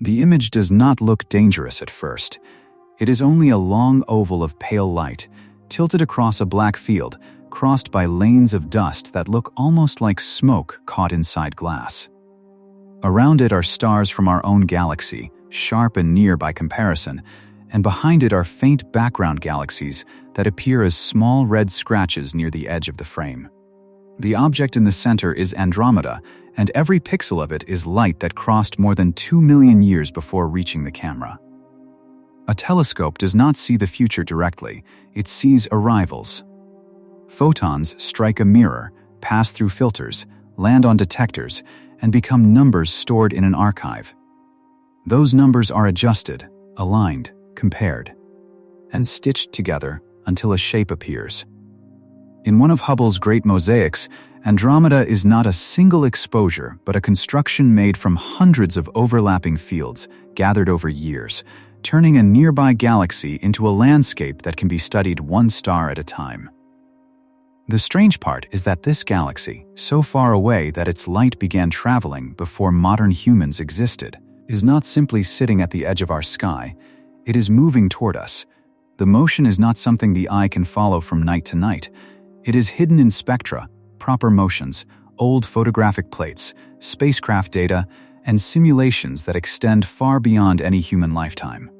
The image does not look dangerous at first. It is only a long oval of pale light, tilted across a black field, crossed by lanes of dust that look almost like smoke caught inside glass. Around it are stars from our own galaxy, sharp and near by comparison, and behind it are faint background galaxies that appear as small red scratches near the edge of the frame. The object in the center is Andromeda, and every pixel of it is light that crossed more than 2 million years before reaching the camera. A telescope does not see the future directly, it sees arrivals. Photons strike a mirror, pass through filters, land on detectors, and become numbers stored in an archive. Those numbers are adjusted, aligned, compared, and stitched together until a shape appears. In one of Hubble's great mosaics, Andromeda is not a single exposure but a construction made from hundreds of overlapping fields gathered over years, turning a nearby galaxy into a landscape that can be studied one star at a time. The strange part is that this galaxy, so far away that its light began traveling before modern humans existed, is not simply sitting at the edge of our sky, it is moving toward us. The motion is not something the eye can follow from night to night. It is hidden in spectra, proper motions, old photographic plates, spacecraft data, and simulations that extend far beyond any human lifetime.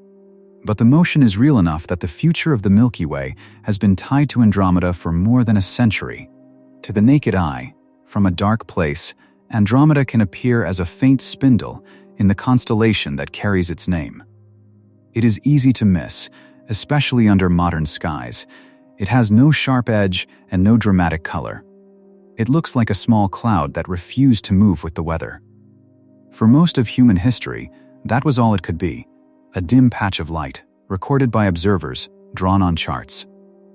But the motion is real enough that the future of the Milky Way has been tied to Andromeda for more than a century. To the naked eye, from a dark place, Andromeda can appear as a faint spindle in the constellation that carries its name. It is easy to miss, especially under modern skies. It has no sharp edge and no dramatic color. It looks like a small cloud that refused to move with the weather. For most of human history, that was all it could be, a dim patch of light, recorded by observers, drawn on charts,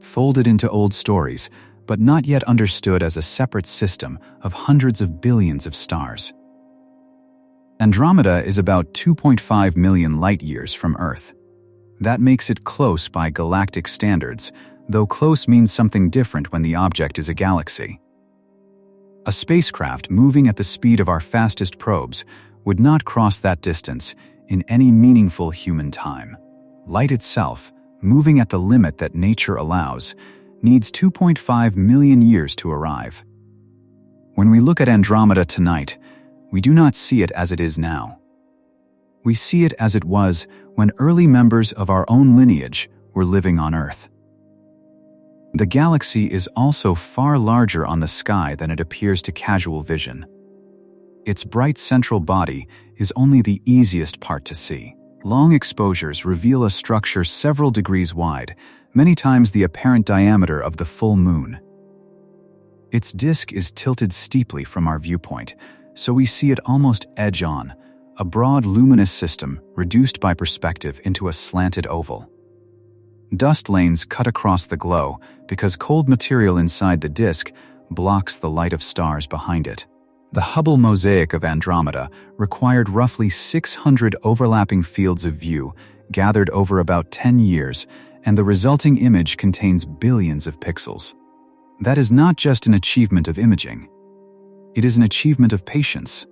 folded into old stories, but not yet understood as a separate system of hundreds of billions of stars. Andromeda is about 2.5 million light-years from Earth. That makes it close by galactic standards, though close means something different when the object is a galaxy. A spacecraft moving at the speed of our fastest probes would not cross that distance in any meaningful human time. Light itself, moving at the limit that nature allows, needs 2.5 million years to arrive. When we look at Andromeda tonight, we do not see it as it is now. We see it as it was when early members of our own lineage were living on Earth. The galaxy is also far larger on the sky than it appears to casual vision. Its bright central body is only the easiest part to see. Long exposures reveal a structure several degrees wide, many times the apparent diameter of the full moon. Its disk is tilted steeply from our viewpoint, so we see it almost edge-on, a broad luminous system reduced by perspective into a slanted oval. Dust lanes cut across the glow because cold material inside the disk blocks the light of stars behind it. The Hubble mosaic of Andromeda required roughly 600 overlapping fields of view gathered over about 10 years, and the resulting image contains billions of pixels. That is not just an achievement of imaging. It is an achievement of patience.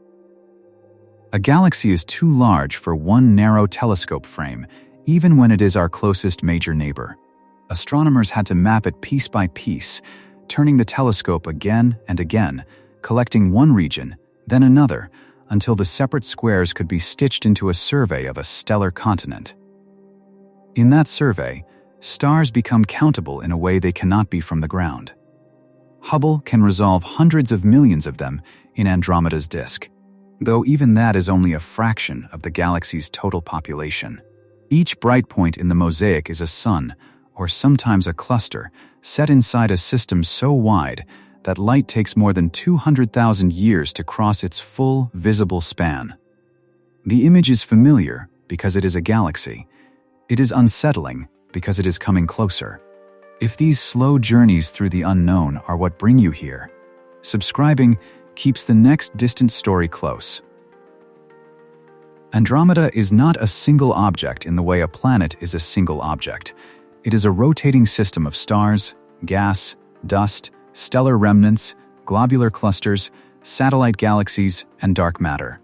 A galaxy is too large for one narrow telescope frame, even when it is our closest major neighbor. Astronomers had to map it piece by piece, turning the telescope again and again, collecting one region, then another, until the separate squares could be stitched into a survey of a stellar continent. In that survey, stars become countable in a way they cannot be from the ground. Hubble can resolve hundreds of millions of them in Andromeda's disk, though even that is only a fraction of the galaxy's total population. Each bright point in the mosaic is a sun, or sometimes a cluster, set inside a system so wide that light takes more than 200,000 years to cross its full, visible span. The image is familiar because it is a galaxy. It is unsettling because it is coming closer. If these slow journeys through the unknown are what bring you here, subscribing keeps the next distant story close. Andromeda is not a single object in the way a planet is a single object. It is a rotating system of stars, gas, dust, stellar remnants, globular clusters, satellite galaxies, and dark matter.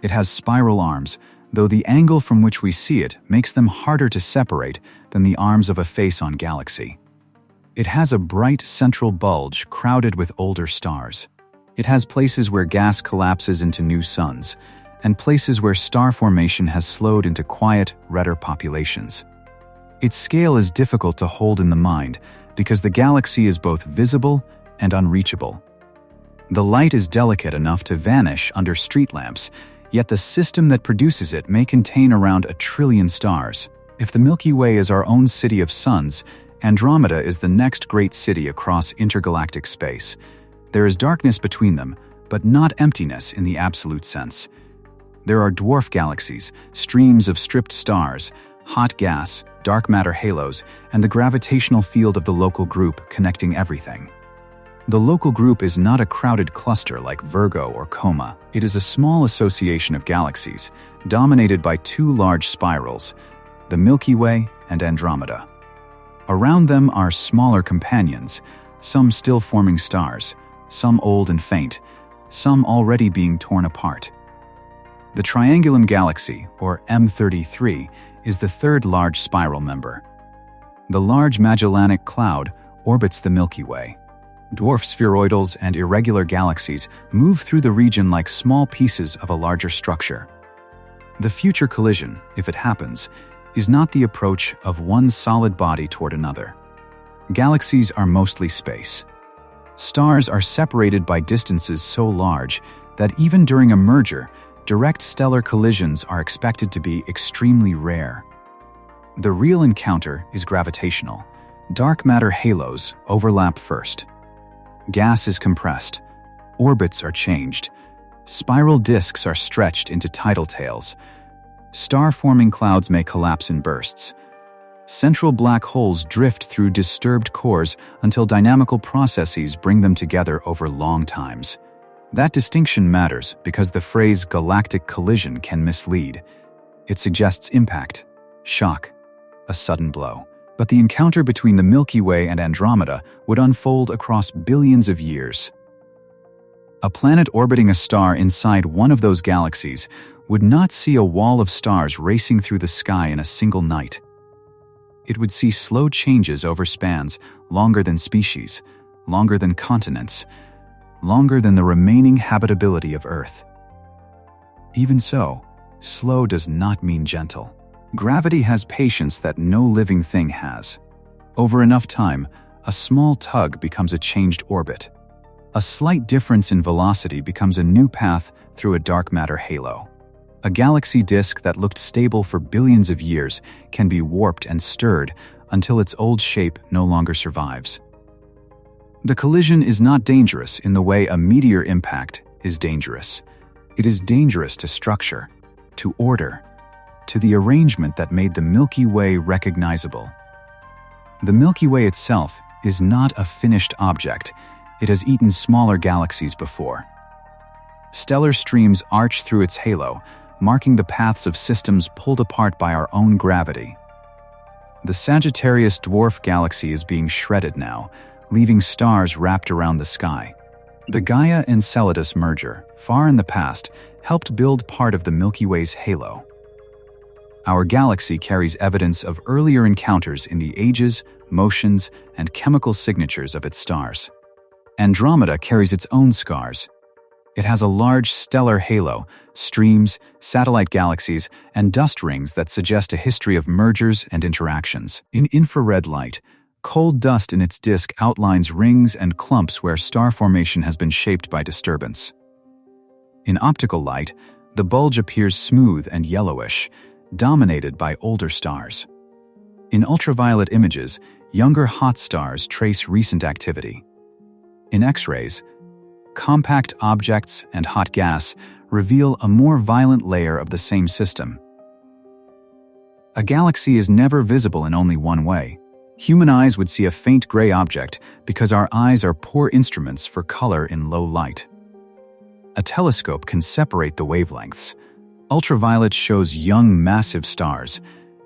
It has spiral arms, though the angle from which we see it makes them harder to separate than the arms of a face-on galaxy. It has a bright central bulge crowded with older stars. It has places where gas collapses into new suns, and places where star formation has slowed into quiet, redder populations. Its scale is difficult to hold in the mind because the galaxy is both visible and unreachable. The light is delicate enough to vanish under street lamps, yet the system that produces it may contain around 1 trillion stars. If the Milky Way is our own city of suns, Andromeda is the next great city across intergalactic space. There is darkness between them, but not emptiness in the absolute sense. There are dwarf galaxies, streams of stripped stars, hot gas, dark matter halos, and the gravitational field of the local group connecting everything. The local group is not a crowded cluster like Virgo or Coma. It is a small association of galaxies, dominated by 2 large spirals, the Milky Way and Andromeda. Around them are smaller companions, some still forming stars, some old and faint, some already being torn apart. The Triangulum Galaxy, or M33, is the 3rd large spiral member. The Large Magellanic Cloud orbits the Milky Way. Dwarf spheroidals and irregular galaxies move through the region like small pieces of a larger structure. The future collision, if it happens, is not the approach of one solid body toward another. Galaxies are mostly space. Stars are separated by distances so large that even during a merger, direct stellar collisions are expected to be extremely rare. The real encounter is gravitational. Dark matter halos overlap first. Gas is compressed. Orbits are changed. Spiral disks are stretched into tidal tails. Star-forming clouds may collapse in bursts. Central black holes drift through disturbed cores until dynamical processes bring them together over long times. That distinction matters because the phrase galactic collision can mislead. It suggests impact, shock, a sudden blow. But the encounter between the Milky Way and Andromeda would unfold across billions of years. A planet orbiting a star inside one of those galaxies would not see a wall of stars racing through the sky in a single night. It would see slow changes over spans longer than species, longer than continents, longer than the remaining habitability of Earth. Even so, slow does not mean gentle. Gravity has patience that no living thing has. Over enough time, a small tug becomes a changed orbit. A slight difference in velocity becomes a new path through a dark matter halo. A galaxy disk that looked stable for billions of years can be warped and stirred until its old shape no longer survives. The collision is not dangerous in the way a meteor impact is dangerous. It is dangerous to structure, to order, to the arrangement that made the Milky Way recognizable. The Milky Way itself is not a finished object. It has eaten smaller galaxies before. Stellar streams arch through its halo, marking the paths of systems pulled apart by our own gravity. The Sagittarius dwarf galaxy is being shredded now, leaving stars wrapped around the sky. The Gaia-Enceladus merger, far in the past, helped build part of the Milky Way's halo. Our galaxy carries evidence of earlier encounters in the ages, motions, and chemical signatures of its stars. Andromeda carries its own scars. It has a large stellar halo, streams, satellite galaxies, and dust rings that suggest a history of mergers and interactions. In infrared light, cold dust in its disk outlines rings and clumps where star formation has been shaped by disturbance. In optical light, the bulge appears smooth and yellowish, dominated by older stars. In ultraviolet images, younger hot stars trace recent activity. In X-rays, compact objects and hot gas reveal a more violent layer of the same system. A galaxy is never visible in only one way. Human eyes would see a faint gray object because our eyes are poor instruments for color in low light. A telescope can separate the wavelengths. Ultraviolet shows young, massive stars.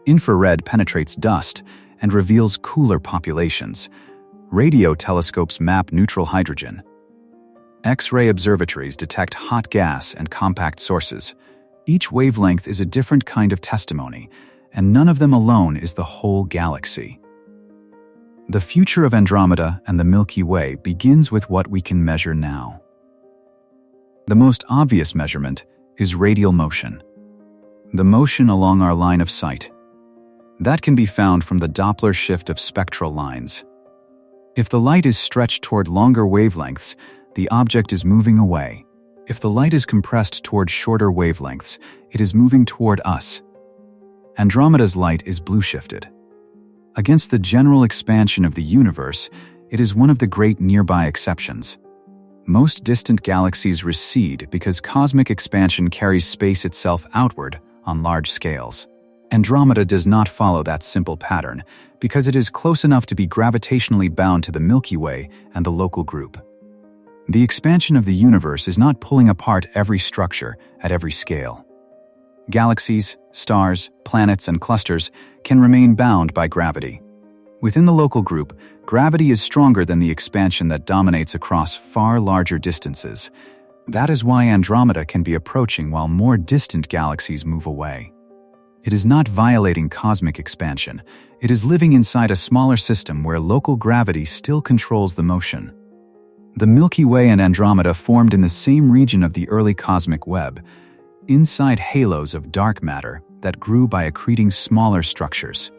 Infrared penetrates dust and reveals cooler populations. Radio telescopes map neutral hydrogen. X-ray observatories detect hot gas and compact sources. Each wavelength is a different kind of testimony, and none of them alone is the whole galaxy. The future of Andromeda and the Milky Way begins with what we can measure now. The most obvious measurement is radial motion, the motion along our line of sight. That can be found from the Doppler shift of spectral lines. If the light is stretched toward longer wavelengths, the object is moving away. If the light is compressed toward shorter wavelengths, it is moving toward us. Andromeda's light is blue-shifted. Against the general expansion of the universe, it is one of the great nearby exceptions. Most distant galaxies recede because cosmic expansion carries space itself outward on large scales. Andromeda does not follow that simple pattern because it is close enough to be gravitationally bound to the Milky Way and the local group. The expansion of the universe is not pulling apart every structure at every scale. Galaxies, stars, planets, and clusters can remain bound by gravity. Within the local group, gravity is stronger than the expansion that dominates across far larger distances. That is why Andromeda can be approaching while more distant galaxies move away. It is not violating cosmic expansion. It is living inside a smaller system where local gravity still controls the motion. The Milky Way and Andromeda formed in the same region of the early cosmic web, inside halos of dark matter that grew by accreting smaller structures.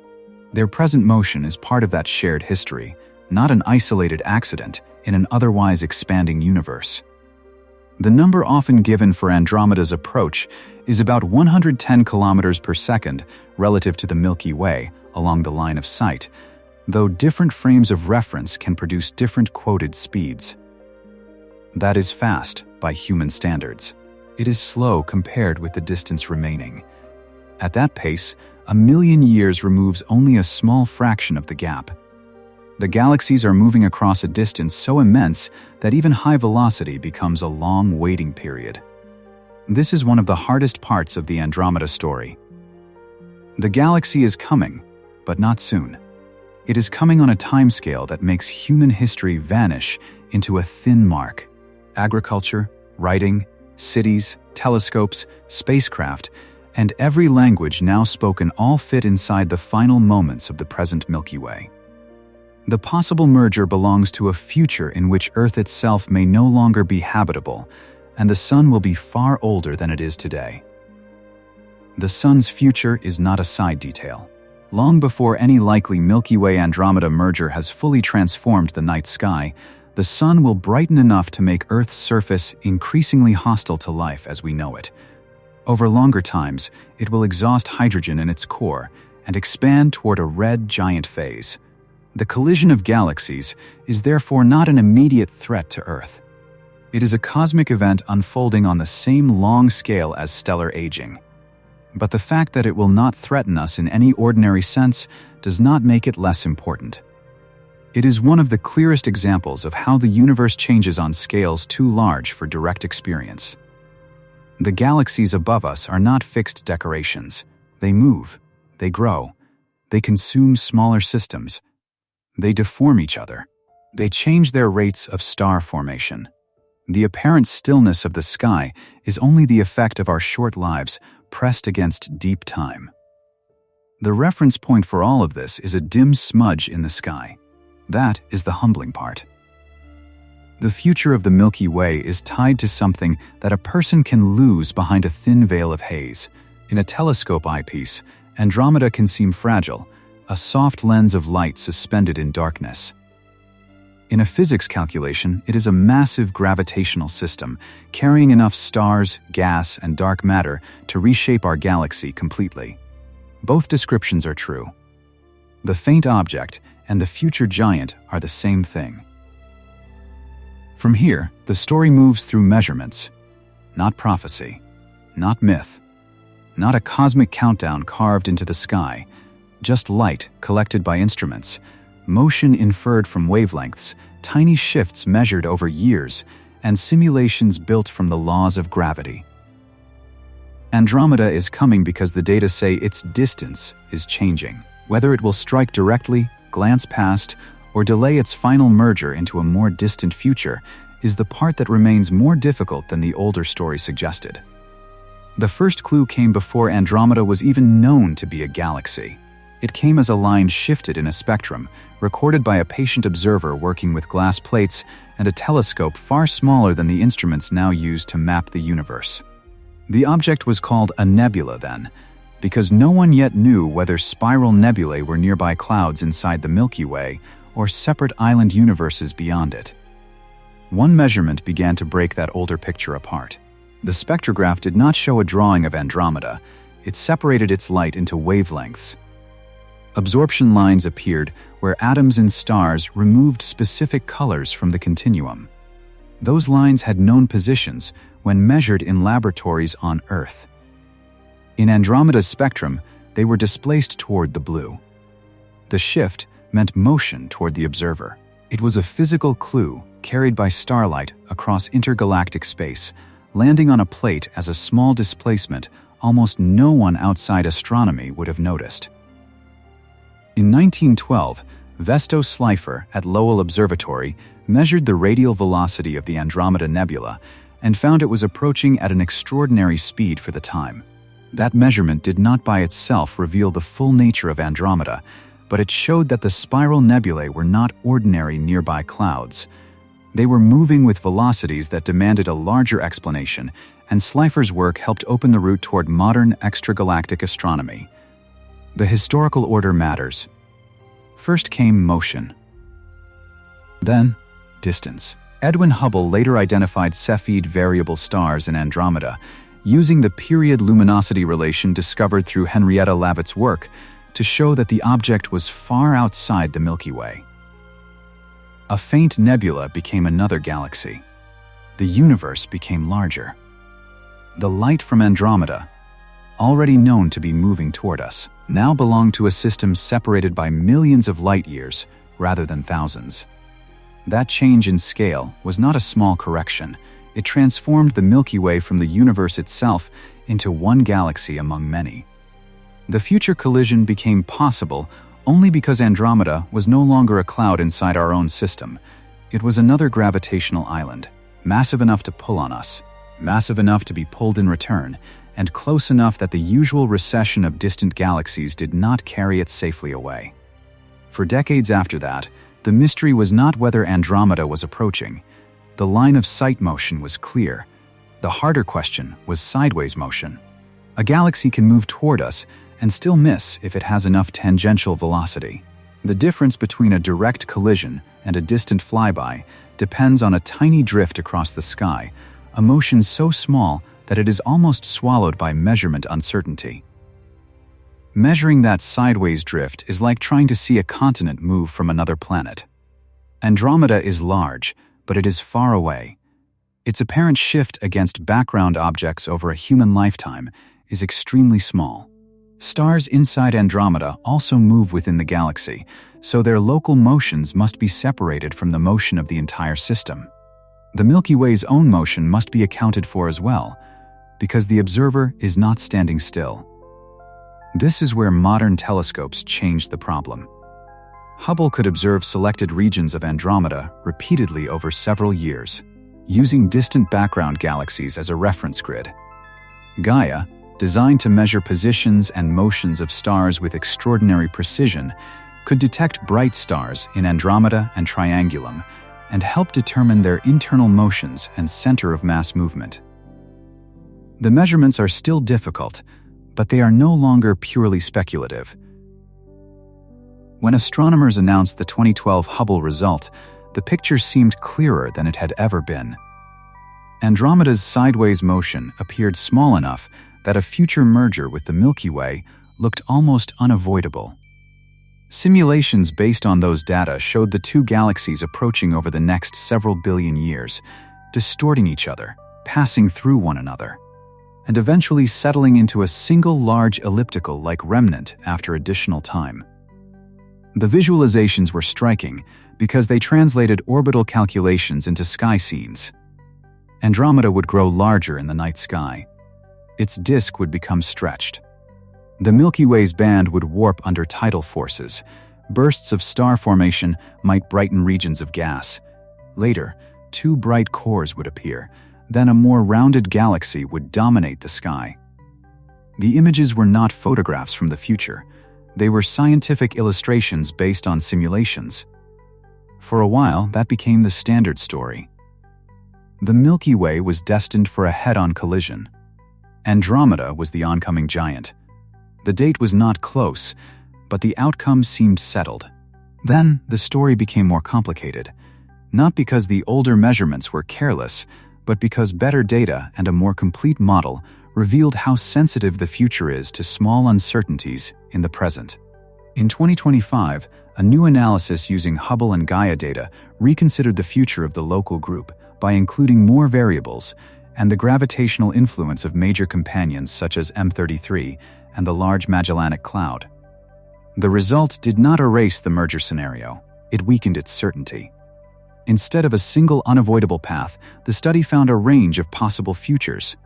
Their present motion is part of that shared history, not an isolated accident in an otherwise expanding universe. The number often given for Andromeda's approach is about 110 kilometers per second relative to the Milky Way along the line of sight, though different frames of reference can produce different quoted speeds. That is fast by human standards. It is slow compared with the distance remaining. At that pace, 1,000,000 years removes only a small fraction of the gap. The galaxies are moving across a distance so immense that even high velocity becomes a long waiting period. This is one of the hardest parts of the Andromeda story. The galaxy is coming, but not soon. It is coming on a timescale that makes human history vanish into a thin mark. Agriculture, writing, cities, telescopes, spacecraft, and every language now spoken all fit inside the final moments of the present Milky Way. The possible merger belongs to a future in which Earth itself may no longer be habitable, and the Sun will be far older than it is today. The Sun's future is not a side detail. Long before any likely Milky Way-Andromeda merger has fully transformed the night sky, the Sun will brighten enough to make Earth's surface increasingly hostile to life as we know it. Over longer times, it will exhaust hydrogen in its core and expand toward a red giant phase. The collision of galaxies is therefore not an immediate threat to Earth. It is a cosmic event unfolding on the same long scale as stellar aging. But the fact that it will not threaten us in any ordinary sense does not make it less important. It is one of the clearest examples of how the universe changes on scales too large for direct experience. The galaxies above us are not fixed decorations. They move, they grow, they consume smaller systems. They deform each other. They change their rates of star formation. The apparent stillness of the sky is only the effect of our short lives pressed against deep time. The reference point for all of this is a dim smudge in the sky. That is the humbling part. The future of the Milky Way is tied to something that a person can lose behind a thin veil of haze. In a telescope eyepiece, Andromeda can seem fragile, a soft lens of light suspended in darkness. In a physics calculation, it is a massive gravitational system, carrying enough stars, gas, and dark matter to reshape our galaxy completely. Both descriptions are true. The faint object and the future giant are the same thing. From here, the story moves through measurements, not prophecy, not myth, not a cosmic countdown carved into the sky, just light collected by instruments, motion inferred from wavelengths, tiny shifts measured over years, and simulations built from the laws of gravity. Andromeda is coming because the data say its distance is changing. Whether it will strike directly, glance past, or delay its final merger into a more distant future is the part that remains more difficult than the older story suggested. The first clue came before Andromeda was even known to be a galaxy. It came as a line shifted in a spectrum, recorded by a patient observer working with glass plates and a telescope far smaller than the instruments now used to map the universe. The object was called a nebula then, because no one yet knew whether spiral nebulae were nearby clouds inside the Milky Way or separate island universes beyond it. One measurement began to break that older picture apart. The spectrograph did not show a drawing of Andromeda. It separated its light into wavelengths. Absorption lines appeared where atoms in stars removed specific colors from the continuum. Those lines had known positions when measured in laboratories on Earth. In Andromeda's spectrum, they were displaced toward the blue. The shift meant motion toward the observer. It was a physical clue carried by starlight across intergalactic space, landing on a plate as a small displacement almost no one outside astronomy would have noticed. In 1912, Vesto Slipher at Lowell Observatory measured the radial velocity of the Andromeda Nebula and found it was approaching at an extraordinary speed for the time. That measurement did not by itself reveal the full nature of Andromeda, but it showed that the spiral nebulae were not ordinary nearby clouds. They were moving with velocities that demanded a larger explanation, and Slipher's work helped open the route toward modern extragalactic astronomy. The historical order matters. First came motion. Then, distance. Edwin Hubble later identified Cepheid variable stars in Andromeda, using the period luminosity relation discovered through Henrietta Lavitt's work to show that the object was far outside the Milky Way. A faint nebula became another galaxy. The universe became larger. The light from Andromeda, already known to be moving toward us, now belonged to a system separated by millions of light years rather than thousands. That change in scale was not a small correction. It transformed the Milky Way from the universe itself into one galaxy among many. The future collision became possible only because Andromeda was no longer a cloud inside our own system. It was another gravitational island, massive enough to pull on us, massive enough to be pulled in return, and close enough that the usual recession of distant galaxies did not carry it safely away. For decades after that, the mystery was not whether Andromeda was approaching. The line of sight motion was clear. The harder question was sideways motion. A galaxy can move toward us and still miss if it has enough tangential velocity. The difference between a direct collision and a distant flyby depends on a tiny drift across the sky, a motion so small that it is almost swallowed by measurement uncertainty. Measuring that sideways drift is like trying to see a continent move from another planet. Andromeda is large, but it is far away. Its apparent shift against background objects over a human lifetime is extremely small. Stars inside Andromeda also move within the galaxy, so their local motions must be separated from the motion of the entire system. The Milky Way's own motion must be accounted for as well, because the observer is not standing still. This is where modern telescopes changed the problem. Hubble could observe selected regions of Andromeda repeatedly over several years, using distant background galaxies as a reference grid. Gaia, designed to measure positions and motions of stars with extraordinary precision, could detect bright stars in Andromeda and Triangulum and help determine their internal motions and center of mass movement. The measurements are still difficult, but they are no longer purely speculative. When astronomers announced the 2012 Hubble result, the picture seemed clearer than it had ever been. Andromeda's sideways motion appeared small enough that a future merger with the Milky Way looked almost unavoidable. Simulations based on those data showed the two galaxies approaching over the next several billion years, distorting each other, passing through one another, and eventually settling into a single large elliptical-like remnant after additional time. The visualizations were striking because they translated orbital calculations into sky scenes. Andromeda would grow larger in the night sky. Its disk would become stretched. The Milky Way's band would warp under tidal forces. Bursts of star formation might brighten regions of gas. Later, two bright cores would appear. Then a more rounded galaxy would dominate the sky. The images were not photographs from the future. They were scientific illustrations based on simulations. For a while, that became the standard story. The Milky Way was destined for a head-on collision. Andromeda was the oncoming giant. The date was not close, but the outcome seemed settled. Then, the story became more complicated. Not because the older measurements were careless, but because better data and a more complete model revealed how sensitive the future is to small uncertainties in the present. In 2025, a new analysis using Hubble and Gaia data reconsidered the future of the local group by including more variables and the gravitational influence of major companions such as M33 and the Large Magellanic Cloud. The result did not erase the merger scenario, it weakened its certainty. Instead of a single unavoidable path, the study found a range of possible futures,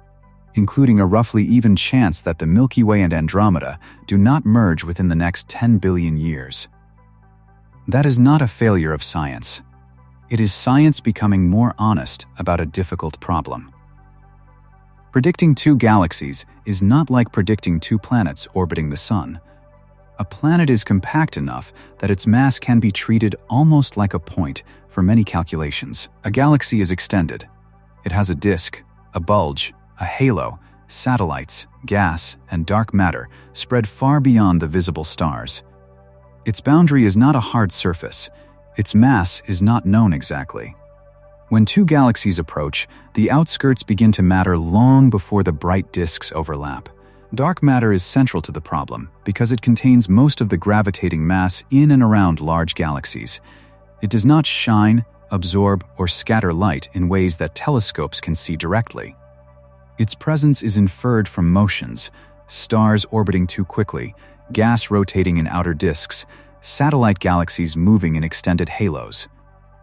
including a roughly even chance that the Milky Way and Andromeda do not merge within the next 10 billion years. That is not a failure of science. It is science becoming more honest about a difficult problem. Predicting two galaxies is not like predicting two planets orbiting the Sun. A planet is compact enough that its mass can be treated almost like a point for many calculations. A galaxy is extended. It has a disk, a bulge, a halo, satellites, gas, and dark matter spread far beyond the visible stars. Its boundary is not a hard surface. Its mass is not known exactly. When two galaxies approach, the outskirts begin to matter long before the bright disks overlap. Dark matter is central to the problem because it contains most of the gravitating mass in and around large galaxies. It does not shine, absorb, or scatter light in ways that telescopes can see directly. Its presence is inferred from motions: stars orbiting too quickly, gas rotating in outer disks, satellite galaxies moving in extended halos,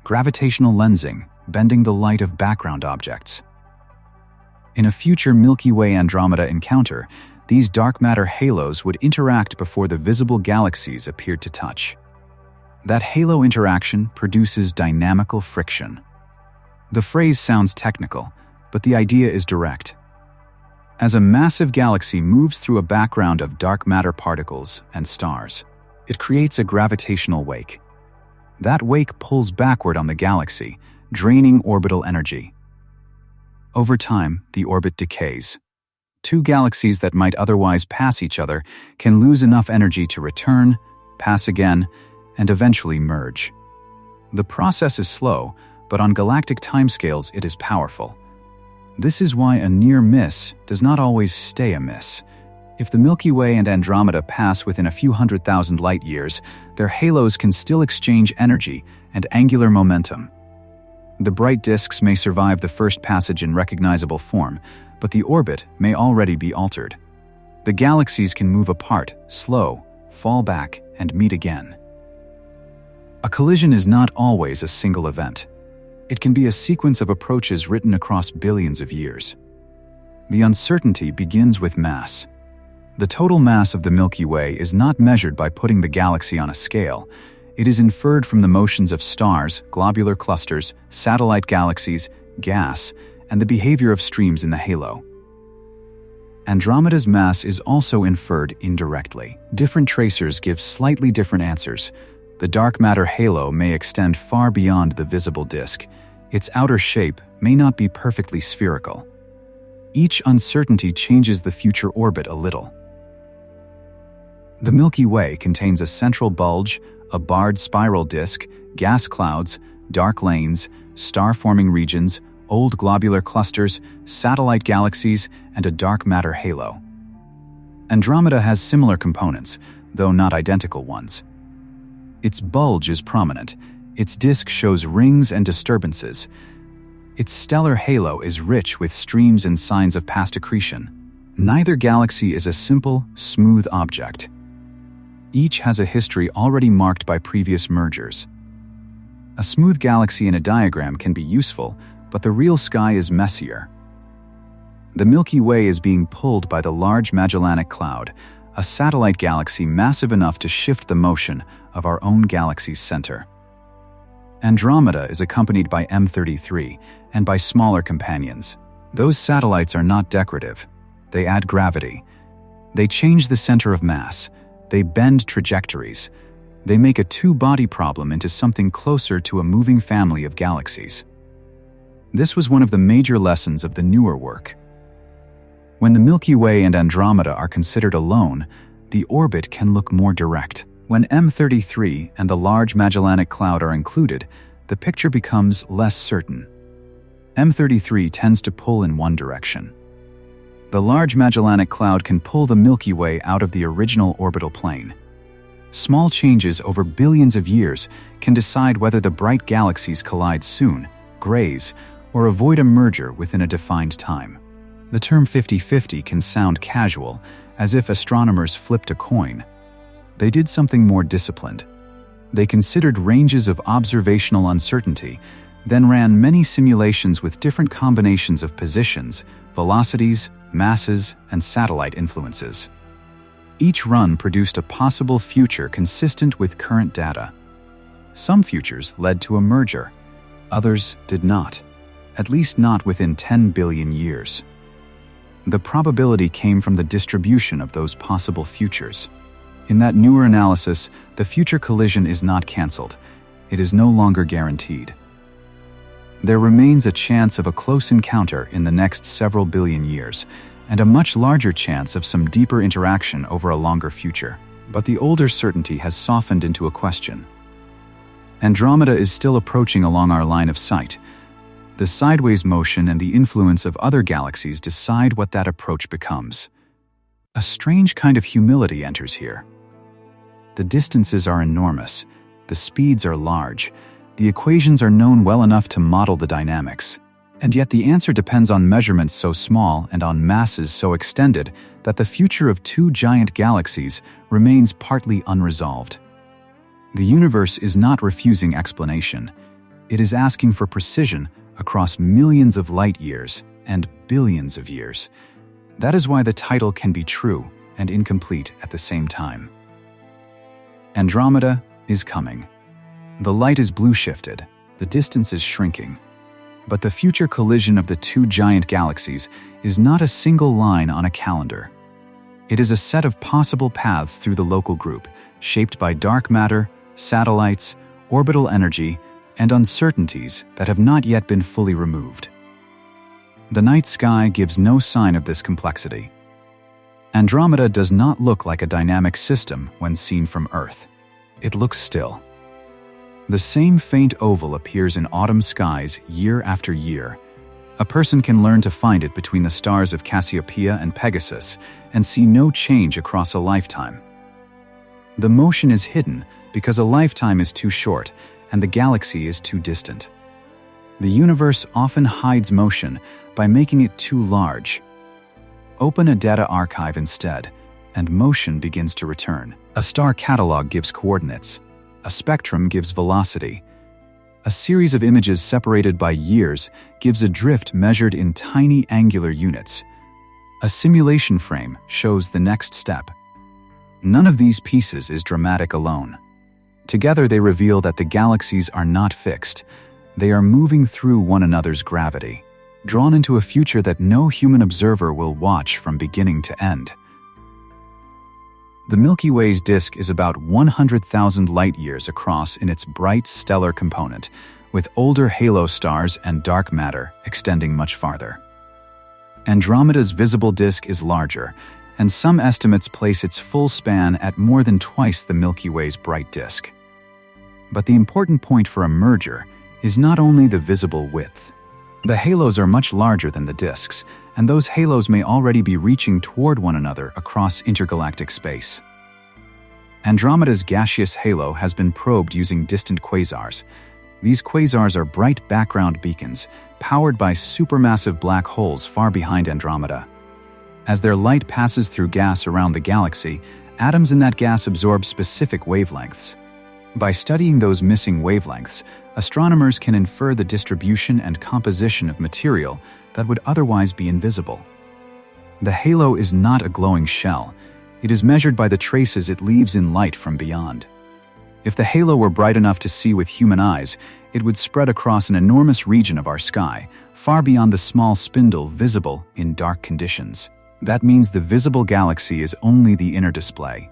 gravitational lensing, bending the light of background objects. In a future Milky Way-Andromeda encounter, these dark matter halos would interact before the visible galaxies appeared to touch. That halo interaction produces dynamical friction. The phrase sounds technical, but the idea is direct. As a massive galaxy moves through a background of dark matter particles and stars, it creates a gravitational wake. That wake pulls backward on the galaxy, draining orbital energy. Over time, the orbit decays. Two galaxies that might otherwise pass each other can lose enough energy to return, pass again, and eventually merge. The process is slow, but on galactic timescales it is powerful. This is why a near miss does not always stay a miss. If the Milky Way and Andromeda pass within a few 100,000 light-years, their halos can still exchange energy and angular momentum. The bright disks may survive the first passage in recognizable form, but the orbit may already be altered. The galaxies can move apart, slow, fall back, and meet again. A collision is not always a single event. It can be a sequence of approaches written across billions of years. The uncertainty begins with mass. The total mass of the Milky Way is not measured by putting the galaxy on a scale. It is inferred from the motions of stars, globular clusters, satellite galaxies, gas, and the behavior of streams in the halo. Andromeda's mass is also inferred indirectly. Different tracers give slightly different answers. The dark matter halo may extend far beyond the visible disk. Its outer shape may not be perfectly spherical. Each uncertainty changes the future orbit a little. The Milky Way contains a central bulge, a barred spiral disk, gas clouds, dark lanes, star-forming regions, old globular clusters, satellite galaxies, and a dark matter halo. Andromeda has similar components, though not identical ones. Its bulge is prominent. Its disk shows rings and disturbances. Its stellar halo is rich with streams and signs of past accretion. Neither galaxy is a simple, smooth object. Each has a history already marked by previous mergers. A smooth galaxy in a diagram can be useful, but the real sky is messier. The Milky Way is being pulled by the Large Magellanic Cloud, a satellite galaxy massive enough to shift the motion of our own galaxy's center. Andromeda is accompanied by M33 and by smaller companions. Those satellites are not decorative. They add gravity. They change the center of mass, they bend trajectories, they make a two-body problem into something closer to a moving family of galaxies. This was one of the major lessons of the newer work. When the Milky Way and Andromeda are considered alone, the orbit can look more direct. When M33 and the Large Magellanic Cloud are included, the picture becomes less certain. M33 tends to pull in one direction. The Large Magellanic Cloud can pull the Milky Way out of the original orbital plane. Small changes over billions of years can decide whether the bright galaxies collide soon, graze, or avoid a merger within a defined time. The term 50-50 can sound casual, as if astronomers flipped a coin. They did something more disciplined. They considered ranges of observational uncertainty, then ran many simulations with different combinations of positions, velocities, masses, and satellite influences. Each run produced a possible future consistent with current data. Some futures led to a merger, others did not, at least not within 10 billion years. The probability came from the distribution of those possible futures. In that newer analysis, the future collision is not cancelled. It is no longer guaranteed. There remains a chance of a close encounter in the next several billion years, and a much larger chance of some deeper interaction over a longer future. But the older certainty has softened into a question. Andromeda is still approaching along our line of sight. The sideways motion and the influence of other galaxies decide what that approach becomes. A strange kind of humility enters here. The distances are enormous, the speeds are large, the equations are known well enough to model the dynamics, and yet the answer depends on measurements so small and on masses so extended that the future of two giant galaxies remains partly unresolved. The universe is not refusing explanation. It is asking for precision across millions of light years and billions of years. That is why the title can be true and incomplete at the same time. Andromeda is coming. The light is blue-shifted, the distance is shrinking. But the future collision of the two giant galaxies is not a single line on a calendar. It is a set of possible paths through the local group, shaped by dark matter, satellites, orbital energy, and uncertainties that have not yet been fully removed. The night sky gives no sign of this complexity. Andromeda does not look like a dynamic system when seen from Earth. It looks still. The same faint oval appears in autumn skies year after year. A person can learn to find it between the stars of Cassiopeia and Pegasus and see no change across a lifetime. The motion is hidden because a lifetime is too short and the galaxy is too distant. The universe often hides motion by making it too large. Open a data archive instead, and motion begins to return. A star catalog gives coordinates. A spectrum gives velocity. A series of images separated by years gives a drift measured in tiny angular units. A simulation frame shows the next step. None of these pieces is dramatic alone. Together they reveal that the galaxies are not fixed. They are moving through one another's gravity, drawn into a future that no human observer will watch from beginning to end. The Milky Way's disk is about 100,000 light-years across in its bright stellar component, with older halo stars and dark matter extending much farther. Andromeda's visible disk is larger, and some estimates place its full span at more than twice the Milky Way's bright disk. But the important point for a merger is not only the visible width. The halos are much larger than the disks, and those halos may already be reaching toward one another across intergalactic space. Andromeda's gaseous halo has been probed using distant quasars. These quasars are bright background beacons, powered by supermassive black holes far behind Andromeda. As their light passes through gas around the galaxy, atoms in that gas absorb specific wavelengths. By studying those missing wavelengths, astronomers can infer the distribution and composition of material that would otherwise be invisible. The halo is not a glowing shell. It is measured by the traces it leaves in light from beyond. If the halo were bright enough to see with human eyes, it would spread across an enormous region of our sky, far beyond the small spindle visible in dark conditions. That means the visible galaxy is only the inner display.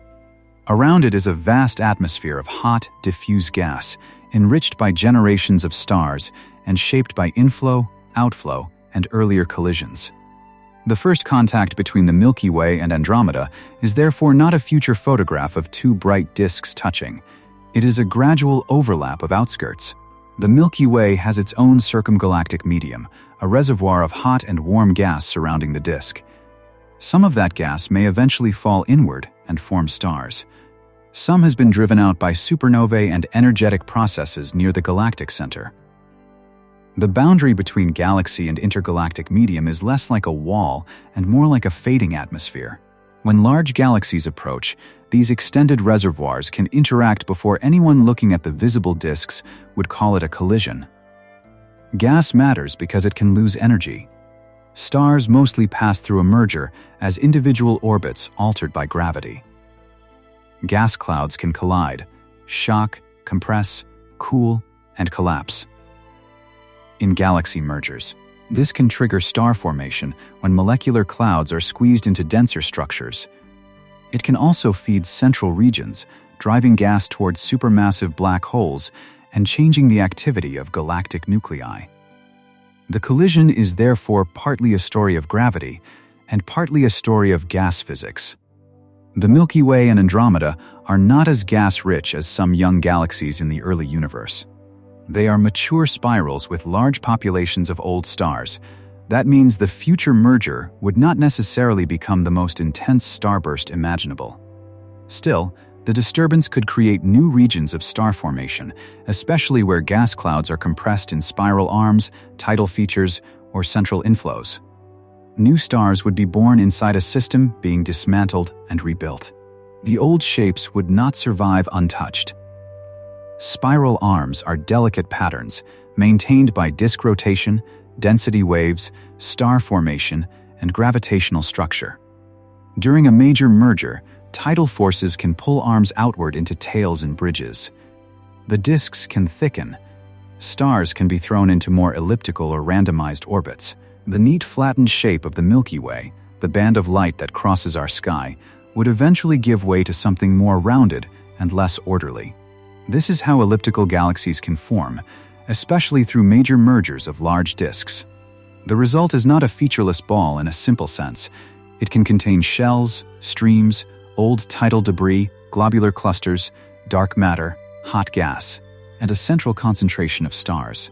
Around it is a vast atmosphere of hot, diffuse gas, enriched by generations of stars and shaped by inflow, outflow, and earlier collisions. The first contact between the Milky Way and Andromeda is therefore not a future photograph of two bright disks touching. It is a gradual overlap of outskirts. The Milky Way has its own circumgalactic medium, a reservoir of hot and warm gas surrounding the disk. Some of that gas may eventually fall inward and form stars. Some has been driven out by supernovae and energetic processes near the galactic center. The boundary between galaxy and intergalactic medium is less like a wall and more like a fading atmosphere. When large galaxies approach, these extended reservoirs can interact before anyone looking at the visible disks would call it a collision. Gas matters because it can lose energy. Stars mostly pass through a merger as individual orbits altered by gravity. Gas clouds can collide, shock, compress, cool, and collapse. In galaxy mergers, this can trigger star formation when molecular clouds are squeezed into denser structures. It can also feed central regions, driving gas towards supermassive black holes and changing the activity of galactic nuclei. The collision is therefore partly a story of gravity and partly a story of gas physics. The Milky Way and Andromeda are not as gas-rich as some young galaxies in the early universe. They are mature spirals with large populations of old stars. That means the future merger would not necessarily become the most intense starburst imaginable. Still, the disturbance could create new regions of star formation, especially where gas clouds are compressed in spiral arms, tidal features, or central inflows. New stars would be born inside a system being dismantled and rebuilt. The old shapes would not survive untouched. Spiral arms are delicate patterns maintained by disk rotation, density waves, star formation, and gravitational structure. During a major merger, tidal forces can pull arms outward into tails and bridges. The disks can thicken. Stars can be thrown into more elliptical or randomized orbits. The neat flattened shape of the Milky Way, the band of light that crosses our sky, would eventually give way to something more rounded and less orderly. This is how elliptical galaxies can form, especially through major mergers of large disks. The result is not a featureless ball in a simple sense. It can contain shells, streams, old tidal debris, globular clusters, dark matter, hot gas, and a central concentration of stars.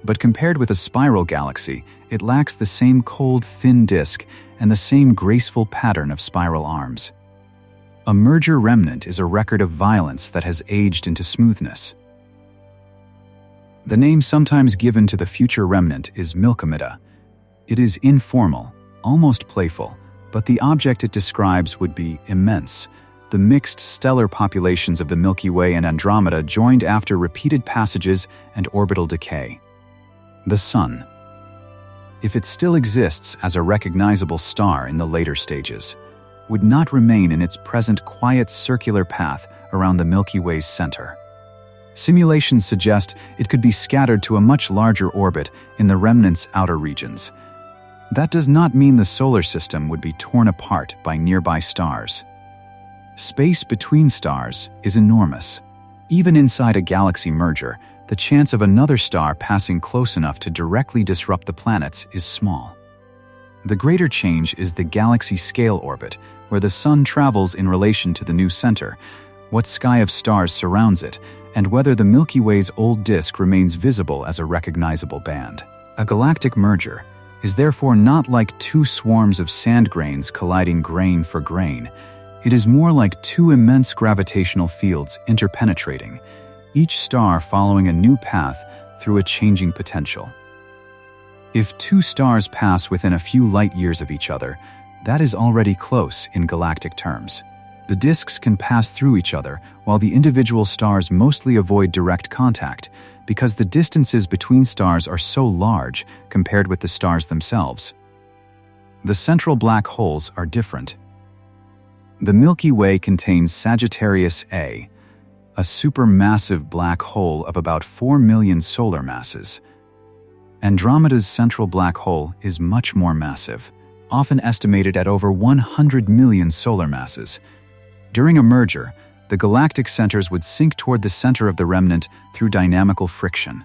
But compared with a spiral galaxy, it lacks the same cold, thin disk and the same graceful pattern of spiral arms. A merger remnant is a record of violence that has aged into smoothness. The name sometimes given to the future remnant is Milkomeda. It is informal, almost playful, but the object it describes would be immense. The mixed stellar populations of the Milky Way and Andromeda joined after repeated passages and orbital decay. The Sun. If it still exists as a recognizable star in the later stages, would not remain in its present quiet circular path around the Milky Way's center. Simulations suggest it could be scattered to a much larger orbit in the remnant's outer regions. That does not mean the solar system would be torn apart by nearby stars. Space between stars is enormous. Even inside a galaxy merger, the chance of another star passing close enough to directly disrupt the planets is small. The greater change is the galaxy-scale orbit, where the Sun travels in relation to the new center, what sky of stars surrounds it, and whether the Milky Way's old disk remains visible as a recognizable band. A galactic merger is therefore not like two swarms of sand grains colliding grain for grain. It is more like two immense gravitational fields interpenetrating, each star following a new path through a changing potential. If two stars pass within a few light years of each other, that is already close in galactic terms. The disks can pass through each other while the individual stars mostly avoid direct contact because the distances between stars are so large compared with the stars themselves. The central black holes are different. The Milky Way contains Sagittarius A, a supermassive black hole of about 4 million solar masses. Andromeda's central black hole is much more massive. often estimated at over 100 million solar masses. During a merger, the galactic centers would sink toward the center of the remnant through dynamical friction.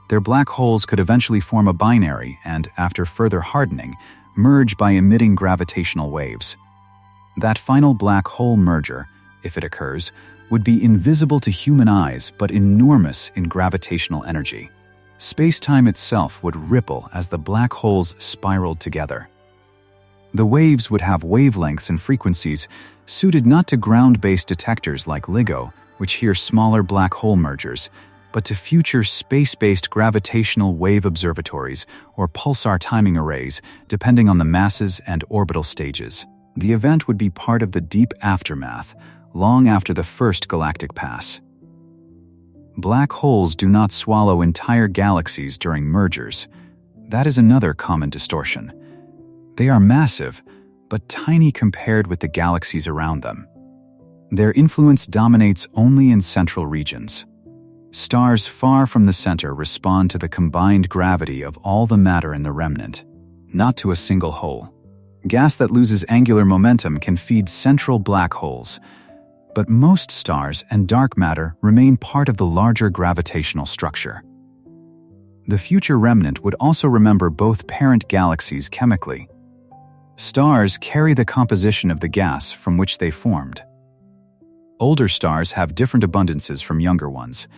Their black holes could eventually form a binary and, after further hardening, merge by emitting gravitational waves. That final black hole merger, if it occurs, would be invisible to human eyes but enormous in gravitational energy. Space-time itself would ripple as the black holes spiraled together. The waves would have wavelengths and frequencies suited not to ground-based detectors like LIGO, which hear smaller black hole mergers, but to future space-based gravitational wave observatories or pulsar timing arrays, depending on the masses and orbital stages. The event would be part of the deep aftermath, long after the first galactic pass. Black holes do not swallow entire galaxies during mergers. That is another common distortion. They are massive, but tiny compared with the galaxies around them. Their influence dominates only in central regions. Stars far from the center respond to the combined gravity of all the matter in the remnant, not to a single hole. Gas that loses angular momentum can feed central black holes, but most stars and dark matter remain part of the larger gravitational structure. The future remnant would also remember both parent galaxies chemically. Stars carry the composition of the gas from which they formed. Older stars have different abundances from younger ones.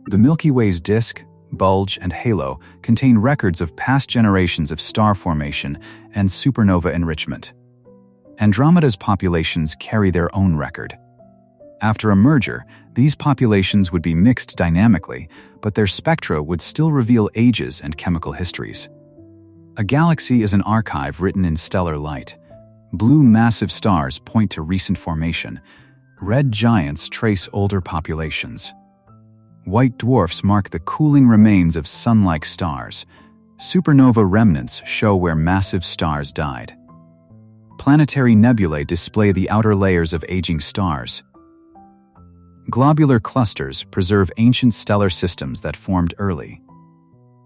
The Milky Way's disk, bulge, and halo contain records of past generations of star formation and supernova enrichment. Andromeda's populations carry their own record. After a merger, these populations would be mixed dynamically, but their spectra would still reveal ages and chemical histories. A galaxy is an archive written in stellar light. Blue massive stars point to recent formation. Red giants trace older populations. White dwarfs mark the cooling remains of sun-like stars. Supernova remnants show where massive stars died. Planetary nebulae display the outer layers of aging stars. Globular clusters preserve ancient stellar systems that formed early.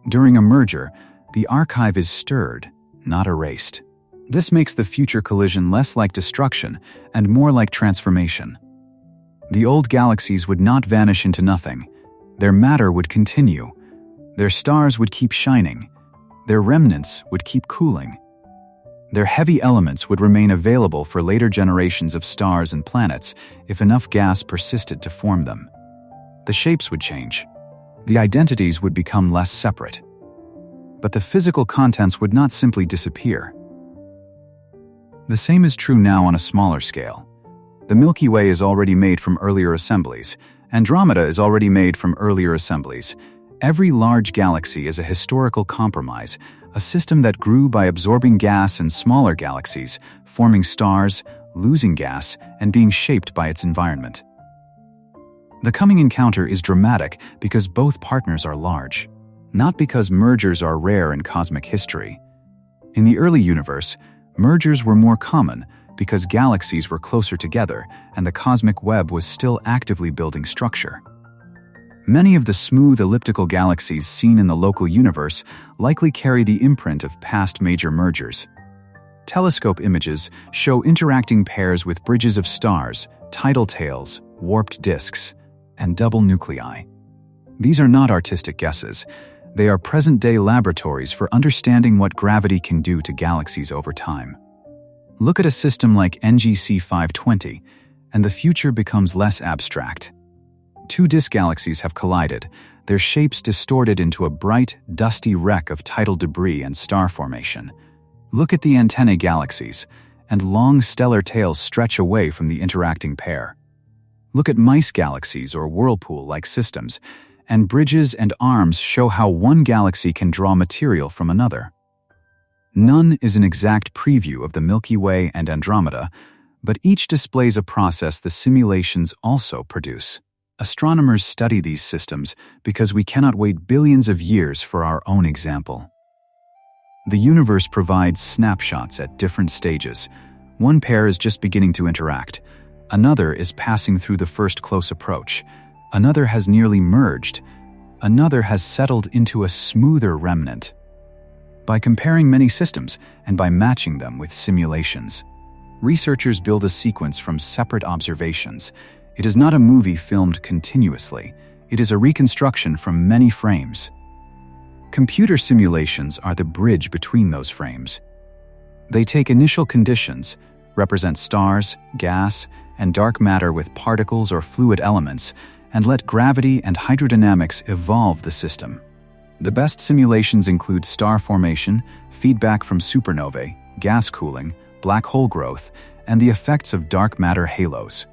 During a merger, the archive is stirred, not erased. This makes the future collision less like destruction and more like transformation. The old galaxies would not vanish into nothing. Their matter would continue. Their stars would keep shining. Their remnants would keep cooling. Their heavy elements would remain available for later generations of stars and planets if enough gas persisted to form them. The shapes would change. The identities would become less separate. But the physical contents would not simply disappear. The same is true now on a smaller scale. The Milky Way is already made from earlier assemblies. Andromeda is already made from earlier assemblies. Every large galaxy is a historical compromise, a system that grew by absorbing gas in smaller galaxies, forming stars, losing gas, and being shaped by its environment. The coming encounter is dramatic because both partners are large, not because mergers are rare in cosmic history. In the early universe, mergers were more common because galaxies were closer together and the cosmic web was still actively building structure. Many of the smooth elliptical galaxies seen in the local universe likely carry the imprint of past major mergers. Telescope images show interacting pairs with bridges of stars, tidal tails, warped disks, and double nuclei. These are not artistic guesses. They are present-day laboratories for understanding what gravity can do to galaxies over time. Look at a system like NGC 520, and the future becomes less abstract. Two disk galaxies have collided, their shapes distorted into a bright, dusty wreck of tidal debris and star formation. Look at the antennae galaxies, and long stellar tails stretch away from the interacting pair. Look at mice galaxies or whirlpool-like systems, and bridges and arms show how one galaxy can draw material from another. None is an exact preview of the Milky Way and Andromeda, but each displays a process the simulations also produce. Astronomers study these systems because we cannot wait billions of years for our own example. The universe provides snapshots at different stages. One pair is just beginning to interact. Another is passing through the first close approach. Another has nearly merged. Another has settled into a smoother remnant. by comparing many systems and by matching them with simulations. Researchers build a sequence from separate observations. It is not a movie filmed continuously. It is a reconstruction from many frames. Computer simulations are the bridge between those frames. They take initial conditions, represent stars, gas, and dark matter with particles or fluid elements, and let gravity and hydrodynamics evolve the system. The best simulations include star formation, feedback from supernovae, gas cooling, black hole growth, and the effects of dark matter halos.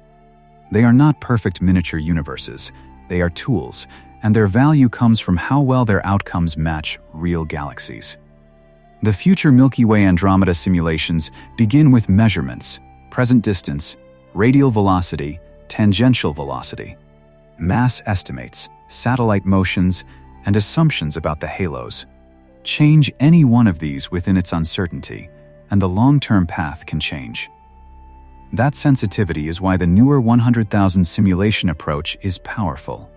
They are not perfect miniature universes. They are tools, and their value comes from how well their outcomes match real galaxies. The future Milky Way Andromeda simulations begin with measurements, present distance, radial velocity, tangential velocity, mass estimates, satellite motions, and assumptions about the halos. Change any one of these within its uncertainty, and the long-term path can change. That sensitivity is why the newer 100,000 simulation approach is powerful.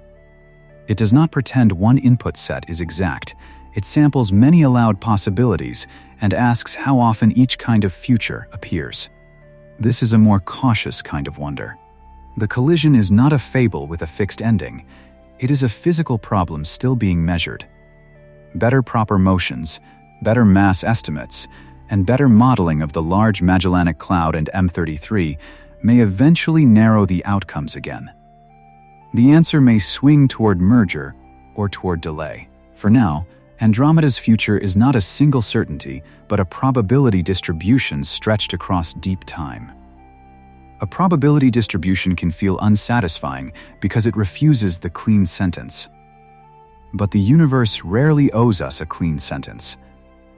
It does not pretend one input set is exact. It samples many allowed possibilities and asks how often each kind of future appears. This is a more cautious kind of wonder. The collision is not a fable with a fixed ending. It is a physical problem still being measured. Better proper motions, better mass estimates, and better modeling of the Large Magellanic Cloud and M33 may eventually narrow the outcomes again. The answer may swing toward merger or toward delay. For now, Andromeda's future is not a single certainty, but a probability distribution stretched across deep time. A probability distribution can feel unsatisfying because it refuses the clean sentence. But the universe rarely owes us a clean sentence.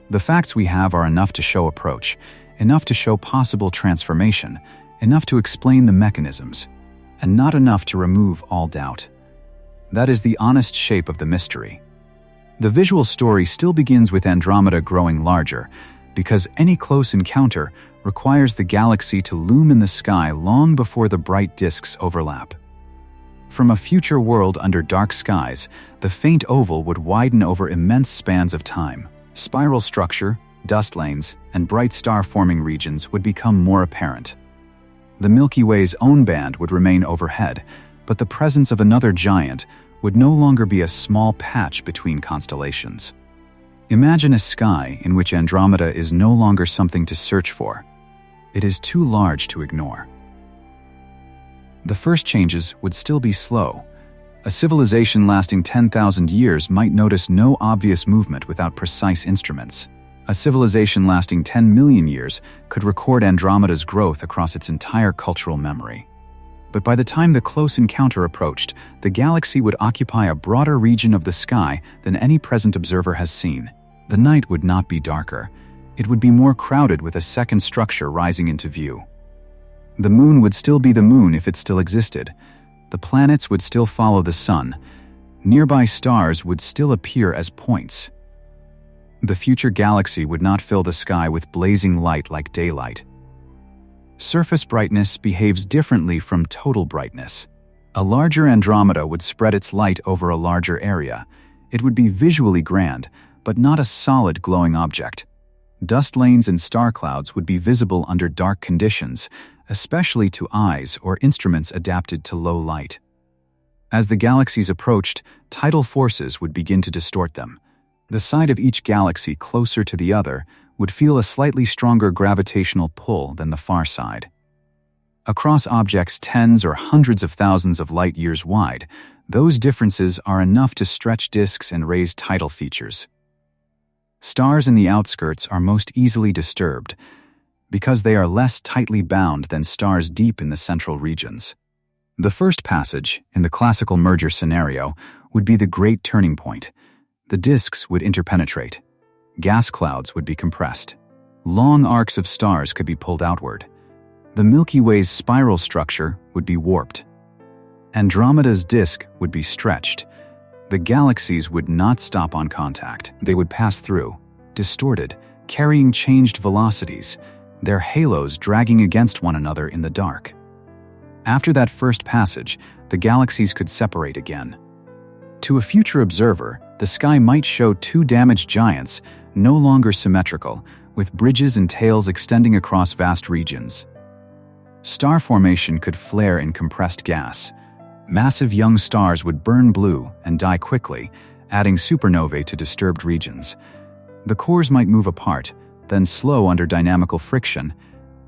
The facts we have are enough to show approach, enough to show possible transformation, enough to explain the mechanisms, and not enough to remove all doubt. That is the honest shape of the mystery. The visual story still begins with Andromeda growing larger, because any close encounter requires the galaxy to loom in the sky long before the bright disks overlap. From a future world under dark skies, the faint oval would widen over immense spans of time. Spiral structure, dust lanes, and bright star-forming regions would become more apparent. The Milky Way's own band would remain overhead, but the presence of another giant would no longer be a small patch between constellations. Imagine a sky in which Andromeda is no longer something to search for. It is too large to ignore. The first changes would still be slow. A civilization lasting 10,000 years might notice no obvious movement without precise instruments. A civilization lasting 10 million years could record Andromeda's growth across its entire cultural memory. But by the time the close encounter approached, the galaxy would occupy a broader region of the sky than any present observer has seen. The night would not be darker. It would be more crowded with a second structure rising into view. The moon would still be the moon if it still existed. The planets would still follow the sun. Nearby stars would still appear as points. The future galaxy would not fill the sky with blazing light like daylight. Surface brightness behaves differently from total brightness. A larger Andromeda would spread its light over a larger area. It would be visually grand, but not a solid glowing object. Dust lanes and star clouds would be visible under dark conditions, especially to eyes or instruments adapted to low light. As the galaxies approached, tidal forces would begin to distort them. The side of each galaxy closer to the other would feel a slightly stronger gravitational pull than the far side. Across objects tens or hundreds of thousands of light years wide, those differences are enough to stretch disks and raise tidal features. Stars in the outskirts are most easily disturbed because they are less tightly bound than stars deep in the central regions. The first passage, in the classical merger scenario, would be the great turning point. The disks would interpenetrate. Gas clouds would be compressed. Long arcs of stars could be pulled outward. The Milky Way's spiral structure would be warped. Andromeda's disk would be stretched. The galaxies would not stop on contact. They would pass through, distorted, carrying changed velocities, their halos dragging against one another in the dark. After that first passage, the galaxies could separate again. To a future observer, the sky might show two damaged giants, no longer symmetrical, with bridges and tails extending across vast regions. Star formation could flare in compressed gas. Massive young stars would burn blue and die quickly, adding supernovae to disturbed regions. The cores might move apart, then slow under dynamical friction,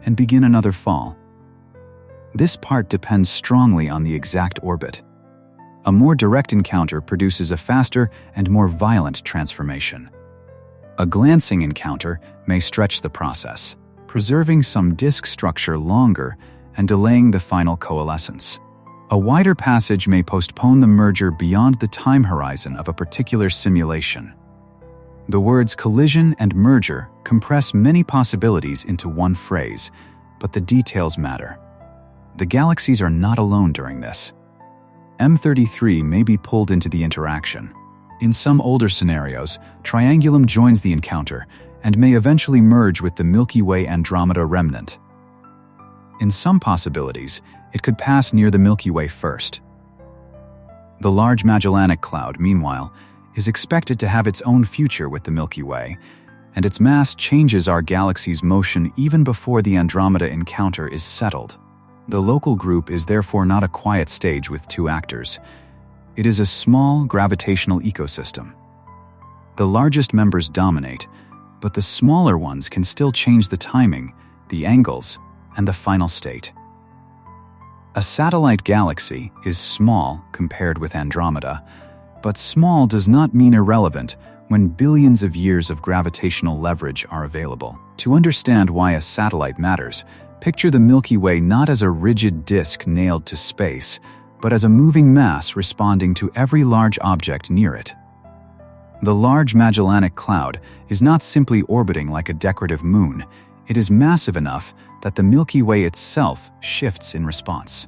and begin another fall. This part depends strongly on the exact orbit. A more direct encounter produces a faster and more violent transformation. A glancing encounter may stretch the process, preserving some disk structure longer and delaying the final coalescence. A wider passage may postpone the merger beyond the time horizon of a particular simulation. The words collision and merger compress many possibilities into one phrase, but the details matter. The galaxies are not alone during this. M33 may be pulled into the interaction. In some older scenarios, Triangulum joins the encounter and may eventually merge with the Milky Way Andromeda remnant. In some possibilities, it could pass near the Milky Way first. The Large Magellanic Cloud, meanwhile, is expected to have its own future with the Milky Way, and its mass changes our galaxy's motion even before the Andromeda encounter is settled. The local group is therefore not a quiet stage with two actors. It is a small gravitational ecosystem. The largest members dominate, but the smaller ones can still change the timing, the angles, and the final state. A satellite galaxy is small compared with Andromeda, but small does not mean irrelevant when billions of years of gravitational leverage are available. To understand why a satellite matters, picture the Milky Way not as a rigid disk nailed to space, but as a moving mass responding to every large object near it. The Large Magellanic Cloud is not simply orbiting like a decorative moon, it is massive enough that the Milky Way itself shifts in response.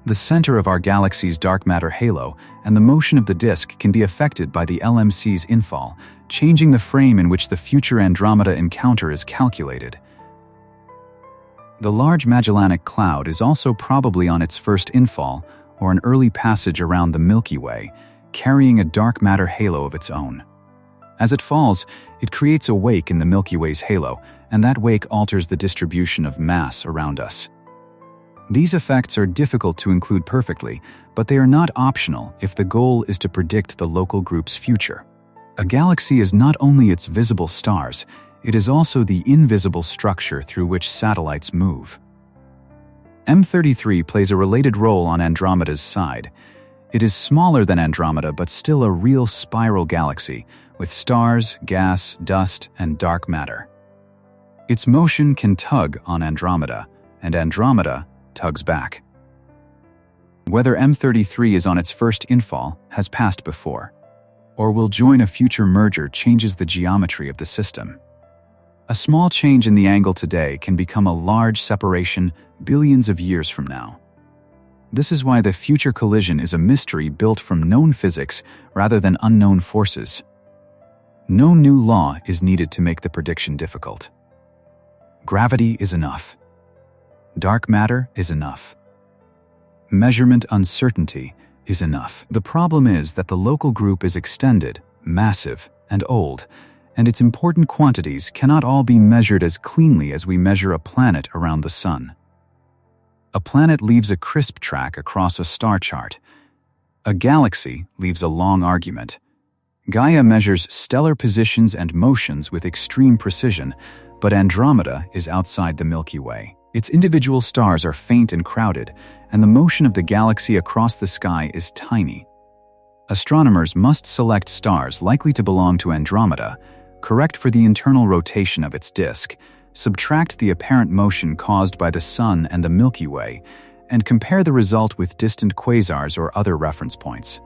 The center of our galaxy's dark matter halo and the motion of the disk can be affected by the LMC's infall, changing the frame in which the future Andromeda encounter is calculated. The Large Magellanic Cloud is also probably on its first infall or an early passage around the Milky Way, carrying a dark matter halo of its own. As it falls, it creates a wake in the Milky Way's halo, and that wake alters the distribution of mass around us. These effects are difficult to include perfectly, but they are not optional if the goal is to predict the local group's future. A galaxy is not only its visible stars, it is also the invisible structure through which satellites move. M33 plays a related role on Andromeda's side. It is smaller than Andromeda but still a real spiral galaxy, with stars, gas, dust, and dark matter. Its motion can tug on Andromeda, and Andromeda tugs back. Whether M33 is on its first infall has passed before, or will join a future merger changes the geometry of the system. A small change in the angle today can become a large separation billions of years from now. This is why the future collision is a mystery built from known physics rather than unknown forces. No new law is needed to make the prediction difficult. Gravity is enough. Dark matter is enough. Measurement uncertainty is enough. The problem is that the local group is extended, massive, and old, and its important quantities cannot all be measured as cleanly as we measure a planet around the Sun. A planet leaves a crisp track across a star chart. A galaxy leaves a long argument. Gaia measures stellar positions and motions with extreme precision, but Andromeda is outside the Milky Way. Its individual stars are faint and crowded, and the motion of the galaxy across the sky is tiny. Astronomers must select stars likely to belong to Andromeda, correct for the internal rotation of its disk, subtract the apparent motion caused by the Sun and the Milky Way, and compare the result with distant quasars or other reference points.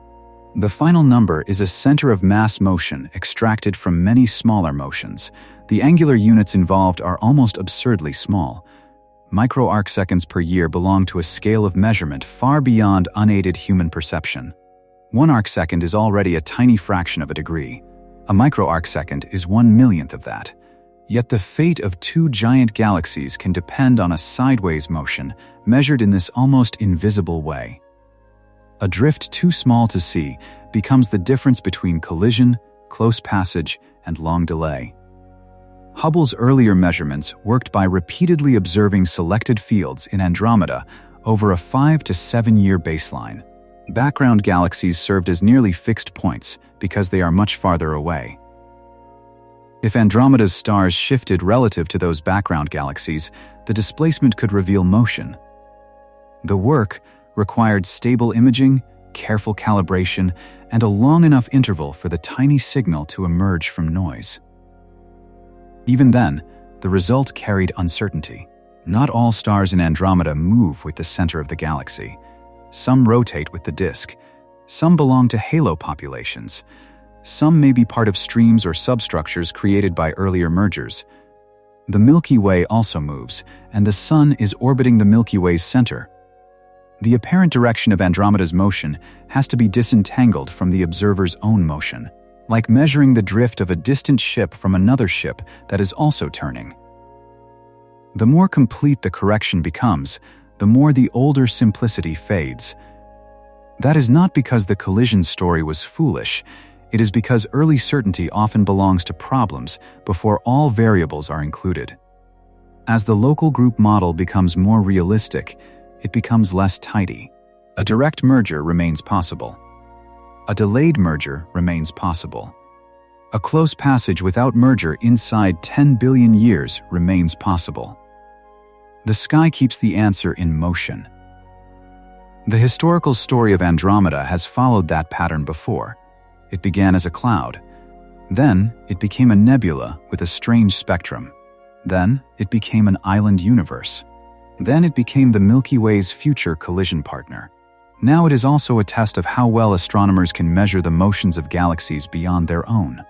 The final number is a center of mass motion extracted from many smaller motions. The angular units involved are almost absurdly small. Micro-arcseconds per year belong to a scale of measurement far beyond unaided human perception. 1 arcsecond is already a tiny fraction of a degree. A micro-arcsecond is 1/1,000,000th of that. Yet the fate of two giant galaxies can depend on a sideways motion measured in this almost invisible way. A drift too small to see, becomes the difference between collision, close passage, and long delay. Hubble's earlier measurements worked by repeatedly observing selected fields in Andromeda over a 5 to 7 year baseline. Background galaxies served as nearly fixed points because they are much farther away. If Andromeda's stars shifted relative to those background galaxies, the displacement could reveal motion. The work required stable imaging, careful calibration, and a long enough interval for the tiny signal to emerge from noise. Even then, the result carried uncertainty. Not all stars in Andromeda move with the center of the galaxy. Some rotate with the disk. Some belong to halo populations. Some may be part of streams or substructures created by earlier mergers. The Milky Way also moves, and the Sun is orbiting the Milky Way's center. The apparent direction of Andromeda's motion has to be disentangled from the observer's own motion, like measuring the drift of a distant ship from another ship that is also turning. The more complete the correction becomes, the more the older simplicity fades. That is not because the collision story was foolish. It is because early certainty often belongs to problems before all variables are included. As the local group model becomes more realistic, it becomes less tidy. A direct merger remains possible. A delayed merger remains possible. A close passage without merger inside 10 billion years remains possible. The sky keeps the answer in motion. The historical story of Andromeda has followed that pattern before. It began as a cloud. Then it became a nebula with a strange spectrum. Then it became an island universe. Then it became the Milky Way's future collision partner. Now it is also a test of how well astronomers can measure the motions of galaxies beyond their own.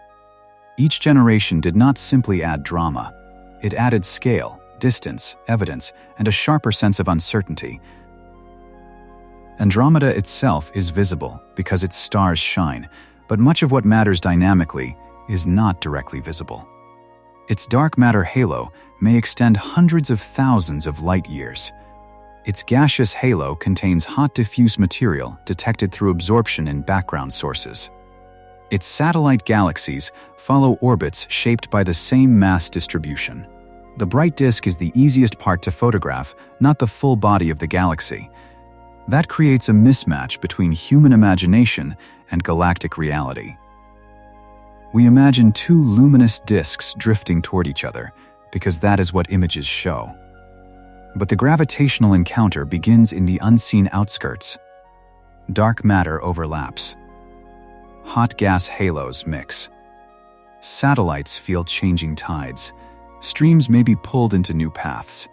Each generation did not simply add drama. It added scale, distance, evidence, and a sharper sense of uncertainty. Andromeda itself is visible because its stars shine, but much of what matters dynamically is not directly visible. Its dark matter halo may extend hundreds of thousands of light years. Its gaseous halo contains hot diffuse material detected through absorption in background sources. Its satellite galaxies follow orbits shaped by the same mass distribution. The bright disk is the easiest part to photograph, not the full body of the galaxy. That creates a mismatch between human imagination and galactic reality. We imagine two luminous disks drifting toward each other because that is what images show. But the gravitational encounter begins in the unseen outskirts. Dark matter overlaps. Hot gas halos mix. Satellites feel changing tides. Streams may be pulled into new paths.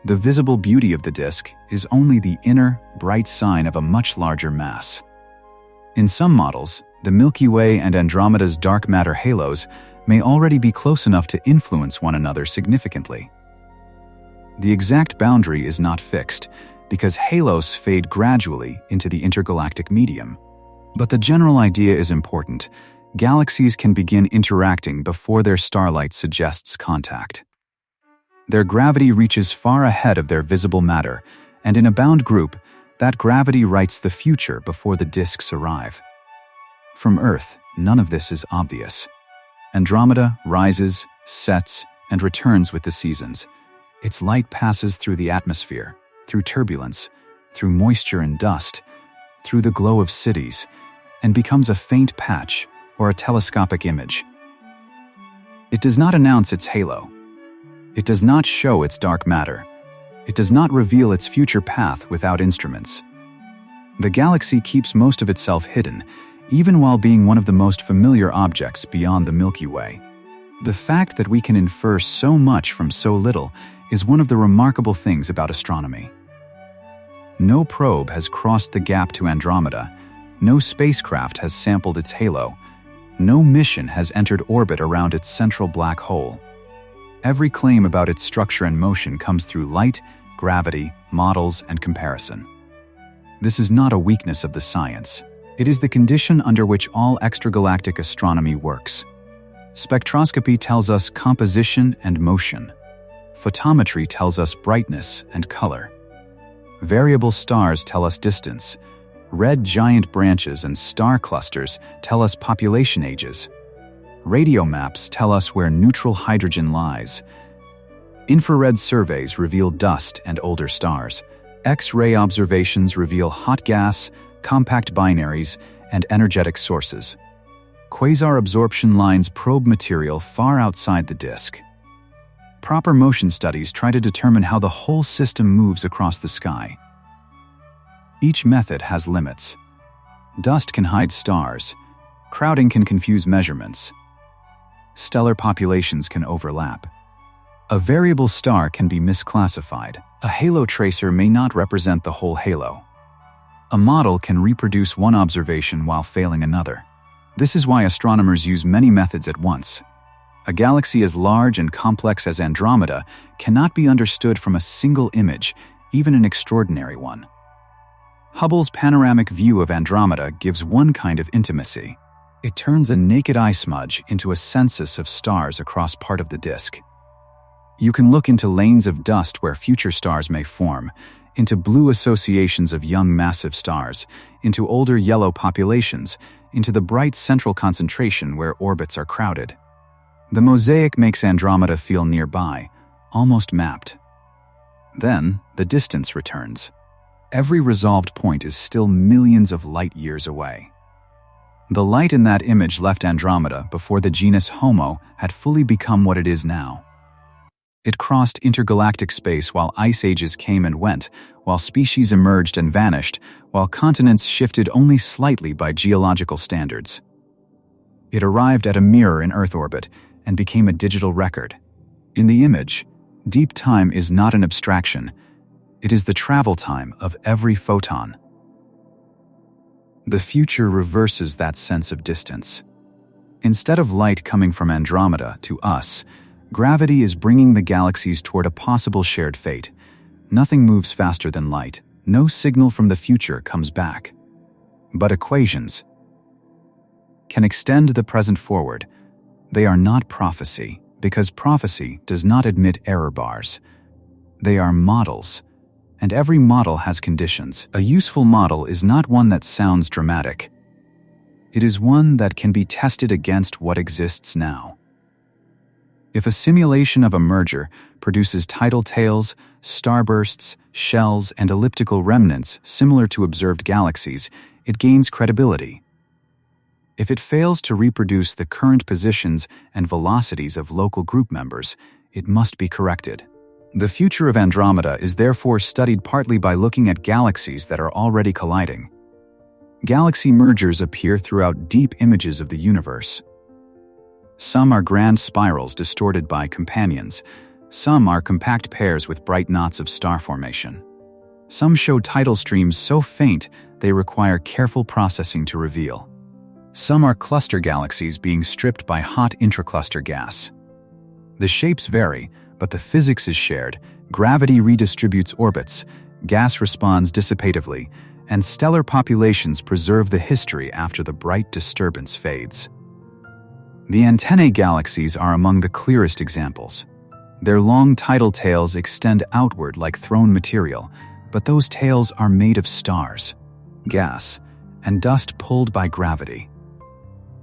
The visible beauty of the disk is only the inner, bright sign of a much larger mass. In some models, the Milky Way and Andromeda's dark matter halos may already be close enough to influence one another significantly. The exact boundary is not fixed, because halos fade gradually into the intergalactic medium. But the general idea is important. Galaxies can begin interacting before their starlight suggests contact. Their gravity reaches far ahead of their visible matter, and in a bound group, that gravity writes the future before the disks arrive. From Earth, none of this is obvious. Andromeda rises, sets, and returns with the seasons. Its light passes through the atmosphere, through turbulence, through moisture and dust, through the glow of cities, and becomes a faint patch or a telescopic image. It does not announce its halo. It does not show its dark matter. It does not reveal its future path without instruments. The galaxy keeps most of itself hidden, even while being one of the most familiar objects beyond the Milky Way. The fact that we can infer so much from so little is one of the remarkable things about astronomy. No probe has crossed the gap to Andromeda. No spacecraft has sampled its halo. No mission has entered orbit around its central black hole. Every claim about its structure and motion comes through light, gravity, models, and comparison. This is not a weakness of the science. It is the condition under which all extragalactic astronomy works. Spectroscopy tells us composition and motion. Photometry tells us brightness and color. Variable stars tell us distance. Red giant branches and star clusters tell us population ages. Radio maps tell us where neutral hydrogen lies. Infrared surveys reveal dust and older stars. X-ray observations reveal hot gas, compact binaries, and energetic sources. Quasar absorption lines probe material far outside the disk. Proper motion studies try to determine how the whole system moves across the sky. Each method has limits. Dust can hide stars. Crowding can confuse measurements. Stellar populations can overlap. A variable star can be misclassified. A halo tracer may not represent the whole halo. A model can reproduce one observation while failing another. This is why astronomers use many methods at once. A galaxy as large and complex as Andromeda cannot be understood from a single image, even an extraordinary one. Hubble's panoramic view of Andromeda gives one kind of intimacy. It turns a naked eye smudge into a census of stars across part of the disk. You can look into lanes of dust where future stars may form, into blue associations of young massive stars, into older yellow populations, into the bright central concentration where orbits are crowded. The mosaic makes Andromeda feel nearby, almost mapped. Then, the distance returns. Every resolved point is still millions of light years away. The light in that image left Andromeda before the genus Homo had fully become what it is now. It crossed intergalactic space while ice ages came and went, while species emerged and vanished, while continents shifted only slightly by geological standards. It arrived at a mirror in Earth orbit and became a digital record. In the image, deep time is not an abstraction. It is the travel time of every photon. The future reverses that sense of distance. Instead of light coming from Andromeda to us, gravity is bringing the galaxies toward a possible shared fate. Nothing moves faster than light. No signal from the future comes back. But equations can extend the present forward. They are not prophecy, because prophecy does not admit error bars. They are models, and every model has conditions. A useful model is not one that sounds dramatic. It is one that can be tested against what exists now. If a simulation of a merger produces tidal tails, starbursts, shells, and elliptical remnants similar to observed galaxies, it gains credibility. If it fails to reproduce the current positions and velocities of local group members, it must be corrected. The future of Andromeda is therefore studied partly by looking at galaxies that are already colliding. Galaxy mergers appear throughout deep images of the universe. Some are grand spirals distorted by companions. Some are compact pairs with bright knots of star formation. Some show tidal streams so faint they require careful processing to reveal. Some are cluster galaxies being stripped by hot intracluster gas. The shapes vary, but the physics is shared. Gravity redistributes orbits, gas responds dissipatively, and stellar populations preserve the history after the bright disturbance fades. The antennae galaxies are among the clearest examples. Their long tidal tails extend outward like thrown material, but those tails are made of stars, gas, and dust pulled by gravity.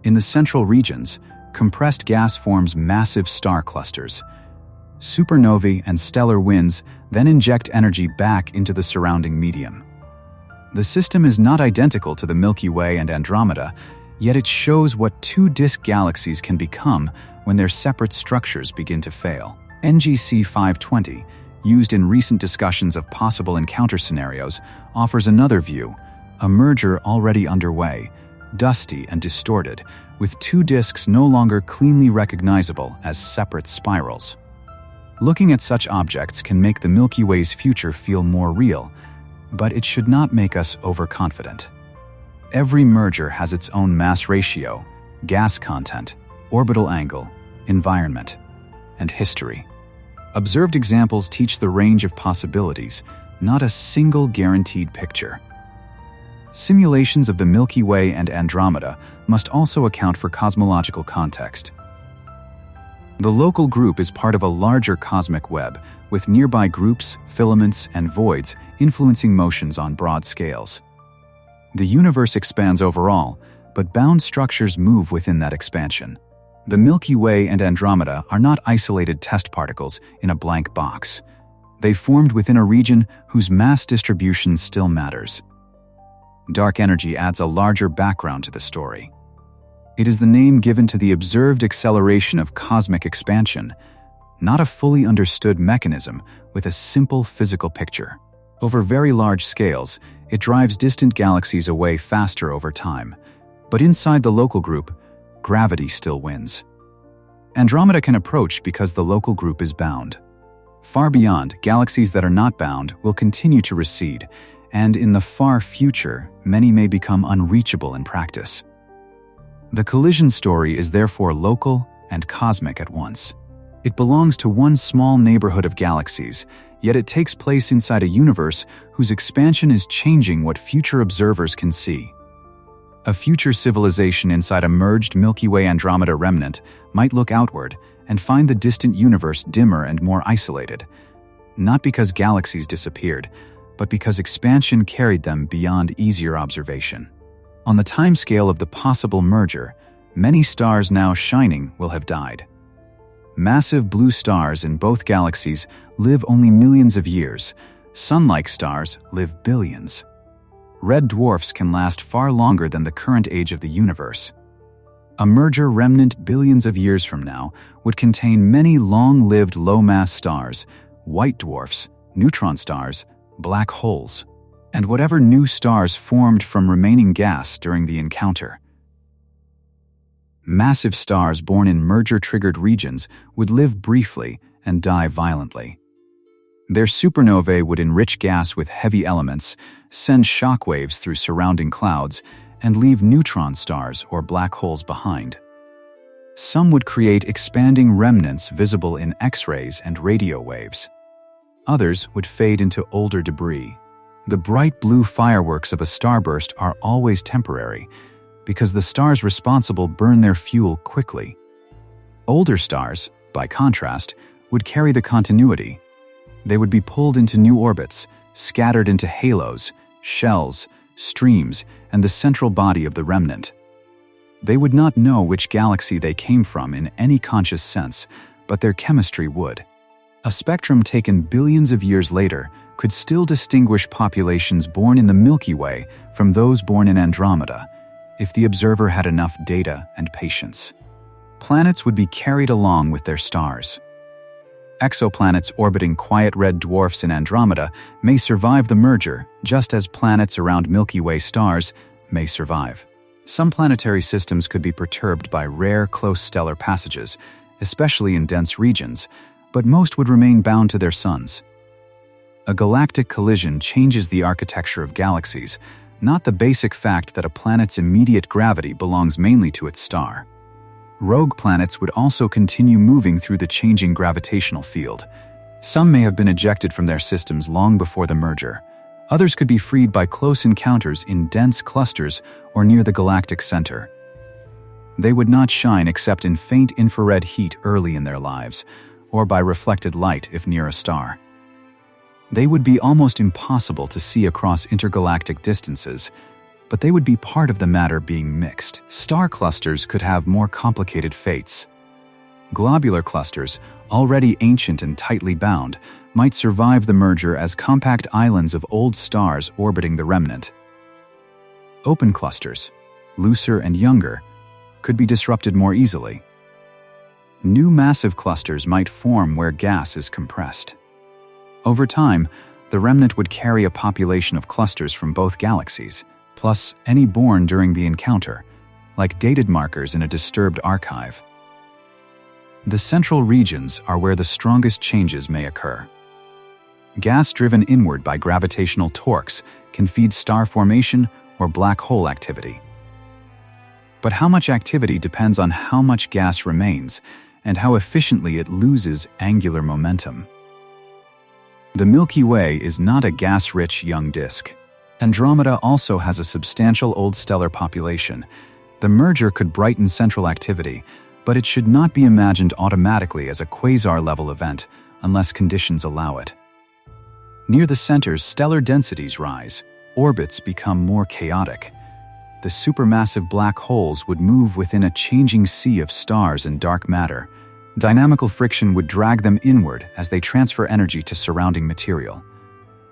In the central regions, compressed gas forms massive star clusters. Supernovae and stellar winds then inject energy back into the surrounding medium. The system is not identical to the Milky Way and Andromeda, yet it shows what two-disk galaxies can become when their separate structures begin to fail. NGC 520, used in recent discussions of possible encounter scenarios, offers another view, a merger already underway, dusty and distorted, with two disks no longer cleanly recognizable as separate spirals. Looking at such objects can make the Milky Way's future feel more real, but it should not make us overconfident. Every merger has its own mass ratio, gas content, orbital angle, environment, and history. Observed examples teach the range of possibilities, not a single guaranteed picture. Simulations of the Milky Way and Andromeda must also account for cosmological context. The local group is part of a larger cosmic web, with nearby groups, filaments, and voids influencing motions on broad scales. The universe expands overall, but bound structures move within that expansion. The Milky Way and Andromeda are not isolated test particles in a blank box. They formed within a region whose mass distribution still matters. Dark energy adds a larger background to the story. It is the name given to the observed acceleration of cosmic expansion, not a fully understood mechanism with a simple physical picture. Over very large scales, it drives distant galaxies away faster over time. But inside the local group, gravity still wins. Andromeda can approach because the local group is bound. Far beyond, galaxies that are not bound will continue to recede, and in the far future, many may become unreachable in practice. The collision story is therefore local and cosmic at once. It belongs to one small neighborhood of galaxies, yet it takes place inside a universe whose expansion is changing what future observers can see. A future civilization inside a merged Milky Way Andromeda remnant might look outward and find the distant universe dimmer and more isolated, not because galaxies disappeared, but because expansion carried them beyond easier observation. On the timescale of the possible merger, many stars now shining will have died. Massive blue stars in both galaxies live only millions of years. Sun-like stars live billions. Red dwarfs can last far longer than the current age of the universe. A merger remnant billions of years from now would contain many long-lived low-mass stars, white dwarfs, neutron stars, black holes, and whatever new stars formed from remaining gas during the encounter. Massive stars born in merger-triggered regions would live briefly and die violently. Their supernovae would enrich gas with heavy elements, send shockwaves through surrounding clouds, and leave neutron stars or black holes behind. Some would create expanding remnants visible in X-rays and radio waves. Others would fade into older debris. The bright blue fireworks of a starburst are always temporary, because the stars responsible burn their fuel quickly. Older stars, by contrast, would carry the continuity. They would be pulled into new orbits, scattered into halos, shells, streams, and the central body of the remnant. They would not know which galaxy they came from in any conscious sense, but their chemistry would. A spectrum taken billions of years later could still distinguish populations born in the Milky Way from those born in Andromeda, if the observer had enough data and patience. Planets would be carried along with their stars. Exoplanets orbiting quiet red dwarfs in Andromeda may survive the merger, just as planets around Milky Way stars may survive. Some planetary systems could be perturbed by rare close stellar passages, especially in dense regions, but most would remain bound to their suns. A galactic collision changes the architecture of galaxies, not the basic fact that a planet's immediate gravity belongs mainly to its star. Rogue planets would also continue moving through the changing gravitational field. Some may have been ejected from their systems long before the merger. Others could be freed by close encounters in dense clusters or near the galactic center. They would not shine except in faint infrared heat early in their lives, or by reflected light if near a star. They would be almost impossible to see across intergalactic distances, but they would be part of the matter being mixed. Star clusters could have more complicated fates. Globular clusters, already ancient and tightly bound, might survive the merger as compact islands of old stars orbiting the remnant. Open clusters, looser and younger, could be disrupted more easily. New massive clusters might form where gas is compressed. Over time, the remnant would carry a population of clusters from both galaxies, plus any born during the encounter, like dated markers in a disturbed archive. The central regions are where the strongest changes may occur. Gas driven inward by gravitational torques can feed star formation or black hole activity. But how much activity depends on how much gas remains and how efficiently it loses angular momentum. The Milky Way is not a gas-rich young disk. Andromeda also has a substantial old stellar population. The merger could brighten central activity, but it should not be imagined automatically as a quasar-level event unless conditions allow it. Near the centers, stellar densities rise, orbits become more chaotic. The supermassive black holes would move within a changing sea of stars and dark matter. Dynamical friction would drag them inward as they transfer energy to surrounding material.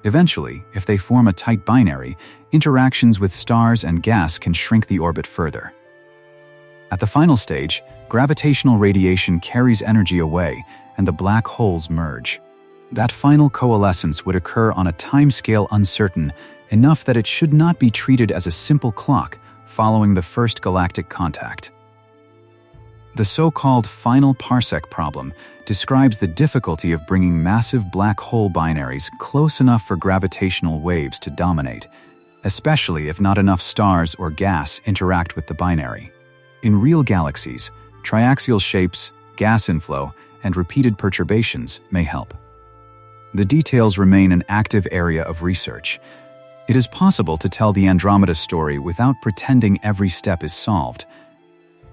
Eventually, if they form a tight binary, interactions with stars and gas can shrink the orbit further. At the final stage, gravitational radiation carries energy away and the black holes merge. That final coalescence would occur on a timescale uncertain, enough that it should not be treated as a simple clock following the first galactic contact. The so-called final parsec problem describes the difficulty of bringing massive black hole binaries close enough for gravitational waves to dominate, especially if not enough stars or gas interact with the binary. In real galaxies, triaxial shapes, gas inflow, and repeated perturbations may help. The details remain an active area of research. It is possible to tell the Andromeda story without pretending every step is solved.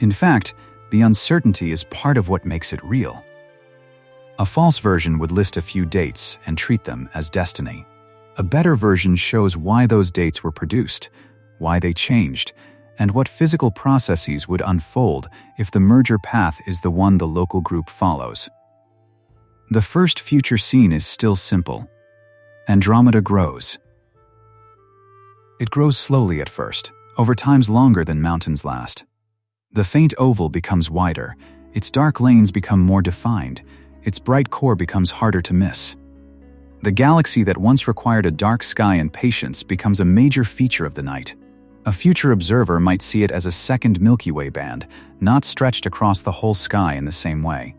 In fact, the uncertainty is part of what makes it real. A false version would list a few dates and treat them as destiny. A better version shows why those dates were produced, why they changed, and what physical processes would unfold if the merger path is the one the local group follows. The first future scene is still simple. Andromeda grows. It grows slowly at first, over times longer than mountains last. The faint oval becomes wider, its dark lanes become more defined, its bright core becomes harder to miss. The galaxy that once required a dark sky and patience becomes a major feature of the night. A future observer might see it as a second Milky Way band, not stretched across the whole sky in the same way,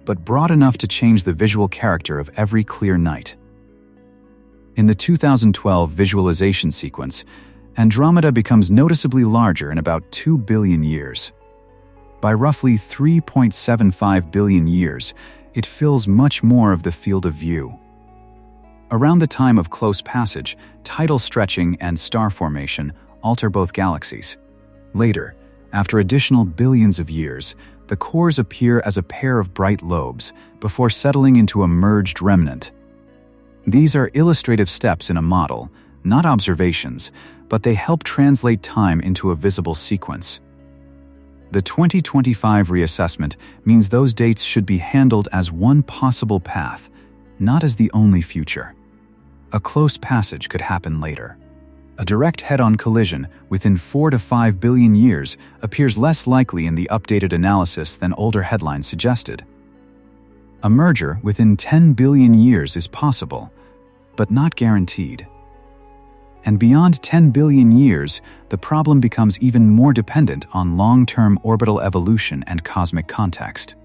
but broad enough to change the visual character of every clear night. In the 2012 visualization sequence, Andromeda becomes noticeably larger in about 2 billion years. By roughly 3.75 billion years, it fills much more of the field of view. Around the time of close passage, tidal stretching and star formation alter both galaxies. Later, after additional billions of years, the cores appear as a pair of bright lobes before settling into a merged remnant. These are illustrative steps in a model, not observations, but they help translate time into a visible sequence. The 2025 reassessment means those dates should be handled as one possible path, not as the only future. A close passage could happen later. A direct head-on collision within 4 to 5 billion years appears less likely in the updated analysis than older headlines suggested. A merger within 10 billion years is possible, but not guaranteed. And beyond 10 billion years, the problem becomes even more dependent on long-term orbital evolution and cosmic context.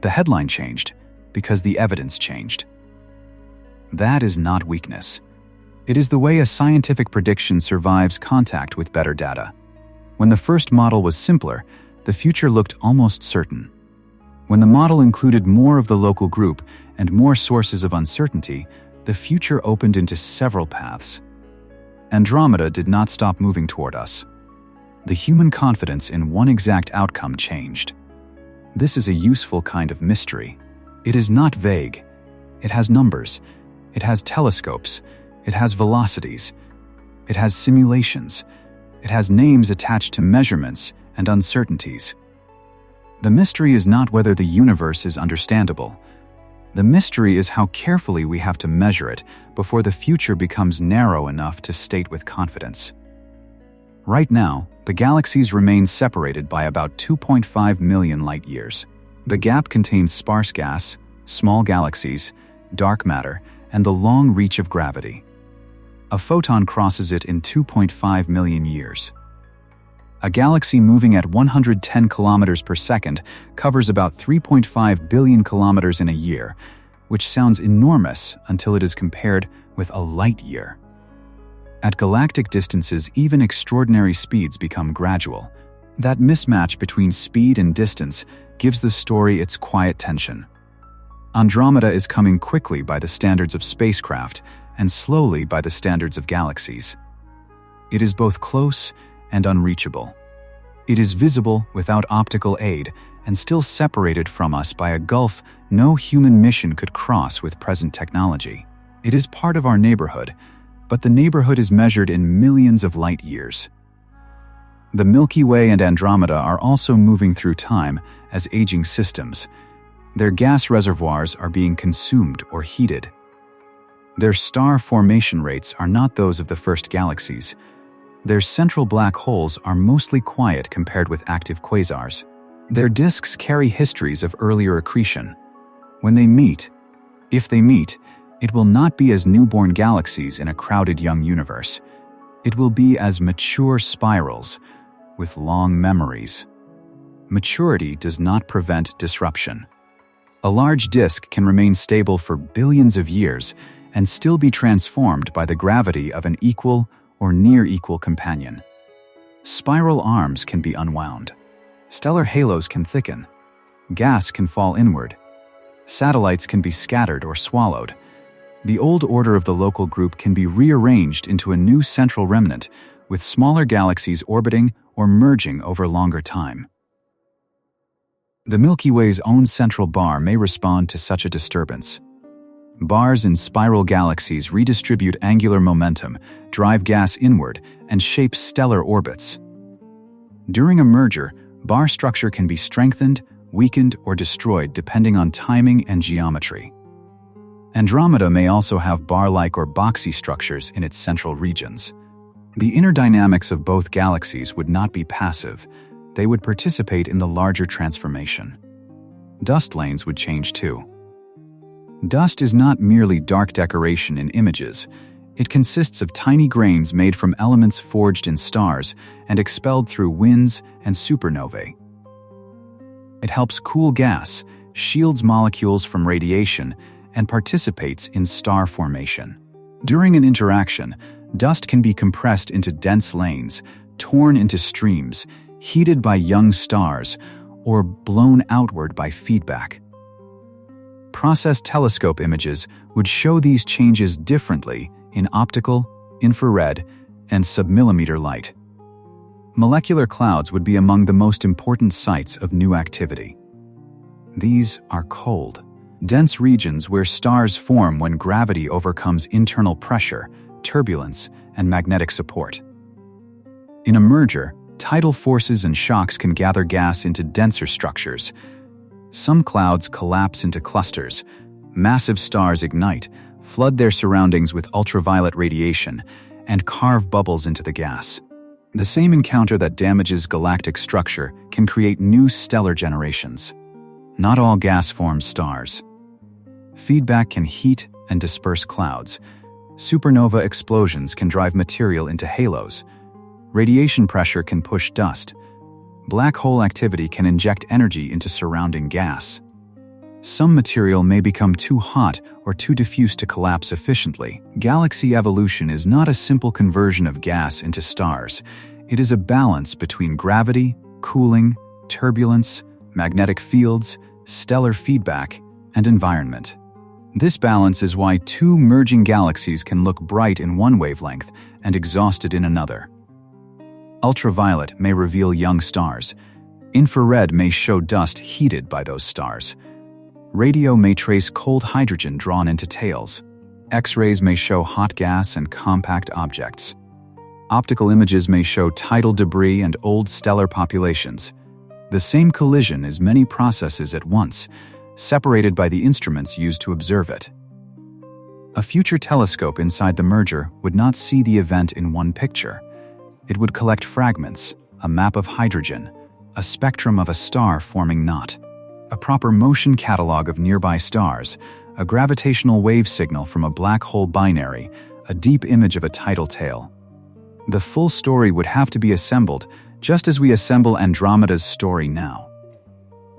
The headline changed because the evidence changed. That is not weakness. It is the way a scientific prediction survives contact with better data. When the first model was simpler, the future looked almost certain. When the model included more of the local group and more sources of uncertainty, the future opened into several paths. Andromeda did not stop moving toward us. The human confidence in one exact outcome changed. This is a useful kind of mystery. It is not vague. It has numbers. It has telescopes. It has velocities. It has simulations. It has names attached to measurements and uncertainties. The mystery is not whether the universe is understandable. The mystery is how carefully we have to measure it before the future becomes narrow enough to state with confidence. Right now, the galaxies remain separated by about 2.5 million light-years. The gap contains sparse gas, small galaxies, dark matter, and the long reach of gravity. A photon crosses it in 2.5 million years. A galaxy moving at 110 kilometers per second covers about 3.5 billion kilometers in a year, which sounds enormous until it is compared with a light year. At galactic distances, even extraordinary speeds become gradual. That mismatch between speed and distance gives the story its quiet tension. Andromeda is coming quickly by the standards of spacecraft and slowly by the standards of galaxies. It is both close and unreachable. It is visible without optical aid and still separated from us by a gulf no human mission could cross with present technology. It is part of our neighborhood, but the neighborhood is measured in millions of light years. The Milky Way and Andromeda are also moving through time as aging systems. Their gas reservoirs are being consumed or heated. Their star formation rates are not those of the first galaxies. Their central black holes are mostly quiet compared with active quasars. Their disks carry histories of earlier accretion. When they meet, if they meet, it will not be as newborn galaxies in a crowded young universe. It will be as mature spirals with long memories. Maturity does not prevent disruption. A large disk can remain stable for billions of years and still be transformed by the gravity of an equal or near-equal companion. Spiral arms can be unwound. Stellar halos can thicken. Gas can fall inward. Satellites can be scattered or swallowed. The old order of the local group can be rearranged into a new central remnant, with smaller galaxies orbiting or merging over longer time. The Milky Way's own central bar may respond to such a disturbance. Bars in spiral galaxies redistribute angular momentum, drive gas inward, and shape stellar orbits. During a merger, bar structure can be strengthened, weakened, or destroyed depending on timing and geometry. Andromeda may also have bar-like or boxy structures in its central regions. The inner dynamics of both galaxies would not be passive. They would participate in the larger transformation. Dust lanes would change too. Dust is not merely dark decoration in images. It consists of tiny grains made from elements forged in stars and expelled through winds and supernovae. It helps cool gas, shields molecules from radiation, and participates in star formation. During an interaction, dust can be compressed into dense lanes, torn into streams, heated by young stars, or blown outward by feedback. Processed telescope images would show these changes differently in optical, infrared, and submillimeter light. Molecular clouds would be among the most important sites of new activity. These are cold, dense regions where stars form when gravity overcomes internal pressure, turbulence, and magnetic support. In a merger, tidal forces and shocks can gather gas into denser structures. Some clouds collapse into clusters. Massive stars ignite, flood their surroundings with ultraviolet radiation, and carve bubbles into the gas. The same encounter that damages galactic structure can create new stellar generations. Not all gas forms stars. Feedback can heat and disperse clouds. Supernova explosions can drive material into halos. Radiation pressure can push dust. Black hole activity can inject energy into surrounding gas. Some material may become too hot or too diffuse to collapse efficiently. Galaxy evolution is not a simple conversion of gas into stars. It is a balance between gravity, cooling, turbulence, magnetic fields, stellar feedback, and environment. This balance is why two merging galaxies can look bright in one wavelength and exhausted in another. Ultraviolet may reveal young stars. Infrared may show dust heated by those stars. Radio may trace cold hydrogen drawn into tails. X-rays may show hot gas and compact objects. Optical images may show tidal debris and old stellar populations. The same collision is many processes at once, separated by the instruments used to observe it. A future telescope inside the merger would not see the event in one picture. It would collect fragments, a map of hydrogen, a spectrum of a star forming knot, a proper motion catalog of nearby stars, a gravitational wave signal from a black hole binary, a deep image of a tidal tail. The full story would have to be assembled just as we assemble Andromeda's story now.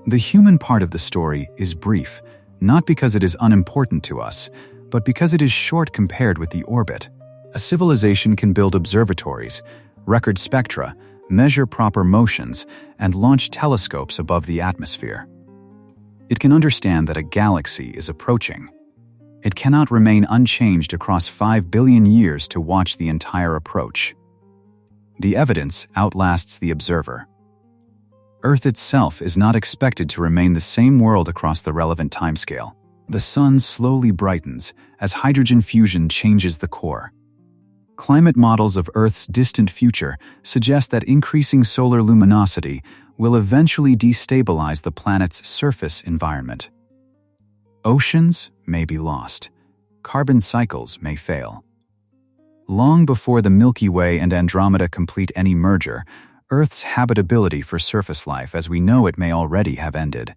The human part of the story is brief, not because it is unimportant to us, but because it is short compared with the orbit. A civilization can build observatories, record spectra, measure proper motions, and launch telescopes above the atmosphere. It can understand that a galaxy is approaching. It cannot remain unchanged across 5 billion years to watch the entire approach. The evidence outlasts the observer. Earth itself is not expected to remain the same world across the relevant timescale. The sun slowly brightens as hydrogen fusion changes the core. Climate models of Earth's distant future suggest that increasing solar luminosity will eventually destabilize the planet's surface environment. Oceans may be lost. Carbon cycles may fail. Long before the Milky Way and Andromeda complete any merger, Earth's habitability for surface life as we know it may already have ended.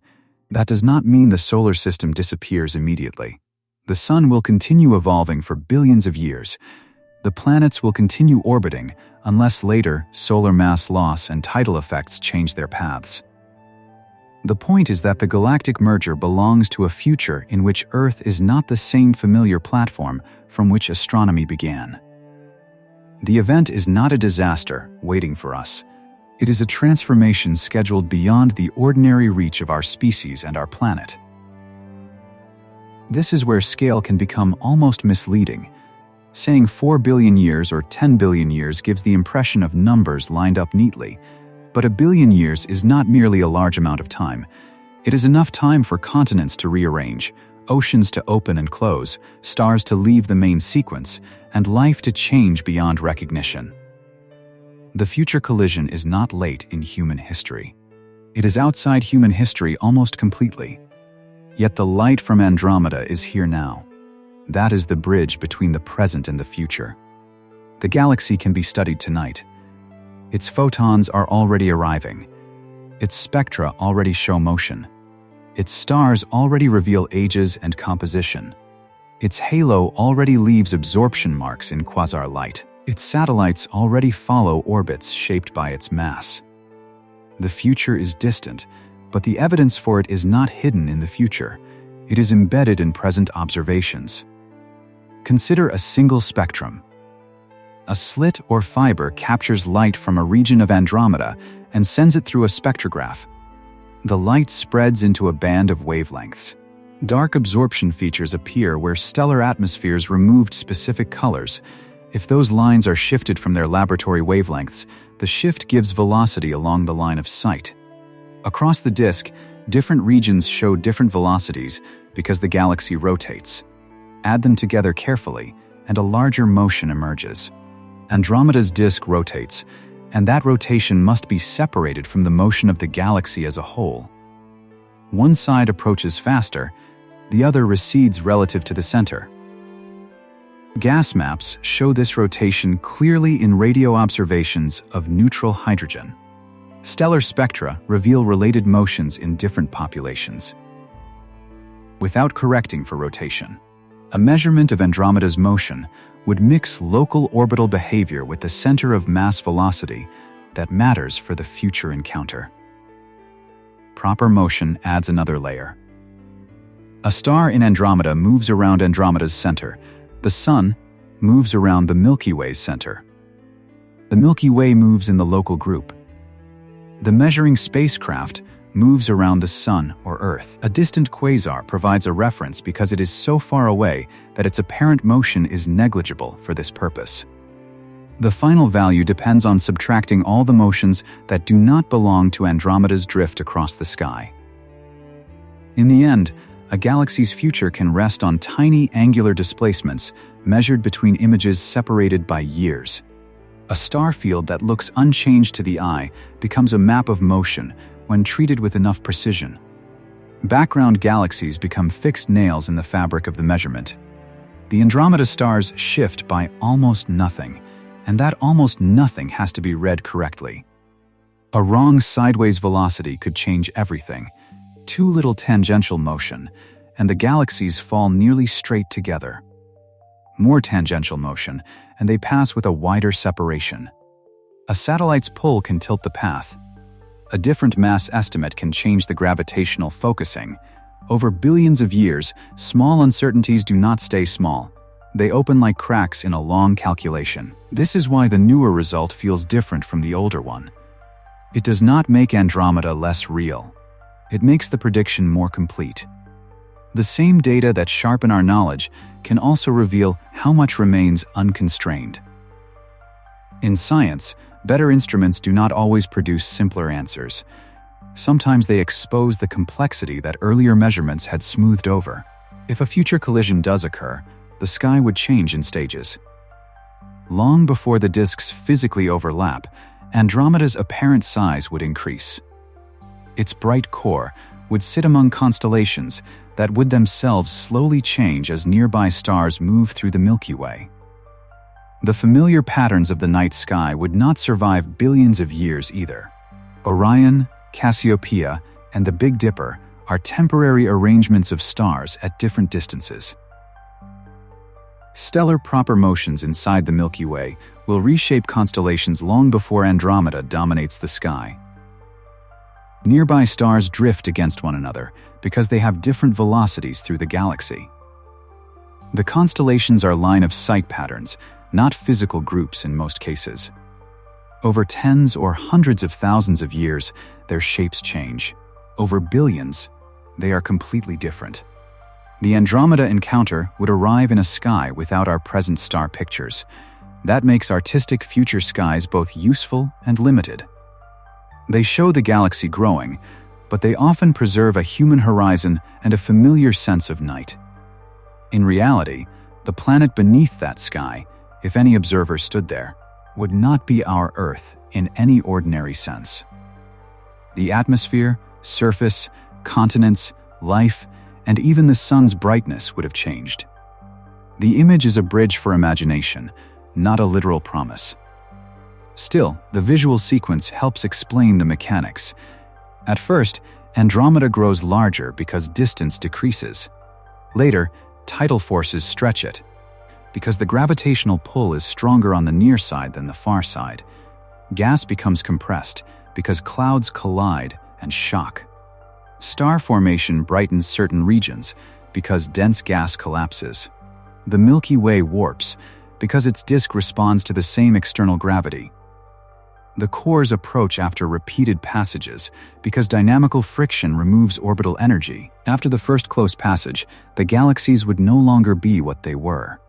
That does not mean the solar system disappears immediately. The Sun will continue evolving for billions of years. The planets will continue orbiting unless later solar mass loss and tidal effects change their paths. The point is that the galactic merger belongs to a future in which Earth is not the same familiar platform from which astronomy began. The event is not a disaster waiting for us. It is a transformation scheduled beyond the ordinary reach of our species and our planet. This is where scale can become almost misleading. Saying 4 billion years or 10 billion years gives the impression of numbers lined up neatly, but a billion years is not merely a large amount of time. It is enough time for continents to rearrange, oceans to open and close, stars to leave the main sequence, and life to change beyond recognition. The future collision is not late in human history. It is outside human history almost completely. Yet the light from Andromeda is here now. That is the bridge between the present and the future. The galaxy can be studied tonight. Its photons are already arriving. Its spectra already show motion. Its stars already reveal ages and composition. Its halo already leaves absorption marks in quasar light. Its satellites already follow orbits shaped by its mass. The future is distant, but the evidence for it is not hidden in the future. It is embedded in present observations. Consider a single spectrum. A slit or fiber captures light from a region of Andromeda and sends it through a spectrograph. The light spreads into a band of wavelengths. Dark absorption features appear where stellar atmospheres removed specific colors. If those lines are shifted from their laboratory wavelengths, the shift gives velocity along the line of sight. Across the disk, different regions show different velocities because the galaxy rotates. Add them together carefully, and a larger motion emerges. Andromeda's disk rotates, and that rotation must be separated from the motion of the galaxy as a whole. One side approaches faster, the other recedes relative to the center. Gas maps show this rotation clearly in radio observations of neutral hydrogen. Stellar spectra reveal related motions in different populations. Without correcting for rotation, a measurement of Andromeda's motion would mix local orbital behavior with the center of mass velocity that matters for the future encounter. Proper motion adds another layer. A star in Andromeda moves around Andromeda's center. The Sun moves around the Milky Way's center. The Milky Way moves in the local group. The measuring spacecraft moves around the Sun or Earth. A distant quasar provides a reference because it is so far away that its apparent motion is negligible for this purpose. The final value depends on subtracting all the motions that do not belong to Andromeda's drift across the sky. In the end, a galaxy's future can rest on tiny angular displacements measured between images separated by years. A star field that looks unchanged to the eye becomes a map of motion when treated with enough precision. Background galaxies become fixed nails in the fabric of the measurement. The Andromeda stars shift by almost nothing, and that almost nothing has to be read correctly. A wrong sideways velocity could change everything. Too little tangential motion, and the galaxies fall nearly straight together. More tangential motion, and they pass with a wider separation. A satellite's pull can tilt the path. A different mass estimate can change the gravitational focusing. Over billions of years, small uncertainties do not stay small. They open like cracks in a long calculation. This is why the newer result feels different from the older one. It does not make Andromeda less real. It makes the prediction more complete. The same data that sharpen our knowledge can also reveal how much remains unconstrained. In science, better instruments do not always produce simpler answers. Sometimes they expose the complexity that earlier measurements had smoothed over. If a future collision does occur, the sky would change in stages. Long before the disks physically overlap, Andromeda's apparent size would increase. Its bright core would sit among constellations that would themselves slowly change as nearby stars move through the Milky Way. The familiar patterns of the night sky would not survive billions of years either. Orion, Cassiopeia, and the Big Dipper are temporary arrangements of stars at different distances. Stellar proper motions inside the Milky Way will reshape constellations long before Andromeda dominates the sky. Nearby stars drift against one another because they have different velocities through the galaxy. The constellations are line-of-sight patterns, not physical groups in most cases. Over tens or hundreds of thousands of years, their shapes change. Over billions, they are completely different. The Andromeda encounter would arrive in a sky without our present star pictures. That makes artistic future skies both useful and limited. They show the galaxy growing, but they often preserve a human horizon and a familiar sense of night. In reality, the planet beneath that sky, if any observer stood there, would not be our Earth in any ordinary sense. The atmosphere, surface, continents, life, and even the sun's brightness would have changed. The image is a bridge for imagination, not a literal promise. Still, the visual sequence helps explain the mechanics. At first, Andromeda grows larger because distance decreases. Later, tidal forces stretch it, because the gravitational pull is stronger on the near side than the far side. Gas becomes compressed because clouds collide and shock. Star formation brightens certain regions because dense gas collapses. The Milky Way warps because its disk responds to the same external gravity. The cores approach after repeated passages because dynamical friction removes orbital energy. After the first close passage, the galaxies would no longer be what they were.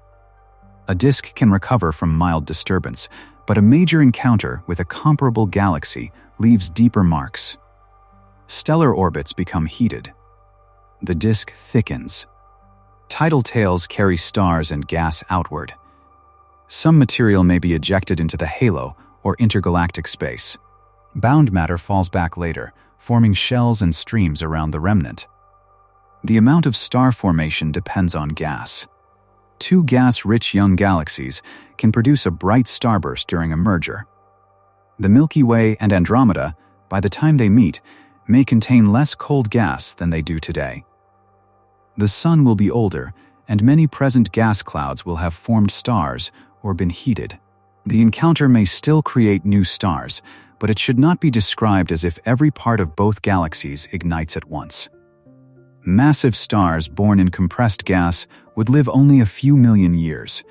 A disk can recover from mild disturbance, but a major encounter with a comparable galaxy leaves deeper marks. Stellar orbits become heated. The disk thickens. Tidal tails carry stars and gas outward. Some material may be ejected into the halo or intergalactic space. Bound matter falls back later, forming shells and streams around the remnant. The amount of star formation depends on gas. Two gas-rich young galaxies can produce a bright starburst during a merger. The Milky Way and Andromeda, by the time they meet, may contain less cold gas than they do today. The Sun will be older, and many present gas clouds will have formed stars or been heated. The encounter may still create new stars, but it should not be described as if every part of both galaxies ignites at once. Massive stars born in compressed gas would live only a few million years.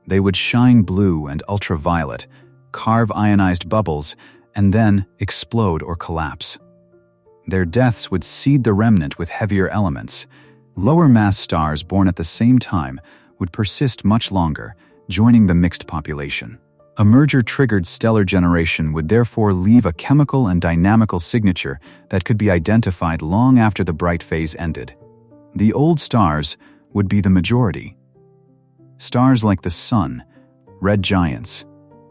They would shine blue and ultraviolet, carve ionized bubbles, and then explode or collapse. Their deaths would seed the remnant with heavier elements. Lower mass stars born at the same time would persist much longer, joining the mixed population. A merger-triggered stellar generation would therefore leave a chemical and dynamical signature that could be identified long after the bright phase ended. The old stars would be the majority. Stars like the Sun, red giants,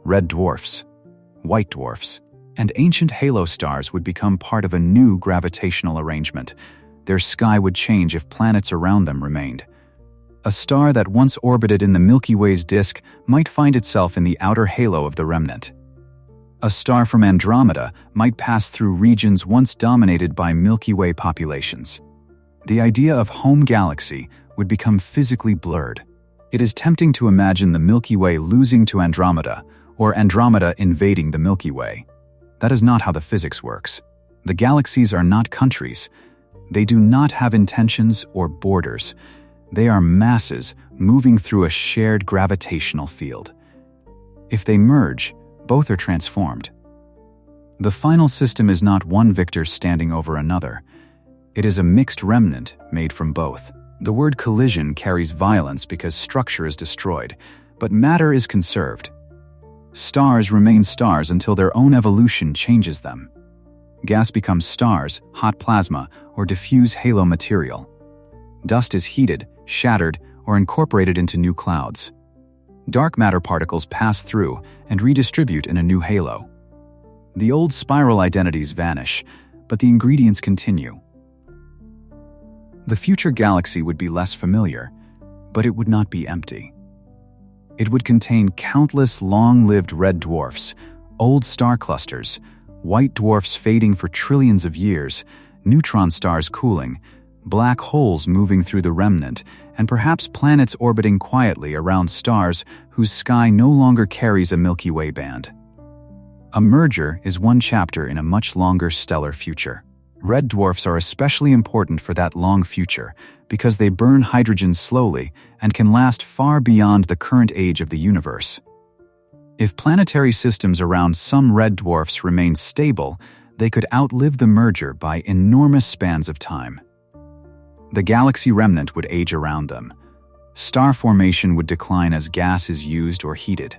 red dwarfs, white dwarfs, and ancient halo stars would become part of a new gravitational arrangement. Their sky would change if planets around them remained. A star that once orbited in the Milky Way's disk might find itself in the outer halo of the remnant. A star from Andromeda might pass through regions once dominated by Milky Way populations. The idea of home galaxy would become physically blurred. It is tempting to imagine the Milky Way losing to Andromeda, or Andromeda invading the Milky Way. That is not how the physics works. The galaxies are not countries. They do not have intentions or borders. They are masses moving through a shared gravitational field. If they merge, both are transformed. The final system is not one victor standing over another. It is a mixed remnant made from both. The word collision carries violence because structure is destroyed, but matter is conserved. Stars remain stars until their own evolution changes them. Gas becomes stars, hot plasma, or diffuse halo material. Dust is heated, shattered, or incorporated into new clouds. Dark matter particles pass through and redistribute in a new halo. The old spiral identities vanish, but the ingredients continue. The future galaxy would be less familiar, but it would not be empty. It would contain countless long-lived red dwarfs, old star clusters, white dwarfs fading for trillions of years, neutron stars cooling, black holes moving through the remnant, and perhaps planets orbiting quietly around stars whose sky no longer carries a Milky Way band. A merger is one chapter in a much longer stellar future. Red dwarfs are especially important for that long future because they burn hydrogen slowly and can last far beyond the current age of the universe. If planetary systems around some red dwarfs remain stable, they could outlive the merger by enormous spans of time. The galaxy remnant would age around them. Star formation would decline as gas is used or heated.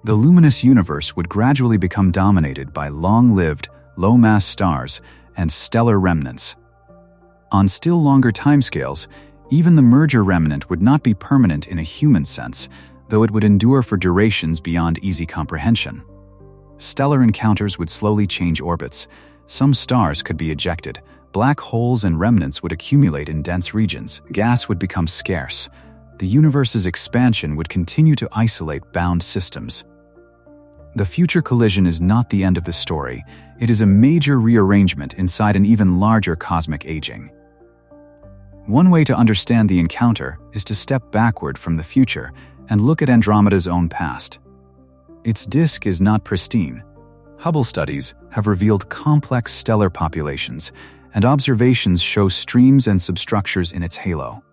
The luminous universe would gradually become dominated by long-lived, low-mass stars and stellar remnants. On still longer timescales, even the merger remnant would not be permanent in a human sense, though it would endure for durations beyond easy comprehension. Stellar encounters would slowly change orbits. Some stars could be ejected. Black holes and remnants would accumulate in dense regions. Gas would become scarce. The universe's expansion would continue to isolate bound systems. The future collision is not the end of the story. It is a major rearrangement inside an even larger cosmic aging. One way to understand the encounter is to step backward from the future and look at Andromeda's own past. Its disk is not pristine. Hubble studies have revealed complex stellar populations, and observations show streams and substructures in its halo.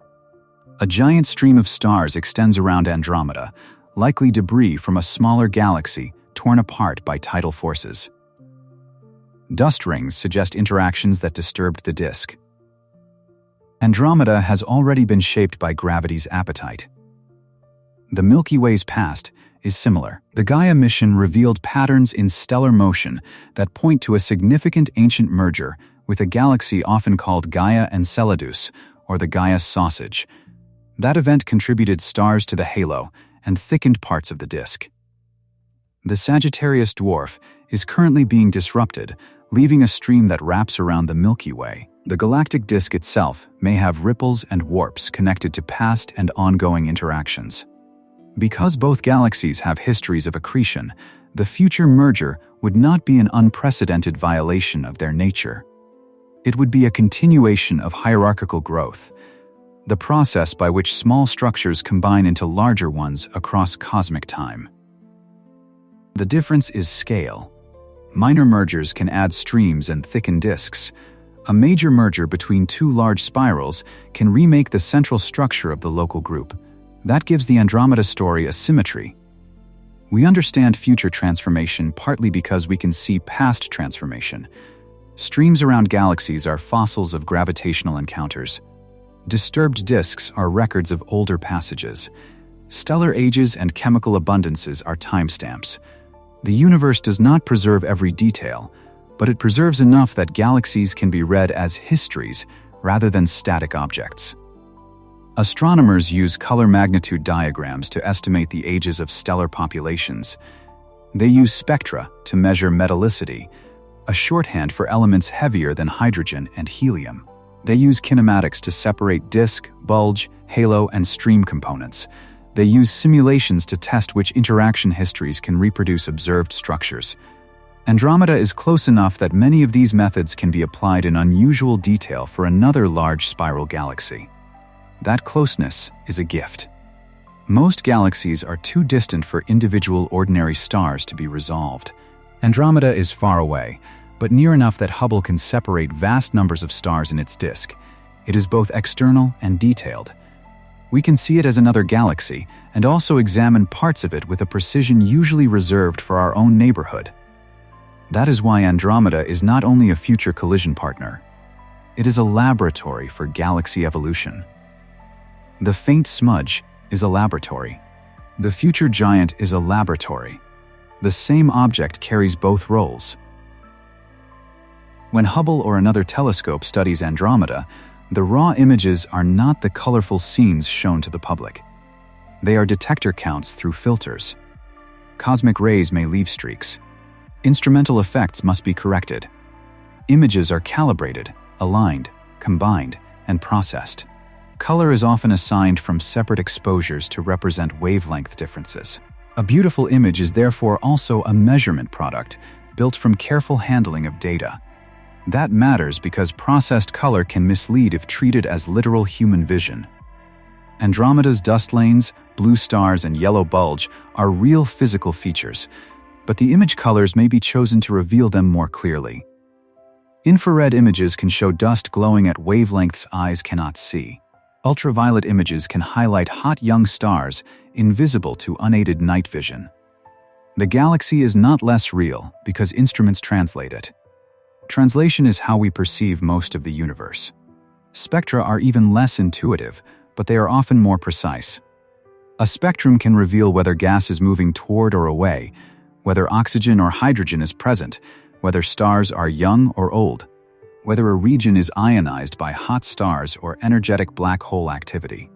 A giant stream of stars extends around Andromeda, likely debris from a smaller galaxy torn apart by tidal forces. Dust rings suggest interactions that disturbed the disk. Andromeda has already been shaped by gravity's appetite. The Milky Way's past is similar. The Gaia mission revealed patterns in stellar motion that point to a significant ancient merger with a galaxy often called Gaia Enceladus, or the Gaia sausage. That event contributed stars to the halo and thickened parts of the disk. The Sagittarius dwarf is currently being disrupted, leaving a stream that wraps around the Milky Way. The galactic disk itself may have ripples and warps connected to past and ongoing interactions. Because both galaxies have histories of accretion, the future merger would not be an unprecedented violation of their nature. It would be a continuation of hierarchical growth, the process by which small structures combine into larger ones across cosmic time. The difference is scale. Minor mergers can add streams and thicken disks. A major merger between two large spirals can remake the central structure of the local group. That gives the Andromeda story a symmetry. We understand future transformation partly because we can see past transformation. Streams around galaxies are fossils of gravitational encounters. Disturbed disks are records of older passages. Stellar ages and chemical abundances are timestamps. The universe does not preserve every detail, but it preserves enough that galaxies can be read as histories rather than static objects. Astronomers use color magnitude diagrams to estimate the ages of stellar populations. They use spectra to measure metallicity, a shorthand for elements heavier than hydrogen and helium. They use kinematics to separate disk, bulge, halo, and stream components. They use simulations to test which interaction histories can reproduce observed structures. Andromeda is close enough that many of these methods can be applied in unusual detail for another large spiral galaxy. That closeness is a gift. Most galaxies are too distant for individual ordinary stars to be resolved. Andromeda is far away, but near enough that Hubble can separate vast numbers of stars in its disk. It is both external and detailed. We can see it as another galaxy and also examine parts of it with a precision usually reserved for our own neighborhood. That is why Andromeda is not only a future collision partner. It is a laboratory for galaxy evolution. The faint smudge is a laboratory. The future giant is a laboratory. The same object carries both roles. When Hubble or another telescope studies Andromeda, the raw images are not the colorful scenes shown to the public. They are detector counts through filters. Cosmic rays may leave streaks. Instrumental effects must be corrected. Images are calibrated, aligned, combined, and processed. Color is often assigned from separate exposures to represent wavelength differences. A beautiful image is therefore also a measurement product built from careful handling of data. That matters because processed color can mislead if treated as literal human vision. Andromeda's dust lanes, blue stars, and yellow bulge are real physical features, but the image colors may be chosen to reveal them more clearly. Infrared images can show dust glowing at wavelengths eyes cannot see. Ultraviolet images can highlight hot young stars invisible to unaided night vision. The galaxy is not less real because instruments translate it. Translation is how we perceive most of the universe. Spectra are even less intuitive, but they are often more precise. A spectrum can reveal whether gas is moving toward or away, whether oxygen or hydrogen is present, whether stars are young or old, whether a region is ionized by hot stars or energetic black hole activity.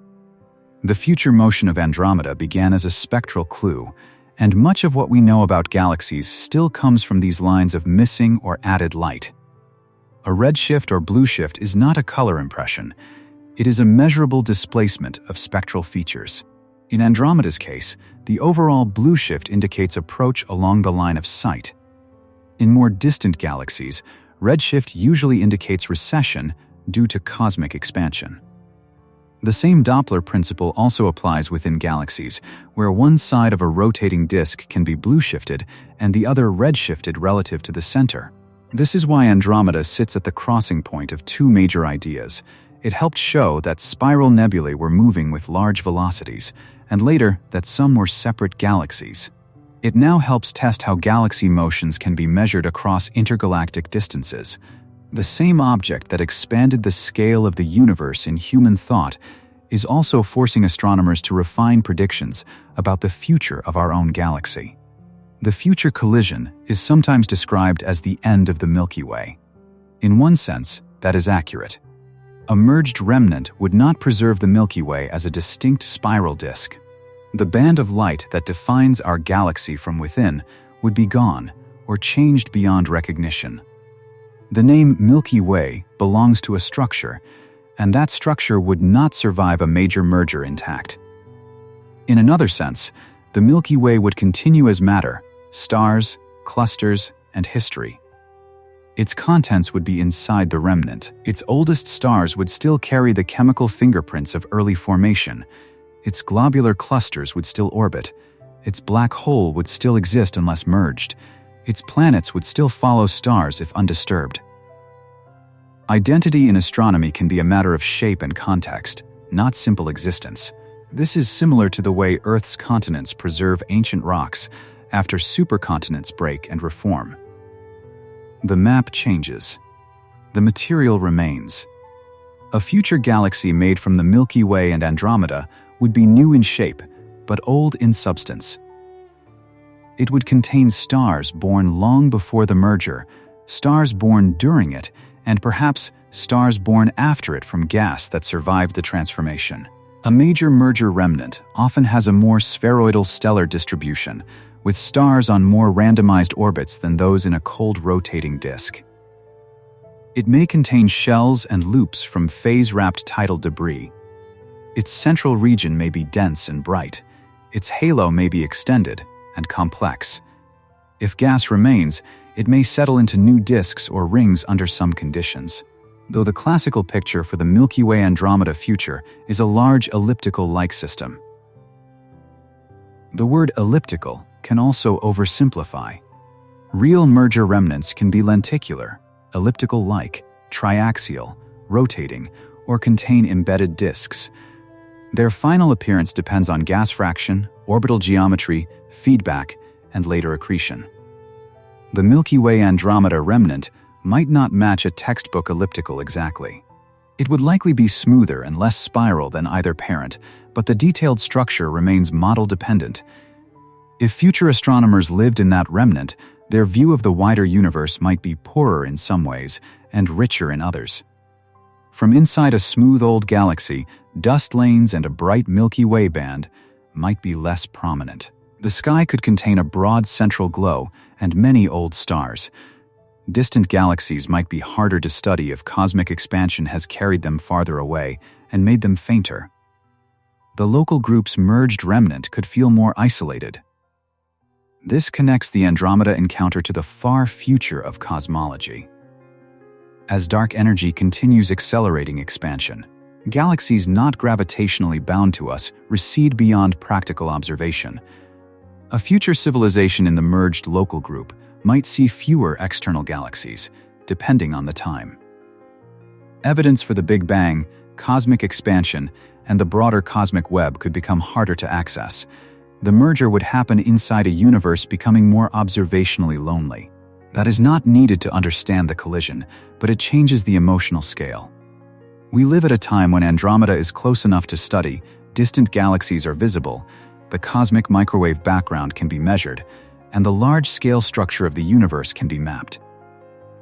The future motion of Andromeda began as a spectral clue, and much of what we know about galaxies still comes from these lines of missing or added light. A redshift or blue shift is not a color impression. It is a measurable displacement of spectral features. In Andromeda's case, the overall blue shift indicates approach along the line of sight. In more distant galaxies, redshift usually indicates recession due to cosmic expansion. The same Doppler principle also applies within galaxies, where one side of a rotating disk can be blue-shifted and the other red-shifted relative to the center. This is why Andromeda sits at the crossing point of two major ideas. It helped show that spiral nebulae were moving with large velocities, and later that some were separate galaxies. It now helps test how galaxy motions can be measured across intergalactic distances. The same object that expanded the scale of the universe in human thought is also forcing astronomers to refine predictions about the future of our own galaxy. The future collision is sometimes described as the end of the Milky Way. In one sense, that is accurate. A merged remnant would not preserve the Milky Way as a distinct spiral disk. The band of light that defines our galaxy from within would be gone or changed beyond recognition. The name Milky Way belongs to a structure, and that structure would not survive a major merger intact. In another sense, the Milky Way would continue as matter, stars, clusters, and history. Its contents would be inside the remnant. Its oldest stars would still carry the chemical fingerprints of early formation. Its globular clusters would still orbit. Its black hole would still exist unless merged. Its planets would still follow stars if undisturbed. Identity in astronomy can be a matter of shape and context, not simple existence. This is similar to the way Earth's continents preserve ancient rocks after supercontinents break and reform. The map changes. The material remains. A future galaxy made from the Milky Way and Andromeda would be new in shape, but old in substance. It would contain stars born long before the merger, stars born during it, and perhaps stars born after it from gas that survived the transformation. A major merger remnant often has a more spheroidal stellar distribution, with stars on more randomized orbits than those in a cold rotating disk. It may contain shells and loops from phase-wrapped tidal debris. Its central region may be dense and bright. Its halo may be extended and complex. If gas remains, it may settle into new disks or rings under some conditions. Though the classical picture for the Milky Way Andromeda future is a large elliptical-like system. The word elliptical can also oversimplify. Real merger remnants can be lenticular, elliptical-like, triaxial, rotating, or contain embedded disks. Their final appearance depends on gas fraction, orbital geometry, feedback, and later accretion. The Milky Way Andromeda remnant might not match a textbook elliptical exactly. It would likely be smoother and less spiral than either parent, but the detailed structure remains model-dependent. If future astronomers lived in that remnant, their view of the wider universe might be poorer in some ways and richer in others. From inside a smooth old galaxy, dust lanes and a bright Milky Way band, might be less prominent. The sky could contain a broad central glow and many old stars. Distant galaxies might be harder to study if cosmic expansion has carried them farther away and made them fainter. The local group's merged remnant could feel more isolated. This connects the Andromeda encounter to the far future of cosmology. As dark energy continues accelerating expansion, galaxies not gravitationally bound to us recede beyond practical observation. A future civilization in the merged local group might see fewer external galaxies, depending on the time. Evidence for the Big Bang, cosmic expansion, and the broader cosmic web could become harder to access. The merger would happen inside a universe becoming more observationally lonely. That is not needed to understand the collision, but it changes the emotional scale. We live at a time when Andromeda is close enough to study, distant galaxies are visible, the cosmic microwave background can be measured, and the large-scale structure of the universe can be mapped.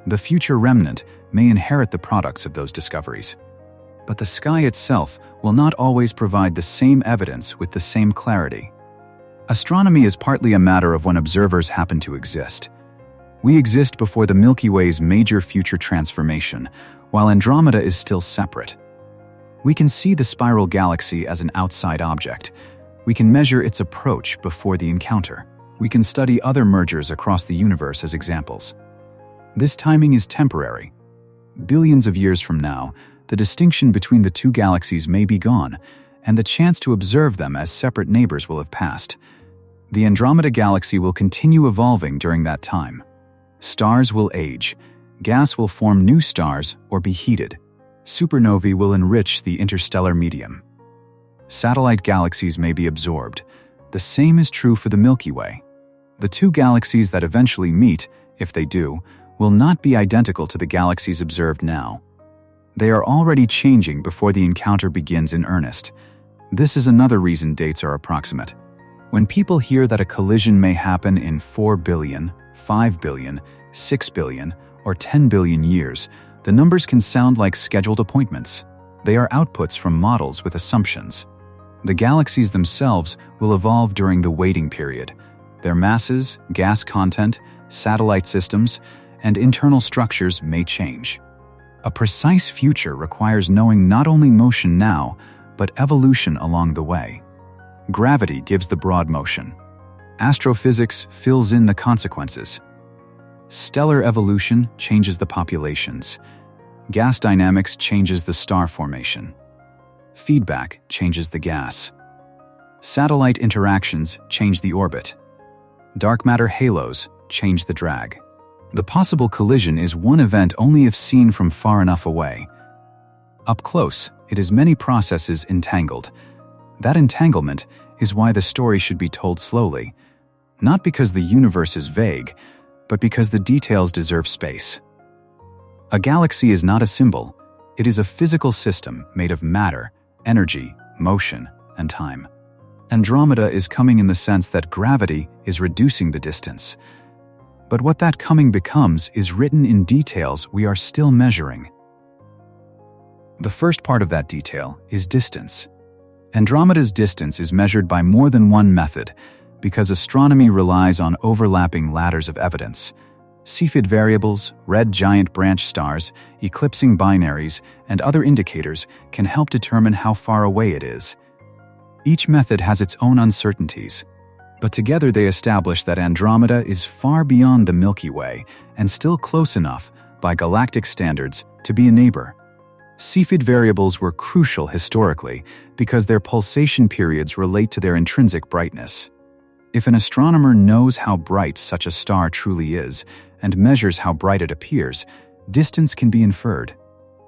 The future remnant may inherit the products of those discoveries. But the sky itself will not always provide the same evidence with the same clarity. Astronomy is partly a matter of when observers happen to exist. We exist before the Milky Way's major future transformation, while Andromeda is still separate. We can see the spiral galaxy as an outside object. We can measure its approach before the encounter. We can study other mergers across the universe as examples. This timing is temporary. Billions of years from now, the distinction between the two galaxies may be gone, and the chance to observe them as separate neighbors will have passed. The Andromeda galaxy will continue evolving during that time. Stars will age, gas will form new stars or be heated. Supernovae will enrich the interstellar medium. Satellite galaxies may be absorbed. The same is true for the Milky Way. The two galaxies that eventually meet, if they do, will not be identical to the galaxies observed now. They are already changing before the encounter begins in earnest. This is another reason dates are approximate. When people hear that a collision may happen in 4 billion, 5 billion, 6 billion, or 10 billion years, the numbers can sound like scheduled appointments. They are outputs from models with assumptions. The galaxies themselves will evolve during the waiting period. Their masses, gas content, satellite systems, and internal structures may change. A precise future requires knowing not only motion now, but evolution along the way. Gravity gives the broad motion. Astrophysics fills in the consequences. Stellar evolution changes the populations. Gas dynamics changes the star formation. Feedback changes the gas. Satellite interactions change the orbit. Dark matter halos change the drag. The possible collision is one event only if seen from far enough away. Up close, it is many processes entangled. That entanglement is why the story should be told slowly, not because the universe is vague, but because the details deserve space. A galaxy is not a symbol. It is a physical system made of matter, energy, motion, and time. Andromeda is coming in the sense that gravity is reducing the distance. But what that coming becomes is written in details we are still measuring. The first part of that detail is distance. Andromeda's distance is measured by more than one method because astronomy relies on overlapping ladders of evidence. Cepheid variables, red giant branch stars, eclipsing binaries, and other indicators can help determine how far away it is. Each method has its own uncertainties, but together they establish that Andromeda is far beyond the Milky Way and still close enough, by galactic standards, to be a neighbor. Cepheid variables were crucial historically because their pulsation periods relate to their intrinsic brightness. If an astronomer knows how bright such a star truly is and measures how bright it appears, distance can be inferred.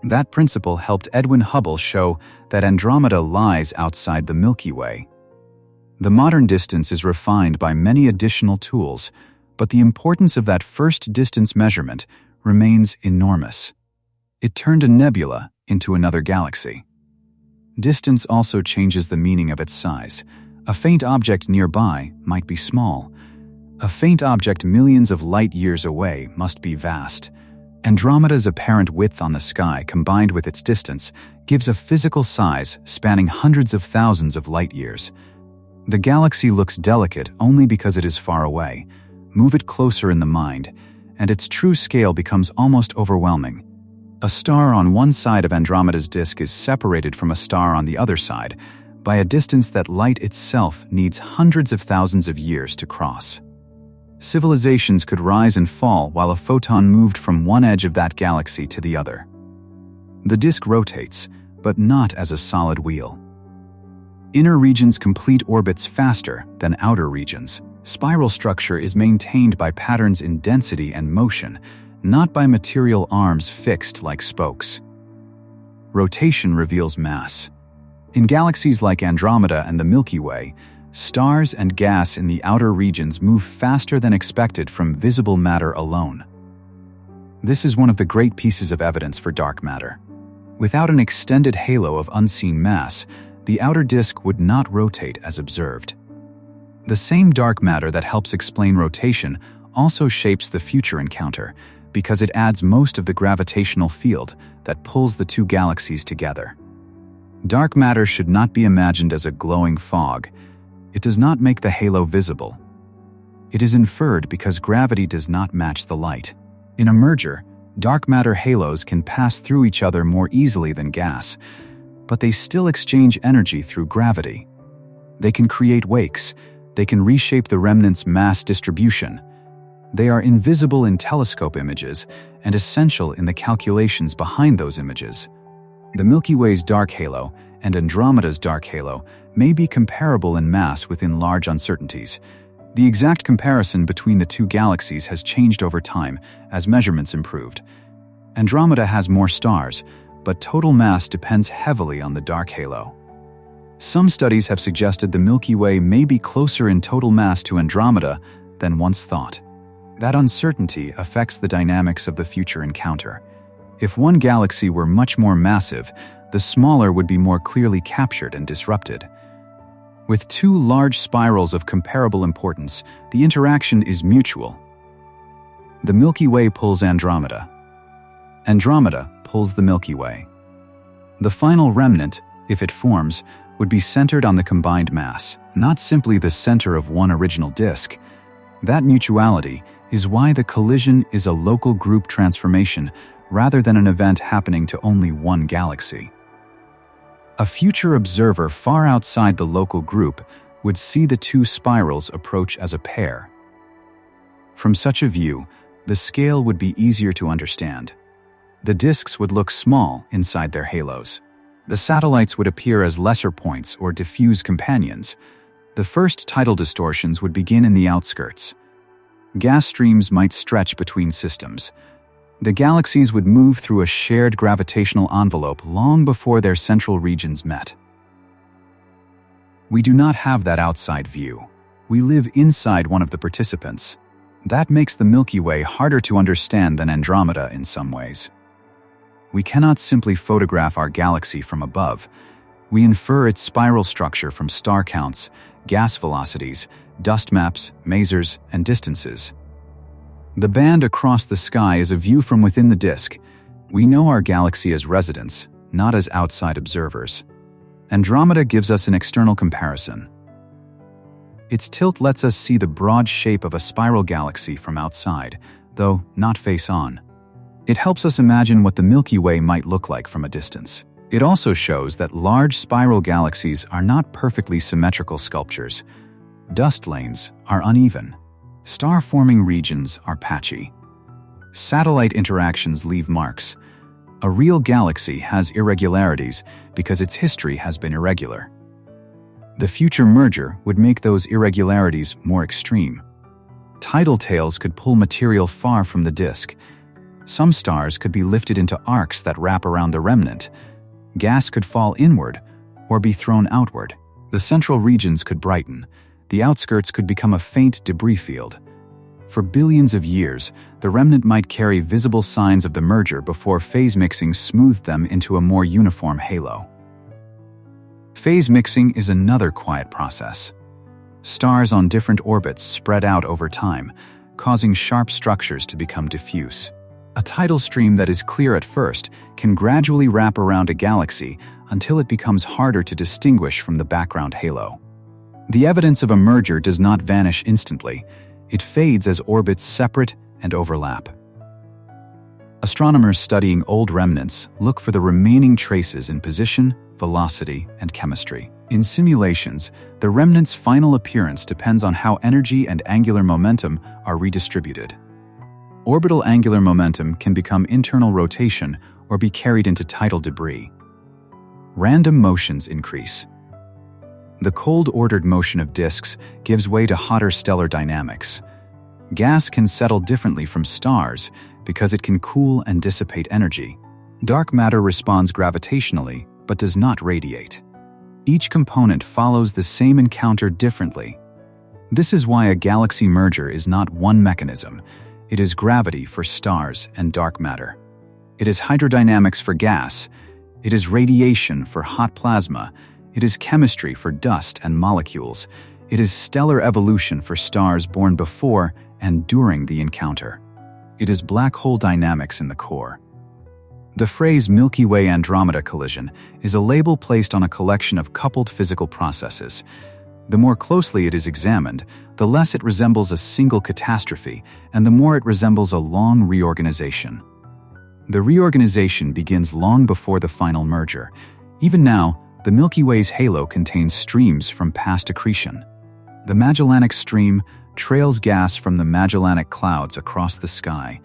That principle helped Edwin Hubble show that Andromeda lies outside the Milky Way. The modern distance is refined by many additional tools, but the importance of that first distance measurement remains enormous. It turned a nebula into another galaxy. Distance also changes the meaning of its size. A faint object nearby might be small. A faint object millions of light years away must be vast. Andromeda's apparent width on the sky combined with its distance gives a physical size spanning hundreds of thousands of light years. The galaxy looks delicate only because it is far away. Move it closer in the mind, and its true scale becomes almost overwhelming. A star on one side of Andromeda's disk is separated from a star on the other side by a distance that light itself needs hundreds of thousands of years to cross. Civilizations could rise and fall while a photon moved from one edge of that galaxy to the other. The disk rotates, but not as a solid wheel. Inner regions complete orbits faster than outer regions. Spiral structure is maintained by patterns in density and motion, not by material arms fixed like spokes. Rotation reveals mass. In galaxies like Andromeda and the Milky Way, stars and gas in the outer regions move faster than expected from visible matter alone. This is one of the great pieces of evidence for dark matter. Without an extended halo of unseen mass, the outer disk would not rotate as observed. The same dark matter that helps explain rotation also shapes the future encounter, because it adds most of the gravitational field that pulls the two galaxies together. Dark matter should not be imagined as a glowing fog. It does not make the halo visible. It is inferred because gravity does not match the light. In a merger, dark matter halos can pass through each other more easily than gas, but they still exchange energy through gravity. They can create wakes. They can reshape the remnant's mass distribution. They are invisible in telescope images and essential in the calculations behind those images. The Milky Way's dark halo and Andromeda's dark halo may be comparable in mass within large uncertainties. The exact comparison between the two galaxies has changed over time as measurements improved. Andromeda has more stars, but total mass depends heavily on the dark halo. Some studies have suggested the Milky Way may be closer in total mass to Andromeda than once thought. That uncertainty affects the dynamics of the future encounter. If one galaxy were much more massive, the smaller would be more clearly captured and disrupted. With two large spirals of comparable importance, the interaction is mutual. The Milky Way pulls Andromeda. Andromeda pulls the Milky Way. The final remnant, if it forms, would be centered on the combined mass, not simply the center of one original disk. That mutuality is why the collision is a local group transformation rather than an event happening to only one galaxy. A future observer far outside the local group would see the two spirals approach as a pair. From such a view, the scale would be easier to understand. The disks would look small inside their halos. The satellites would appear as lesser points or diffuse companions. The first tidal distortions would begin in the outskirts. Gas streams might stretch between systems. The galaxies would move through a shared gravitational envelope long before their central regions met. We do not have that outside view. We live inside one of the participants. That makes the Milky Way harder to understand than Andromeda in some ways. We cannot simply photograph our galaxy from above. We infer its spiral structure from star counts, gas velocities, dust maps, masers, and distances. The band across the sky is a view from within the disk. We know our galaxy as residents, not as outside observers. Andromeda gives us an external comparison. Its tilt lets us see the broad shape of a spiral galaxy from outside, though not face-on. It helps us imagine what the Milky Way might look like from a distance. It also shows that large spiral galaxies are not perfectly symmetrical sculptures. Dust lanes are uneven. Star-forming regions are patchy. Satellite interactions leave marks. A real galaxy has irregularities because its history has been irregular. The future merger would make those irregularities more extreme. Tidal tails could pull material far from the disk. Some stars could be lifted into arcs that wrap around the remnant. Gas could fall inward or be thrown outward. The central regions could brighten. The outskirts could become a faint debris field. For billions of years, the remnant might carry visible signs of the merger before phase mixing smoothed them into a more uniform halo. Phase mixing is another quiet process. Stars on different orbits spread out over time, causing sharp structures to become diffuse. A tidal stream that is clear at first can gradually wrap around a galaxy until it becomes harder to distinguish from the background halo. The evidence of a merger does not vanish instantly. It fades as orbits separate and overlap. Astronomers studying old remnants look for the remaining traces in position, velocity, and chemistry. In simulations, the remnant's final appearance depends on how energy and angular momentum are redistributed. Orbital angular momentum can become internal rotation or be carried into tidal debris. Random motions increase. The cold ordered motion of disks gives way to hotter stellar dynamics. Gas can settle differently from stars because it can cool and dissipate energy. Dark matter responds gravitationally but does not radiate. Each component follows the same encounter differently. This is why a galaxy merger is not one mechanism. It is gravity for stars and dark matter. It is hydrodynamics for gas. It is radiation for hot plasma. It is chemistry for dust and molecules. It is stellar evolution for stars born before and during the encounter. It is black hole dynamics in the core. The phrase Milky Way Andromeda collision is a label placed on a collection of coupled physical processes. The more closely it is examined, the less it resembles a single catastrophe, and the more it resembles a long reorganization. The reorganization begins long before the final merger. Even now, the Milky Way's halo contains streams from past accretion. The Magellanic Stream trails gas from the Magellanic Clouds across the sky.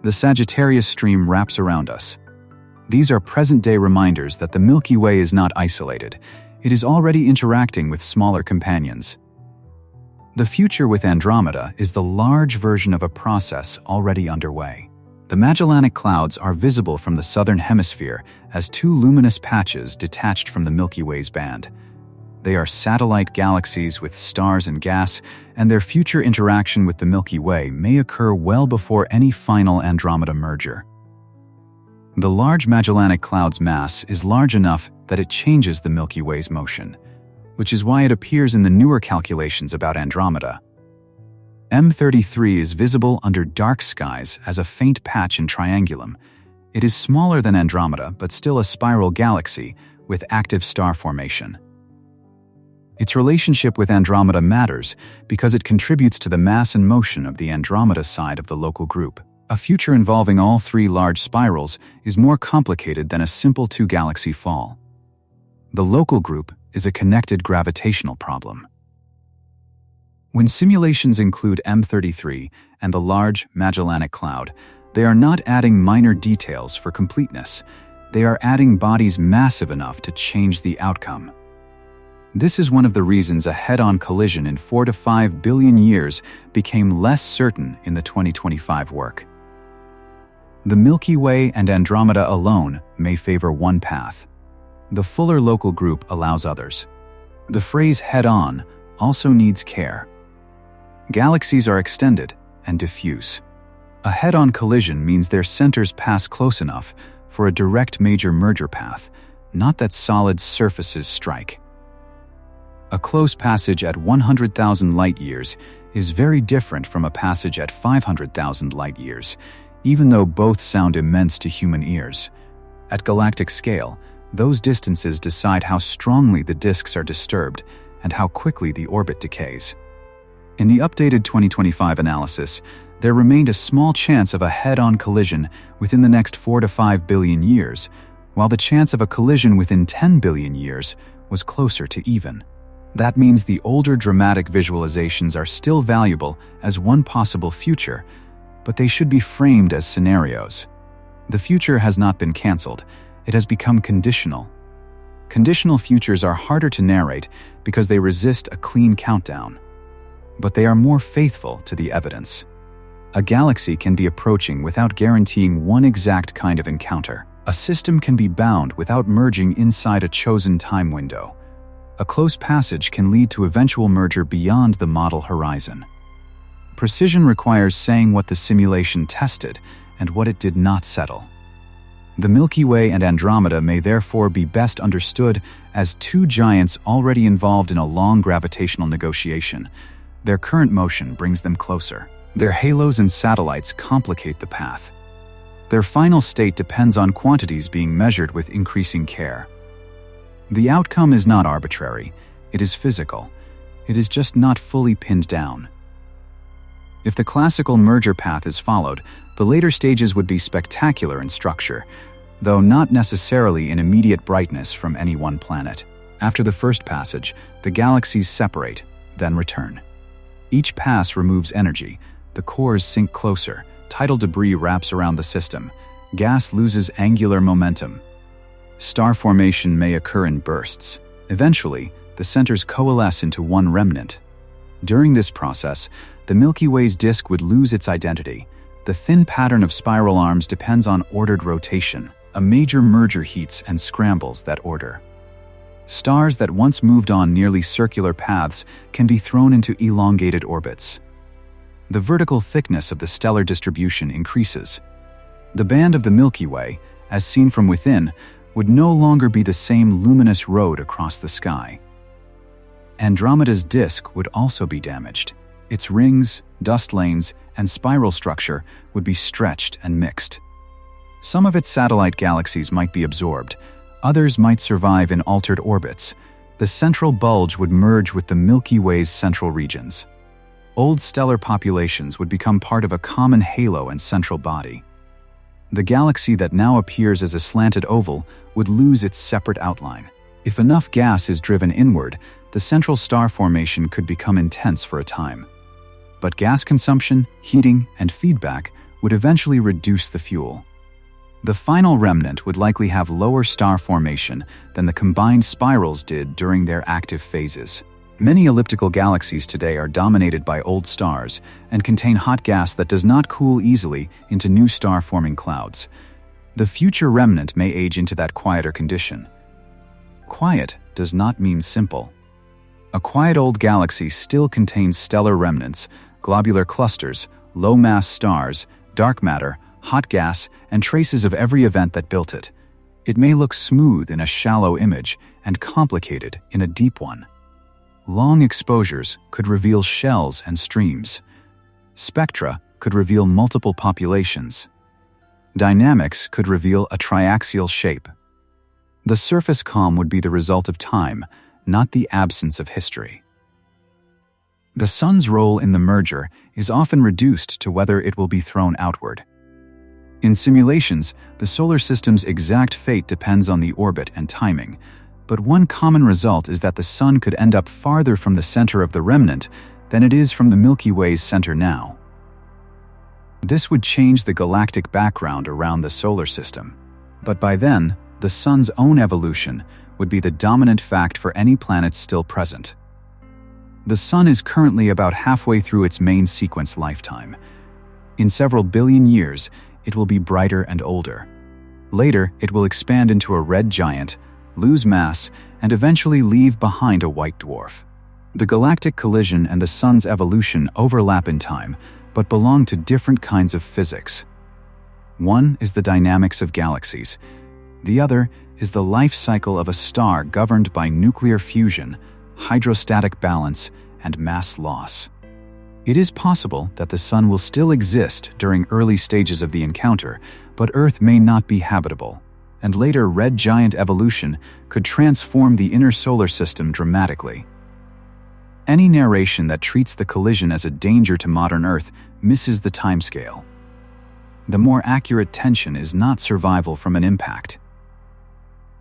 The Sagittarius Stream wraps around us. These are present-day reminders that the Milky Way is not isolated. It is already interacting with smaller companions. The future with Andromeda is the large version of a process already underway. The Magellanic Clouds are visible from the southern hemisphere as two luminous patches detached from the Milky Way's band. They are satellite galaxies with stars and gas, and their future interaction with the Milky Way may occur well before any final Andromeda merger. The large Magellanic Cloud's mass is large enough that it changes the Milky Way's motion, which is why it appears in the newer calculations about Andromeda. M33 is visible under dark skies as a faint patch in Triangulum. It is smaller than Andromeda, but still a spiral galaxy with active star formation. Its relationship with Andromeda matters because it contributes to the mass and motion of the Andromeda side of the local group. A future involving all three large spirals is more complicated than a simple two-galaxy fall. The local group is a connected gravitational problem. When simulations include M33 and the Large Magellanic Cloud, they are not adding minor details for completeness. They are adding bodies massive enough to change the outcome. This is one of the reasons a head-on collision in 4 to 5 billion years became less certain in the 2025 work. The Milky Way and Andromeda alone may favor one path. The fuller local group allows others. The phrase head-on also needs care. Galaxies are extended and diffuse. A head-on collision means their centers pass close enough for a direct major merger path, not that solid surfaces strike. A close passage at 100,000 light-years is very different from a passage at 500,000 light-years, even though both sound immense to human ears. At galactic scale, those distances decide how strongly the disks are disturbed and how quickly the orbit decays. In the updated 2025 analysis, there remained a small chance of a head-on collision within the next 4 to 5 billion years, while the chance of a collision within 10 billion years was closer to even. That means the older dramatic visualizations are still valuable as one possible future, but they should be framed as scenarios. The future has not been canceled. It has become conditional. Conditional futures are harder to narrate because they resist a clean countdown. But they are more faithful to the evidence. A galaxy can be approaching without guaranteeing one exact kind of encounter. A system can be bound without merging inside a chosen time window. A close passage can lead to eventual merger beyond the model horizon. Precision requires saying what the simulation tested and what it did not settle. The Milky Way and Andromeda may therefore be best understood as two giants already involved in a long gravitational negotiation. Their current motion brings them closer. Their halos and satellites complicate the path. Their final state depends on quantities being measured with increasing care. The outcome is not arbitrary, it is physical. It is just not fully pinned down. If the classical merger path is followed, the later stages would be spectacular in structure, though not necessarily in immediate brightness from any one planet. After the first passage, the galaxies separate, then return. Each pass removes energy, the cores sink closer, tidal debris wraps around the system, gas loses angular momentum. Star formation may occur in bursts. Eventually, the centers coalesce into one remnant. During this process, the Milky Way's disk would lose its identity. The thin pattern of spiral arms depends on ordered rotation. A major merger heats and scrambles that order. Stars that once moved on nearly circular paths can be thrown into elongated orbits. The vertical thickness of the stellar distribution increases. The band of the Milky Way, as seen from within, would no longer be the same luminous road across the sky. Andromeda's disk would also be damaged. Its rings, dust lanes, and spiral structure would be stretched and mixed. Some of its satellite galaxies might be absorbed, others might survive in altered orbits. The central bulge would merge with the Milky Way's central regions. Old stellar populations would become part of a common halo and central body. The galaxy that now appears as a slanted oval would lose its separate outline. If enough gas is driven inward, the central star formation could become intense for a time. But gas consumption, heating, and feedback would eventually reduce the fuel. The final remnant would likely have lower star formation than the combined spirals did during their active phases. Many elliptical galaxies today are dominated by old stars and contain hot gas that does not cool easily into new star-forming clouds. The future remnant may age into that quieter condition. Quiet does not mean simple. A quiet old galaxy still contains stellar remnants, globular clusters, low-mass stars, dark matter, hot gas, and traces of every event that built it. It may look smooth in a shallow image and complicated in a deep one. Long exposures could reveal shells and streams. Spectra could reveal multiple populations. Dynamics could reveal a triaxial shape. The surface calm would be the result of time, not the absence of history. The Sun's role in the merger is often reduced to whether it will be thrown outward. In simulations, the solar system's exact fate depends on the orbit and timing, but one common result is that the Sun could end up farther from the center of the remnant than it is from the Milky Way's center now. This would change the galactic background around the solar system, but by then, the Sun's own evolution would be the dominant fact for any planets still present. The Sun is currently about halfway through its main sequence lifetime. In several billion years, it will be brighter and older. Later, it will expand into a red giant, lose mass, and eventually leave behind a white dwarf. The galactic collision and the Sun's evolution overlap in time, but belong to different kinds of physics. One is the dynamics of galaxies. The other is the life cycle of a star governed by nuclear fusion, hydrostatic balance, and mass loss. It is possible that the Sun will still exist during early stages of the encounter, but Earth may not be habitable, and later red giant evolution could transform the inner solar system dramatically. Any narration that treats the collision as a danger to modern Earth misses the timescale. The more accurate tension is not survival from an impact.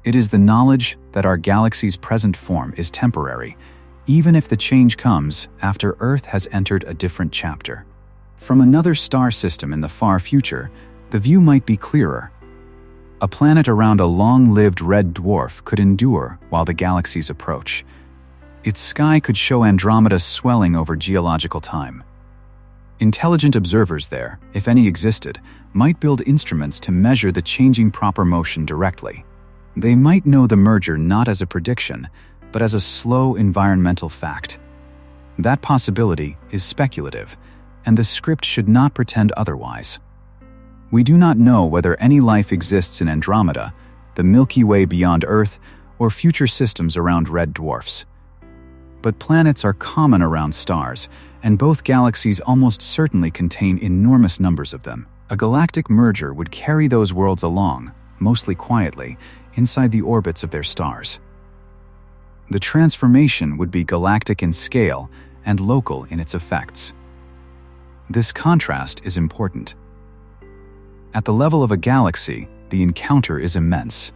It is the knowledge that our galaxy's present form is temporary, even if the change comes after Earth has entered a different chapter. From another star system in the far future, the view might be clearer. A planet around a long-lived red dwarf could endure while the galaxies approach. Its sky could show Andromeda swelling over geological time. Intelligent observers there, if any existed, might build instruments to measure the changing proper motion directly. They might know the merger not as a prediction, but as a slow environmental fact. That possibility is speculative, and the script should not pretend otherwise. We do not know whether any life exists in Andromeda, the Milky Way beyond Earth, or future systems around red dwarfs. But planets are common around stars, and both galaxies almost certainly contain enormous numbers of them. A galactic merger would carry those worlds along, mostly quietly, inside the orbits of their stars. The transformation would be galactic in scale and local in its effects. This contrast is important. At the level of a galaxy, the encounter is immense.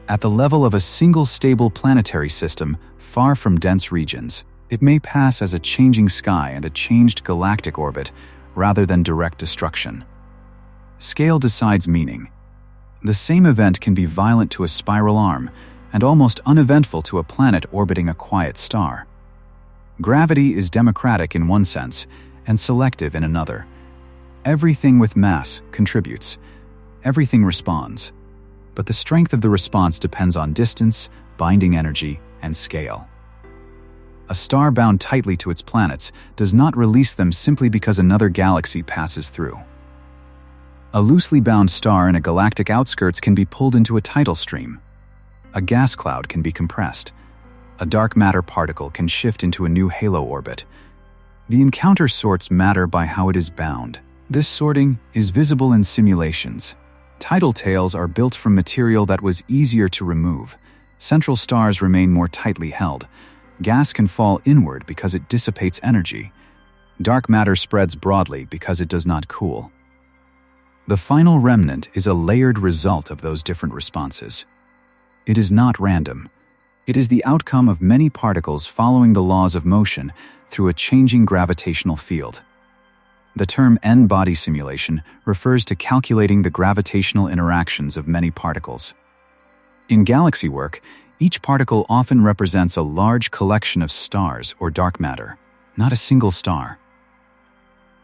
At the level of a single stable planetary system, far from dense regions, it may pass as a changing sky and a changed galactic orbit rather than direct destruction. Scale decides meaning. The same event can be violent to a spiral arm and almost uneventful to a planet orbiting a quiet star. Gravity is democratic in one sense and selective in another. Everything with mass contributes. Everything responds. But the strength of the response depends on distance, binding energy, and scale. A star bound tightly to its planets does not release them simply because another galaxy passes through. A loosely bound star in a galactic outskirts can be pulled into a tidal stream. A gas cloud can be compressed. A dark matter particle can shift into a new halo orbit. The encounter sorts matter by how it is bound. This sorting is visible in simulations. Tidal tails are built from material that was easier to remove. Central stars remain more tightly held. Gas can fall inward because it dissipates energy. Dark matter spreads broadly because it does not cool. The final remnant is a layered result of those different responses. It is not random. It is the outcome of many particles following the laws of motion through a changing gravitational field. The term n-body simulation refers to calculating the gravitational interactions of many particles. In galaxy work, each particle often represents a large collection of stars or dark matter, not a single star.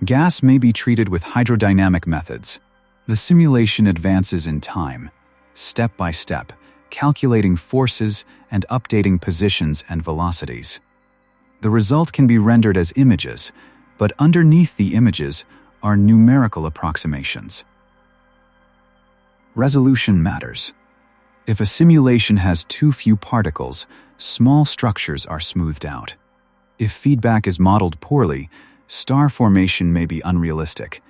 Gas may be treated with hydrodynamic methods. The simulation advances in time, step by step, calculating forces and updating positions and velocities. The result can be rendered as images, but underneath the images are numerical approximations. Resolution matters. If a simulation has too few particles, small structures are smoothed out. If feedback is modeled poorly, star formation may be unrealistic.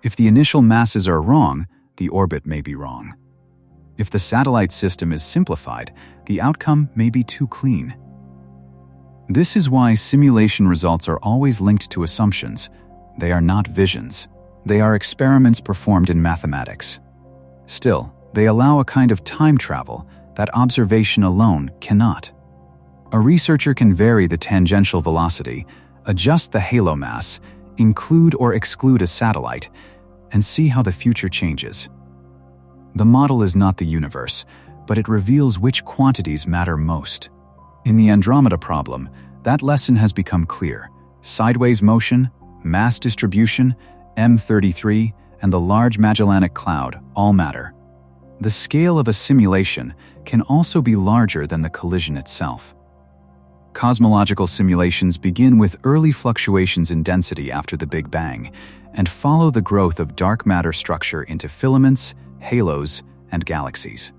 If the initial masses are wrong, the orbit may be wrong. If the satellite system is simplified, the outcome may be too clean. This is why simulation results are always linked to assumptions. They are not visions. They are experiments performed in mathematics. Still, they allow a kind of time travel that observation alone cannot. A researcher can vary the tangential velocity, adjust the halo mass, include or exclude a satellite, and see how the future changes. The model is not the universe, but it reveals which quantities matter most. In the Andromeda problem, that lesson has become clear. Sideways motion, mass distribution, M33, and the Large Magellanic Cloud all matter. The scale of a simulation can also be larger than the collision itself. Cosmological simulations begin with early fluctuations in density after the Big Bang and follow the growth of dark matter structure into filaments, halos, and galaxies.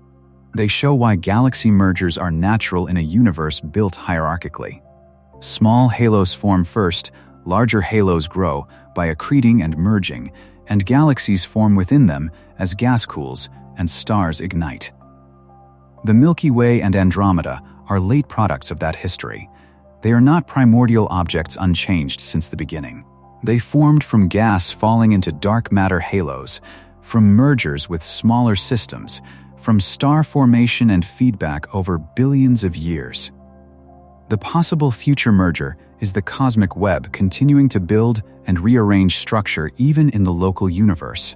They show why galaxy mergers are natural in a universe built hierarchically. Small halos form first, larger halos grow by accreting and merging, and galaxies form within them as gas cools and stars ignite. The Milky Way and Andromeda are late products of that history. They are not primordial objects unchanged since the beginning. They formed from gas falling into dark matter halos, from mergers with smaller systems, from star formation and feedback over billions of years. The possible future merger is the cosmic web continuing to build and rearrange structure even in the local universe.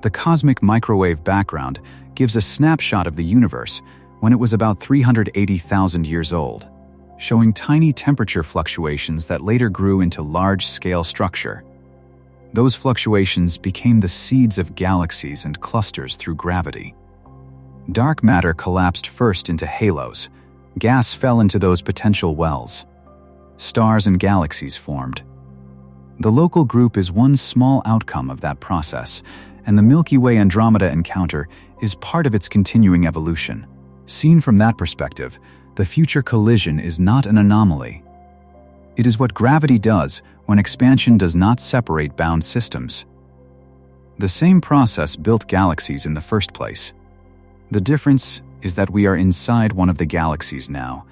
The cosmic microwave background gives a snapshot of the universe when it was about 380,000 years old, showing tiny temperature fluctuations that later grew into large-scale structure. Those fluctuations became the seeds of galaxies and clusters through gravity. Dark matter collapsed first into halos. Gas fell into those potential wells. Stars and galaxies formed. The local group is one small outcome of that process, and the Milky Way-Andromeda encounter is part of its continuing evolution. Seen from that perspective, the future collision is not an anomaly. It is what gravity does when expansion does not separate bound systems. The same process built galaxies in the first place. The difference is that we are inside one of the galaxies now,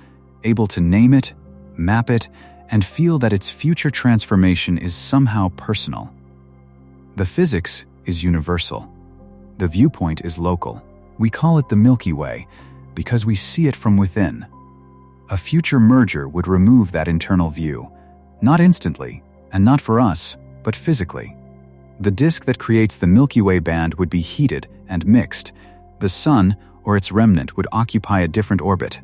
able to name it, map it, and feel that its future transformation is somehow personal. The physics is universal. The viewpoint is local. We call it the Milky Way because we see it from within. A future merger would remove that internal view, not instantly, and not for us, but physically. The disk that creates the Milky Way band would be heated and mixed. The Sun, or its remnant, would occupy a different orbit.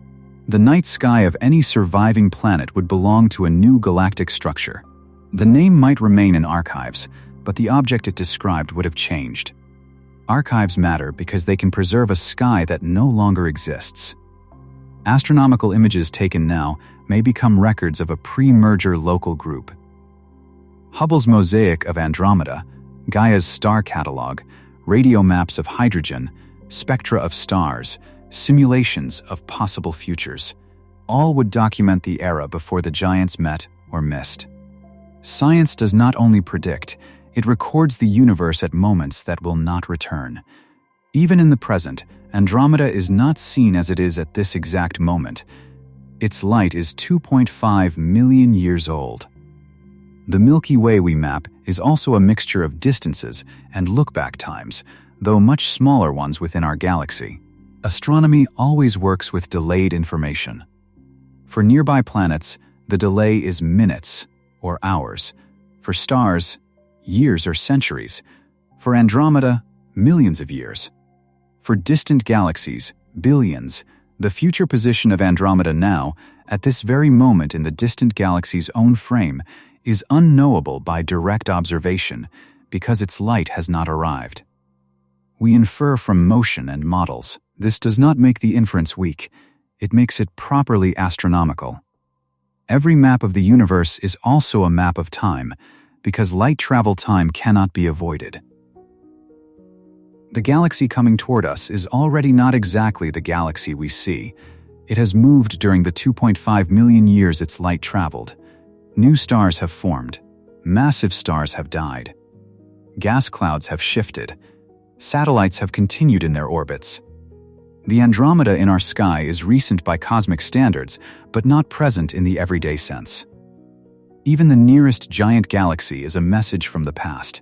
The night sky of any surviving planet would belong to a new galactic structure. The name might remain in archives, but the object it described would have changed. Archives matter because they can preserve a sky that no longer exists. Astronomical images taken now may become records of a pre-merger local group. Hubble's mosaic of Andromeda, Gaia's star catalog, radio maps of hydrogen, spectra of stars, simulations of possible futures, all would document the era before the giants met or missed. Science does not only predict, it records the universe at moments that will not return. Even in the present, Andromeda is not seen as it is at this exact moment. Its light is 2.5 million years old. The Milky Way we map is also a mixture of distances and look-back times, though much smaller ones within our galaxy. Astronomy always works with delayed information. For nearby planets, the delay is minutes or hours. For stars, years or centuries. For Andromeda, millions of years. For distant galaxies, billions. The future position of Andromeda now, at this very moment in the distant galaxy's own frame, is unknowable by direct observation because its light has not arrived. We infer from motion and models. This does not make the inference weak. It makes it properly astronomical. Every map of the universe is also a map of time, because light travel time cannot be avoided. The galaxy coming toward us is already not exactly the galaxy we see. It has moved during the 2.5 million years its light traveled. New stars have formed. Massive stars have died. Gas clouds have shifted. Satellites have continued in their orbits. The Andromeda in our sky is recent by cosmic standards, but not present in the everyday sense. Even the nearest giant galaxy is a message from the past.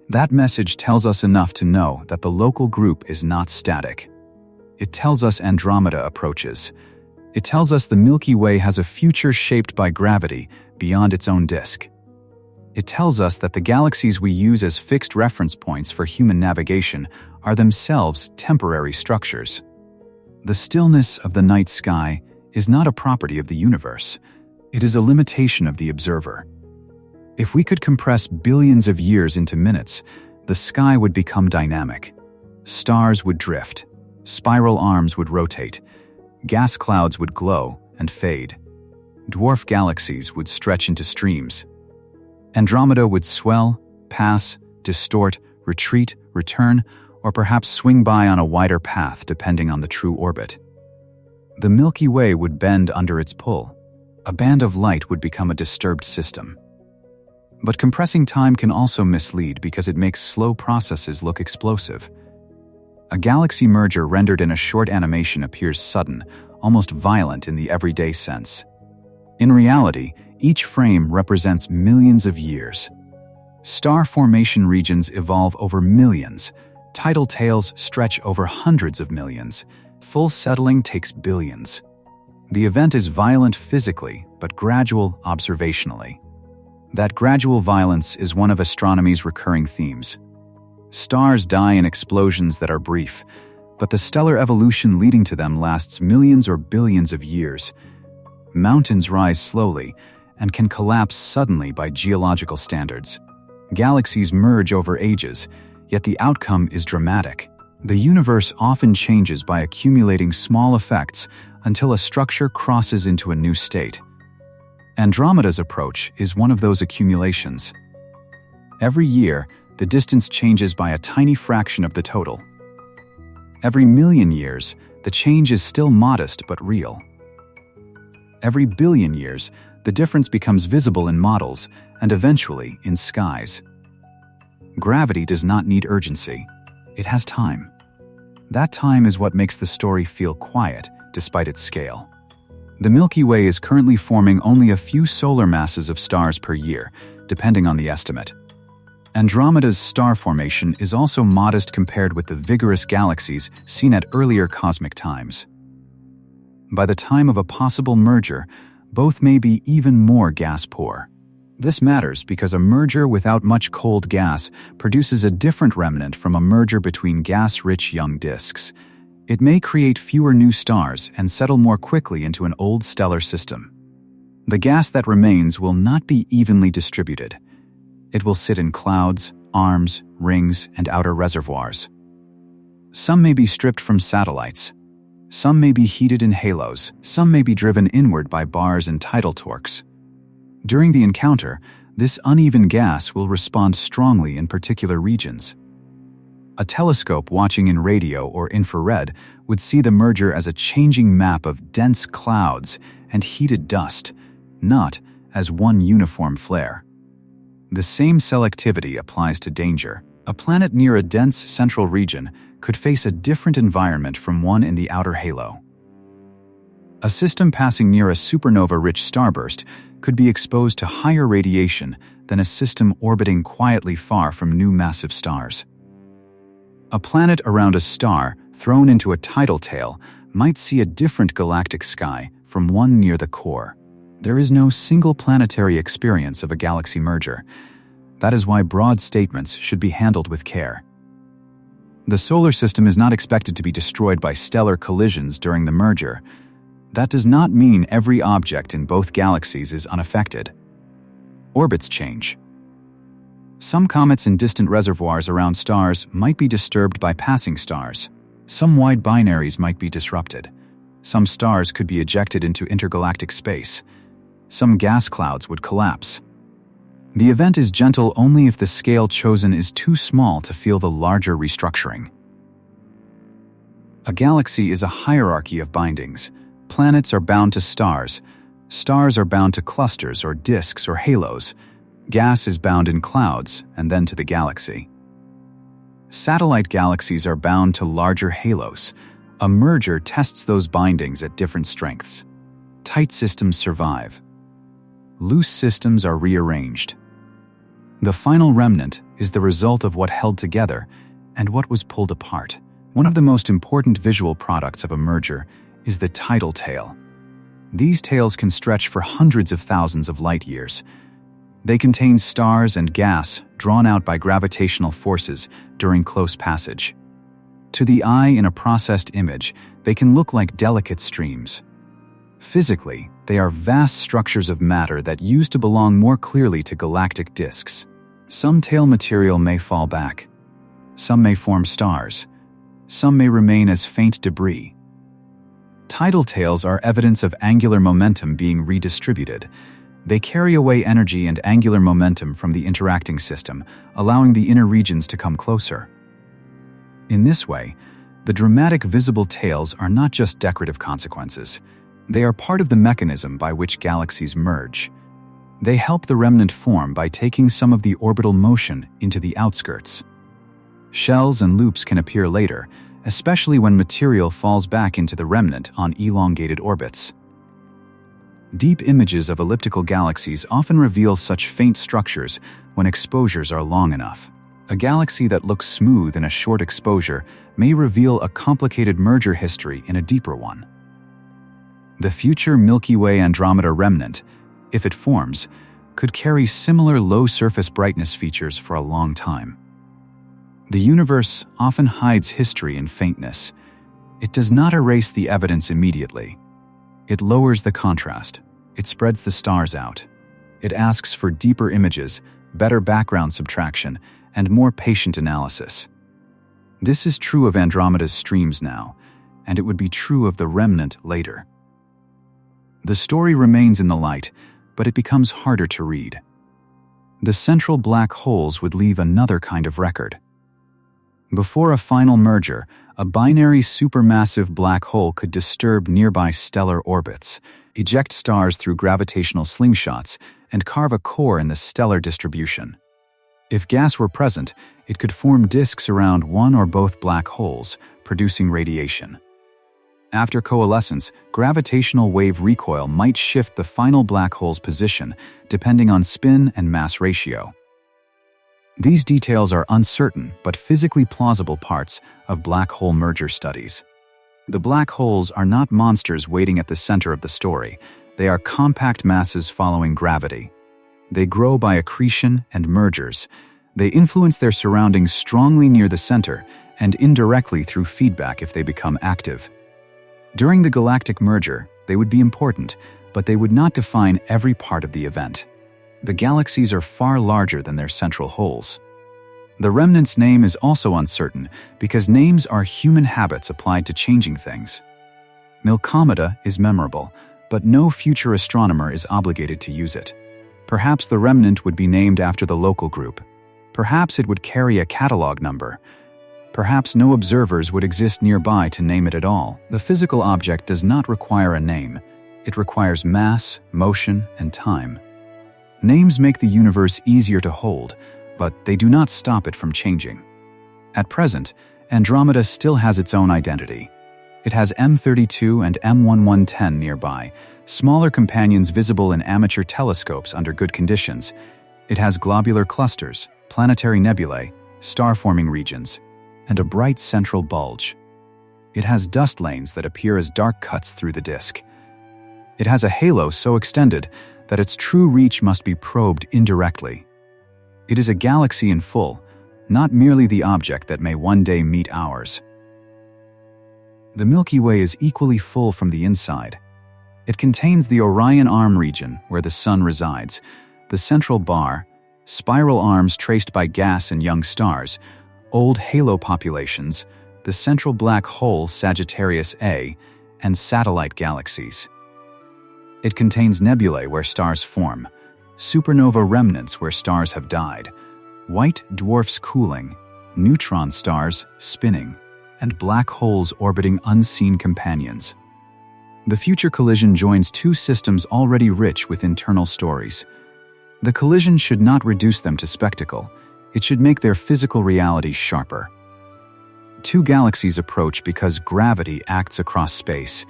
That message tells us enough to know that the local group is not static. It tells us Andromeda approaches. It tells us the Milky Way has a future shaped by gravity beyond its own disk. It tells us that the galaxies we use as fixed reference points for human navigation are themselves temporary structures. The stillness of the night sky is not a property of the universe. It is a limitation of the observer. If we could compress billions of years into minutes, the sky would become dynamic. Stars would drift. Spiral arms would rotate. Gas clouds would glow and fade. Dwarf galaxies would stretch into streams. Andromeda would swell, pass, distort, retreat, return, or perhaps swing by on a wider path depending on the true orbit. The Milky Way would bend under its pull. A band of light would become a disturbed system. But compressing time can also mislead because it makes slow processes look explosive. A galaxy merger rendered in a short animation appears sudden, almost violent in the everyday sense. In reality, each frame represents millions of years. Star formation regions evolve over millions. Tidal tails stretch over hundreds of millions. Full settling takes billions. The event is violent physically, but gradual observationally. That gradual violence is one of astronomy's recurring themes. Stars die in explosions that are brief, but the stellar evolution leading to them lasts millions or billions of years. Mountains rise slowly and can collapse suddenly by geological standards. Galaxies merge over ages, yet the outcome is dramatic. The universe often changes by accumulating small effects until a structure crosses into a new state. Andromeda's approach is one of those accumulations. Every year, the distance changes by a tiny fraction of the total. Every million years, the change is still modest but real. Every billion years, the difference becomes visible in models and eventually in skies. Gravity does not need urgency. It has time. That time is what makes the story feel quiet despite its scale. The Milky Way is currently forming only a few solar masses of stars per year, depending on the estimate. Andromeda's star formation is also modest compared with the vigorous galaxies seen at earlier cosmic times. By the time of a possible merger, both may be even more gas-poor. This matters because a merger without much cold gas produces a different remnant from a merger between gas-rich young disks. It may create fewer new stars and settle more quickly into an old stellar system. The gas that remains will not be evenly distributed. It will sit in clouds, arms, rings, and outer reservoirs. Some may be stripped from satellites. Some may be heated in halos. Some may be driven inward by bars and tidal torques. During the encounter, this uneven gas will respond strongly in particular regions. A telescope watching in radio or infrared would see the merger as a changing map of dense clouds and heated dust, not as one uniform flare. The same selectivity applies to danger. A planet near a dense central region could face a different environment from one in the outer halo. A system passing near a supernova-rich starburst could be exposed to higher radiation than a system orbiting quietly far from new massive stars. A planet around a star thrown into a tidal tail might see a different galactic sky from one near the core. There is no single planetary experience of a galaxy merger. That is why broad statements should be handled with care. The solar system is not expected to be destroyed by stellar collisions during the merger. That does not mean every object in both galaxies is unaffected. Orbits change. Some comets in distant reservoirs around stars might be disturbed by passing stars. Some wide binaries might be disrupted. Some stars could be ejected into intergalactic space. Some gas clouds would collapse. The event is gentle only if the scale chosen is too small to feel the larger restructuring. A galaxy is a hierarchy of bindings. Planets are bound to stars. Stars are bound to clusters or disks or halos. Gas is bound in clouds and then to the galaxy. Satellite galaxies are bound to larger halos. A merger tests those bindings at different strengths. Tight systems survive. Loose systems are rearranged. The final remnant is the result of what held together and what was pulled apart. One of the most important visual products of a merger is the tidal tail. These tails can stretch for hundreds of thousands of light years. They contain stars and gas drawn out by gravitational forces during close passage. To the eye in a processed image, they can look like delicate streams. Physically, they are vast structures of matter that used to belong more clearly to galactic disks. Some tail material may fall back. Some may form stars. Some may remain as faint debris. Tidal tails are evidence of angular momentum being redistributed. They carry away energy and angular momentum from the interacting system, allowing the inner regions to come closer. In this way, the dramatic visible tails are not just decorative consequences. They are part of the mechanism by which galaxies merge. They help the remnant form by taking some of the orbital motion into the outskirts. Shells and loops can appear later, especially when material falls back into the remnant on elongated orbits. Deep images of elliptical galaxies often reveal such faint structures when exposures are long enough. A galaxy that looks smooth in a short exposure may reveal a complicated merger history in a deeper one. The future Milky Way Andromeda remnant, if it forms, could carry similar low-surface brightness features for a long time. The universe often hides history in faintness. It does not erase the evidence immediately. It lowers the contrast. It spreads the stars out. It asks for deeper images, better background subtraction, and more patient analysis. This is true of Andromeda's streams now, and it would be true of the remnant later. The story remains in the light, but it becomes harder to read. The central black holes would leave another kind of record. Before a final merger, a binary supermassive black hole could disturb nearby stellar orbits, eject stars through gravitational slingshots, and carve a core in the stellar distribution. If gas were present, it could form disks around one or both black holes, producing radiation. After coalescence, gravitational wave recoil might shift the final black hole's position depending on spin and mass ratio. These details are uncertain but physically plausible parts of black hole merger studies. The black holes are not monsters waiting at the center of the story. They are compact masses following gravity. They grow by accretion and mergers. They influence their surroundings strongly near the center and indirectly through feedback if they become active. During the galactic merger, they would be important, but they would not define every part of the event. The galaxies are far larger than their central holes. The remnant's name is also uncertain because names are human habits applied to changing things. Milkomeda is memorable, but no future astronomer is obligated to use it. Perhaps the remnant would be named after the local group. Perhaps it would carry a catalog number. Perhaps no observers would exist nearby to name it at all. The physical object does not require a name. It requires mass, motion, and time. Names make the universe easier to hold, but they do not stop it from changing. At present, Andromeda still has its own identity. It has M32 and M1110 nearby, smaller companions visible in amateur telescopes under good conditions. It has globular clusters, planetary nebulae, star-forming regions, and a bright central bulge. It has dust lanes that appear as dark cuts through the disk. It has a halo so extended that its true reach must be probed indirectly. It is a galaxy in full, not merely the object that may one day meet ours. The Milky Way is equally full from the inside. It contains the Orion Arm region, where the Sun resides, the central bar, spiral arms traced by gas and young stars, old halo populations, the central black hole Sagittarius A, and satellite galaxies. It contains nebulae where stars form, supernova remnants where stars have died, white dwarfs cooling, neutron stars spinning, and black holes orbiting unseen companions. The future collision joins two systems already rich with internal stories. The collision should not reduce them to spectacle. It should make their physical reality sharper. Two galaxies approach because gravity acts across space.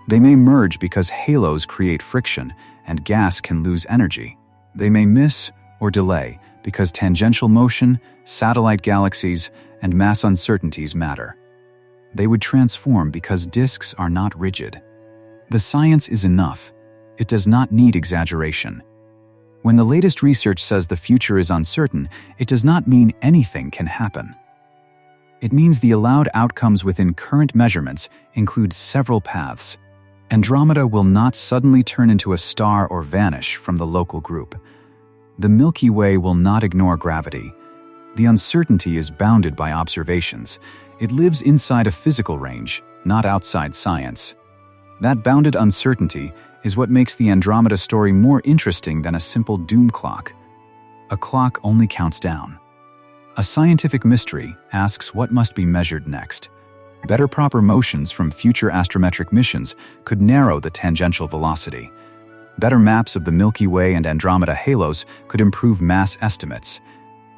They may merge because halos create friction and gas can lose energy. They may miss or delay because tangential motion, satellite galaxies, and mass uncertainties matter. They would transform because disks are not rigid. The science is enough. It does not need exaggeration. When the latest research says the future is uncertain, it does not mean anything can happen. It means the allowed outcomes within current measurements include several paths. Andromeda will not suddenly turn into a star or vanish from the local group. The Milky Way will not ignore gravity. The uncertainty is bounded by observations. It lives inside a physical range, not outside science. That bounded uncertainty is what makes the Andromeda story more interesting than a simple doom clock. A clock only counts down. A scientific mystery asks what must be measured next. Better proper motions from future astrometric missions could narrow the tangential velocity. Better maps of the Milky Way and Andromeda halos could improve mass estimates.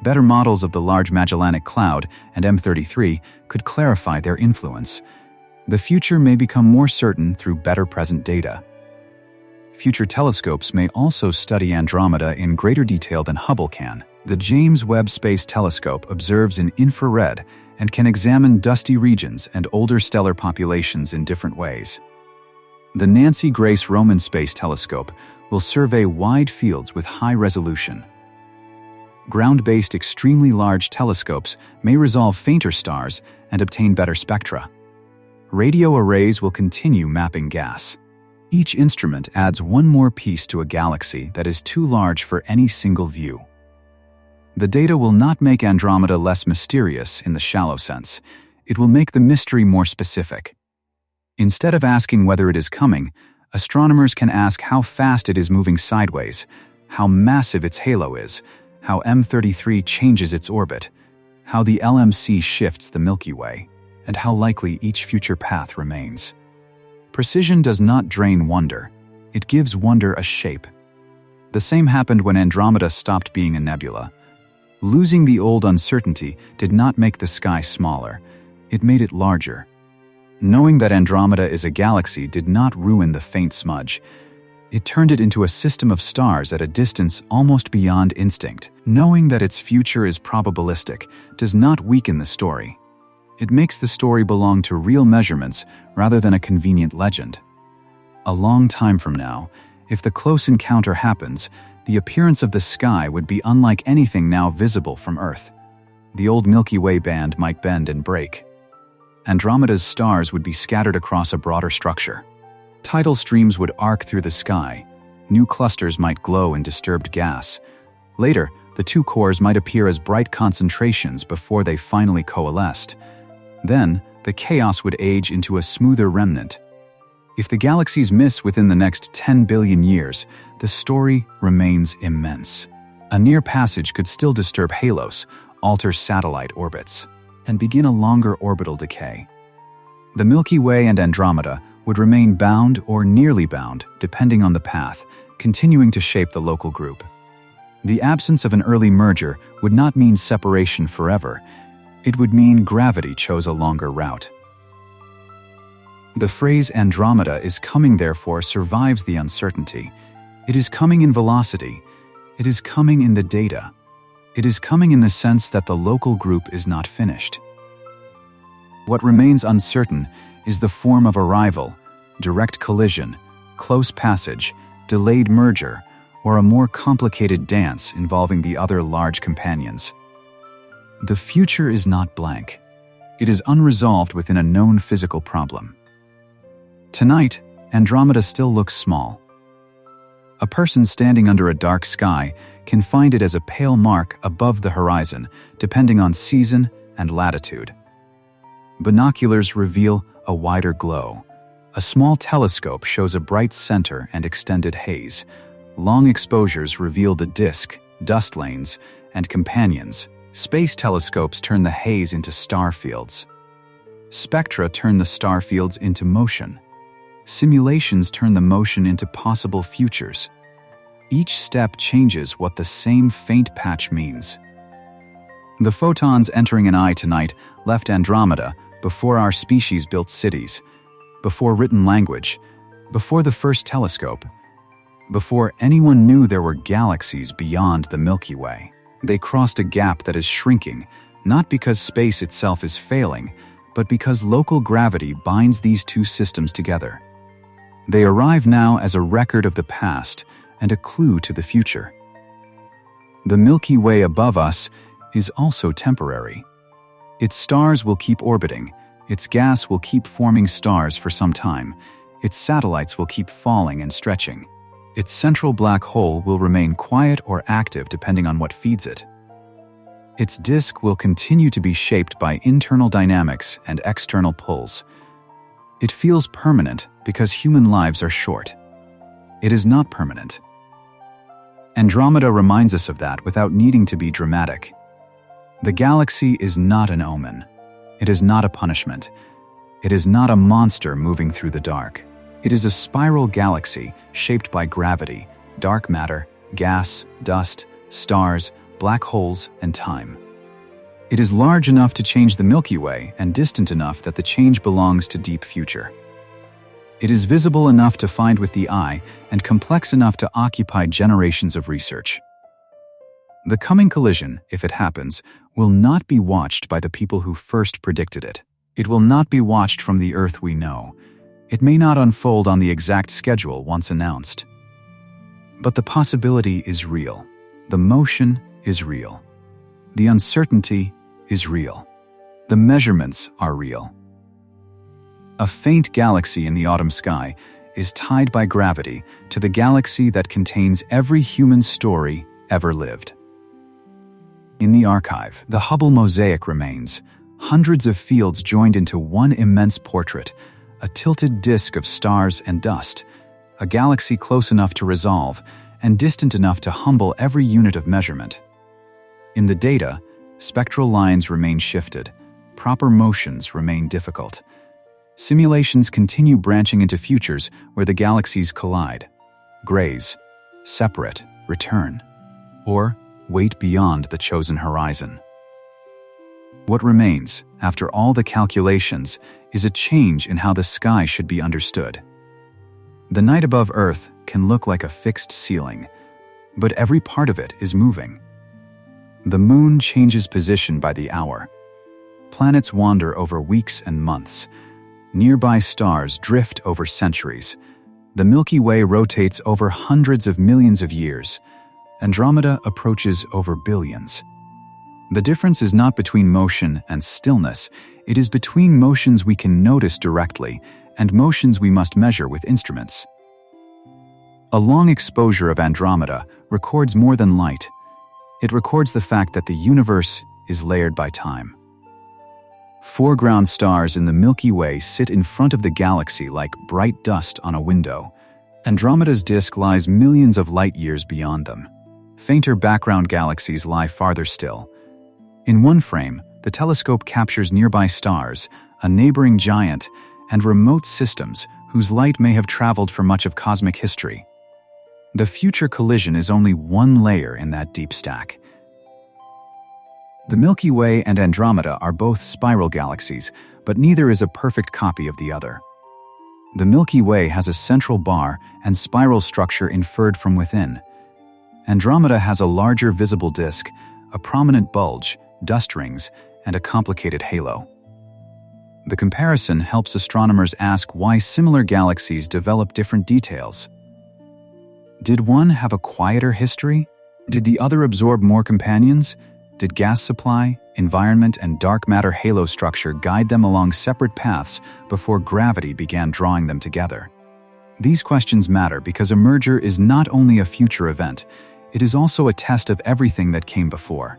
Better models of the Large Magellanic Cloud and M33 could clarify their influence. The future may become more certain through better present data. Future telescopes may also study Andromeda in greater detail than Hubble can. The James Webb Space Telescope observes in infrared and can examine dusty regions and older stellar populations in different ways. The Nancy Grace Roman Space Telescope will survey wide fields with high resolution. Ground-based extremely large telescopes may resolve fainter stars and obtain better spectra. Radio arrays will continue mapping gas. Each instrument adds one more piece to a galaxy that is too large for any single view. The data will not make Andromeda less mysterious in the shallow sense. It will make the mystery more specific. Instead of asking whether it is coming, astronomers can ask how fast it is moving sideways, how massive its halo is, how M33 changes its orbit, how the LMC shifts the Milky Way, and how likely each future path remains. Precision does not drain wonder. It gives wonder a shape. The same happened when Andromeda stopped being a nebula. Losing the old uncertainty did not make the sky smaller. It made it larger. Knowing that Andromeda is a galaxy did not ruin the faint smudge. It turned it into a system of stars at a distance almost beyond instinct. Knowing that its future is probabilistic does not weaken the story. It makes the story belong to real measurements rather than a convenient legend. A long time from now, if the close encounter happens, the appearance of the sky would be unlike anything now visible from Earth. The old Milky Way band might bend and break. Andromeda's stars would be scattered across a broader structure. Tidal streams would arc through the sky. New clusters might glow in disturbed gas. Later, the two cores might appear as bright concentrations before they finally coalesced. Then, the chaos would age into a smoother remnant. If the galaxies miss within the next 10 billion years, the story remains immense. A near passage could still disturb halos, alter satellite orbits, and begin a longer orbital decay. The Milky Way and Andromeda would remain bound or nearly bound, depending on the path, continuing to shape the local group. The absence of an early merger would not mean separation forever. It would mean gravity chose a longer route. The phrase Andromeda is coming, therefore, survives the uncertainty. It is coming in velocity. It is coming in the data. It is coming in the sense that the local group is not finished. What remains uncertain is the form of arrival, direct collision, close passage, delayed merger, or a more complicated dance involving the other large companions. The future is not blank. It is unresolved within a known physical problem. Tonight, Andromeda still looks small. A person standing under a dark sky can find it as a pale mark above the horizon, depending on season and latitude. Binoculars reveal a wider glow. A small telescope shows a bright center and extended haze. Long exposures reveal the disk, dust lanes, and companions. Space telescopes turn the haze into star fields. Spectra turn the star fields into motion. Simulations turn the motion into possible futures. Each step changes what the same faint patch means. The photons entering an eye tonight left Andromeda before our species built cities, before written language, before the first telescope, before anyone knew there were galaxies beyond the Milky Way. They crossed a gap that is shrinking, not because space itself is failing, but because local gravity binds these two systems together. They arrive now as a record of the past and a clue to the future. The Milky Way above us is also temporary. Its stars will keep orbiting, its gas will keep forming stars for some time, its satellites will keep falling and stretching. Its central black hole will remain quiet or active depending on what feeds it. Its disk will continue to be shaped by internal dynamics and external pulls. It feels permanent because human lives are short. It is not permanent. Andromeda reminds us of that without needing to be dramatic. The galaxy is not an omen. It is not a punishment. It is not a monster moving through the dark. It is a spiral galaxy shaped by gravity, dark matter, gas, dust, stars, black holes, and time. It is large enough to change the Milky Way and distant enough that the change belongs to deep future. It is visible enough to find with the eye and complex enough to occupy generations of research. The coming collision, if it happens, will not be watched by the people who first predicted it. It will not be watched from the Earth we know. It may not unfold on the exact schedule once announced. But the possibility is real. The motion is real. The uncertainty is real. The measurements are real. A faint galaxy in the autumn sky is tied by gravity to the galaxy that contains every human story ever lived. In the archive, the Hubble mosaic remains, hundreds of fields joined into one immense portrait, a tilted disk of stars and dust, a galaxy close enough to resolve and distant enough to humble every unit of measurement. In the data, spectral lines remain shifted, proper motions remain difficult. Simulations continue branching into futures where the galaxies collide, graze, separate, return, or wait beyond the chosen horizon. What remains, after all the calculations, is a change in how the sky should be understood. The night above Earth can look like a fixed ceiling, but every part of it is moving. The moon changes position by the hour. Planets wander over weeks and months. Nearby stars drift over centuries. The Milky Way rotates over hundreds of millions of years. Andromeda approaches over billions. The difference is not between motion and stillness. It is between motions we can notice directly and motions we must measure with instruments. A long exposure of Andromeda records more than light. It records the fact that the universe is layered by time. Foreground stars in the Milky Way sit in front of the galaxy like bright dust on a window. Andromeda's disk lies millions of light-years beyond them. Fainter background galaxies lie farther still. In one frame, the telescope captures nearby stars, a neighboring giant, and remote systems whose light may have traveled for much of cosmic history. The future collision is only one layer in that deep stack. The Milky Way and Andromeda are both spiral galaxies, but neither is a perfect copy of the other. The Milky Way has a central bar and spiral structure inferred from within. Andromeda has a larger visible disk, a prominent bulge, dust rings, and a complicated halo. The comparison helps astronomers ask why similar galaxies develop different details. Did one have a quieter history? Did the other absorb more companions? Did gas supply, environment, and dark matter halo structure guide them along separate paths before gravity began drawing them together? These questions matter because a merger is not only a future event, it is also a test of everything that came before.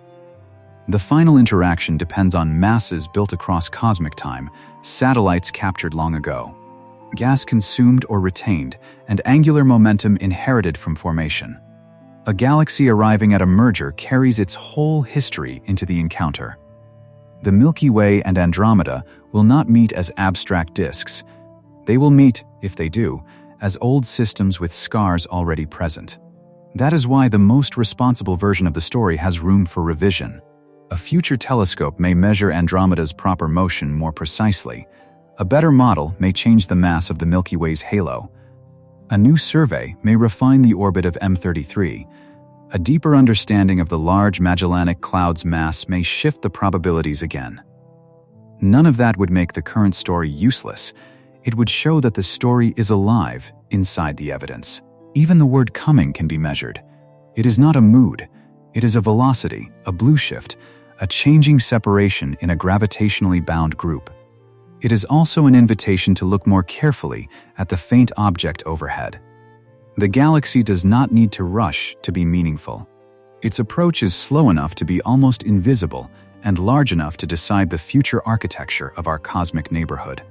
The final interaction depends on masses built across cosmic time, satellites captured long ago, gas consumed or retained, and angular momentum inherited from formation. A galaxy arriving at a merger carries its whole history into the encounter. The Milky Way and Andromeda will not meet as abstract disks. They will meet, if they do, as old systems with scars already present. That is why the most responsible version of the story has room for revision. A future telescope may measure Andromeda's proper motion more precisely. A better model may change the mass of the Milky Way's halo. A new survey may refine the orbit of M33. A deeper understanding of the Large Magellanic Cloud's mass may shift the probabilities again. None of that would make the current story useless. It would show that the story is alive inside the evidence. Even the word coming can be measured. It is not a mood. It is a velocity, a blue shift, a changing separation in a gravitationally bound group. It is also an invitation to look more carefully at the faint object overhead. The galaxy does not need to rush to be meaningful. Its approach is slow enough to be almost invisible and large enough to decide the future architecture of our cosmic neighborhood.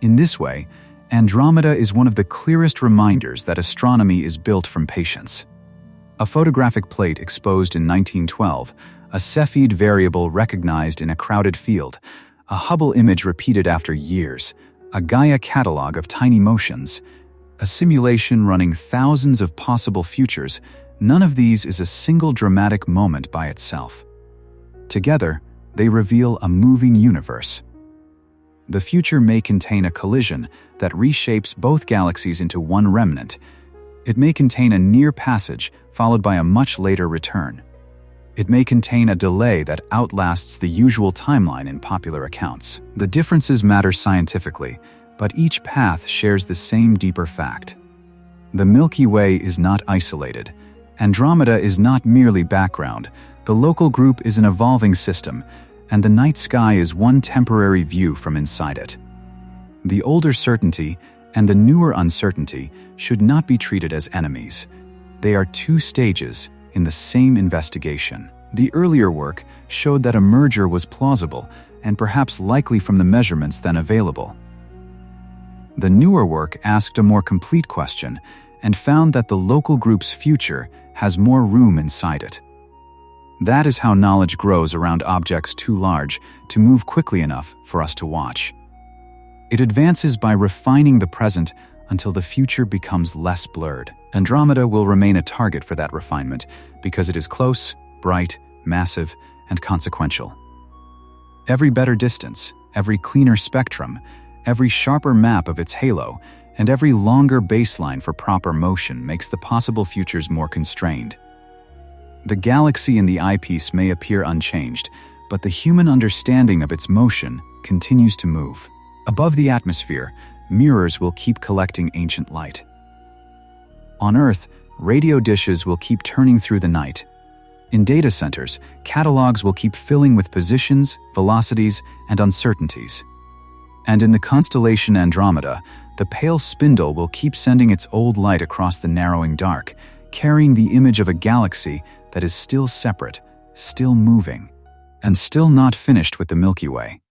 In this way, Andromeda is one of the clearest reminders that astronomy is built from patience. A photographic plate exposed in 1912, a Cepheid variable recognized in a crowded field, a Hubble image repeated after years, a Gaia catalog of tiny motions, a simulation running thousands of possible futures, none of these is a single dramatic moment by itself. Together, they reveal a moving universe. The future may contain a collision that reshapes both galaxies into one remnant. It may contain a near passage followed by a much later return. It may contain a delay that outlasts the usual timeline in popular accounts. The differences matter scientifically, but each path shares the same deeper fact. The Milky Way is not isolated. Andromeda is not merely background. The local group is an evolving system, and the night sky is one temporary view from inside it. The older certainty and the newer uncertainty should not be treated as enemies. They are two stages in the same investigation. The earlier work showed that a merger was plausible and perhaps likely from the measurements then available. The newer work asked a more complete question and found that the local group's future has more room inside it. That is how knowledge grows around objects too large to move quickly enough for us to watch. It advances by refining the present until the future becomes less blurred. Andromeda will remain a target for that refinement because it is close, bright, massive, and consequential. Every better distance, every cleaner spectrum, every sharper map of its halo, and every longer baseline for proper motion makes the possible futures more constrained. The galaxy in the eyepiece may appear unchanged, but the human understanding of its motion continues to move. Above the atmosphere, mirrors will keep collecting ancient light. On Earth, radio dishes will keep turning through the night. In data centers, catalogs will keep filling with positions, velocities, and uncertainties. And in the constellation Andromeda, the pale spindle will keep sending its old light across the narrowing dark, carrying the image of a galaxy that is still separate, still moving, and still not finished with the Milky Way.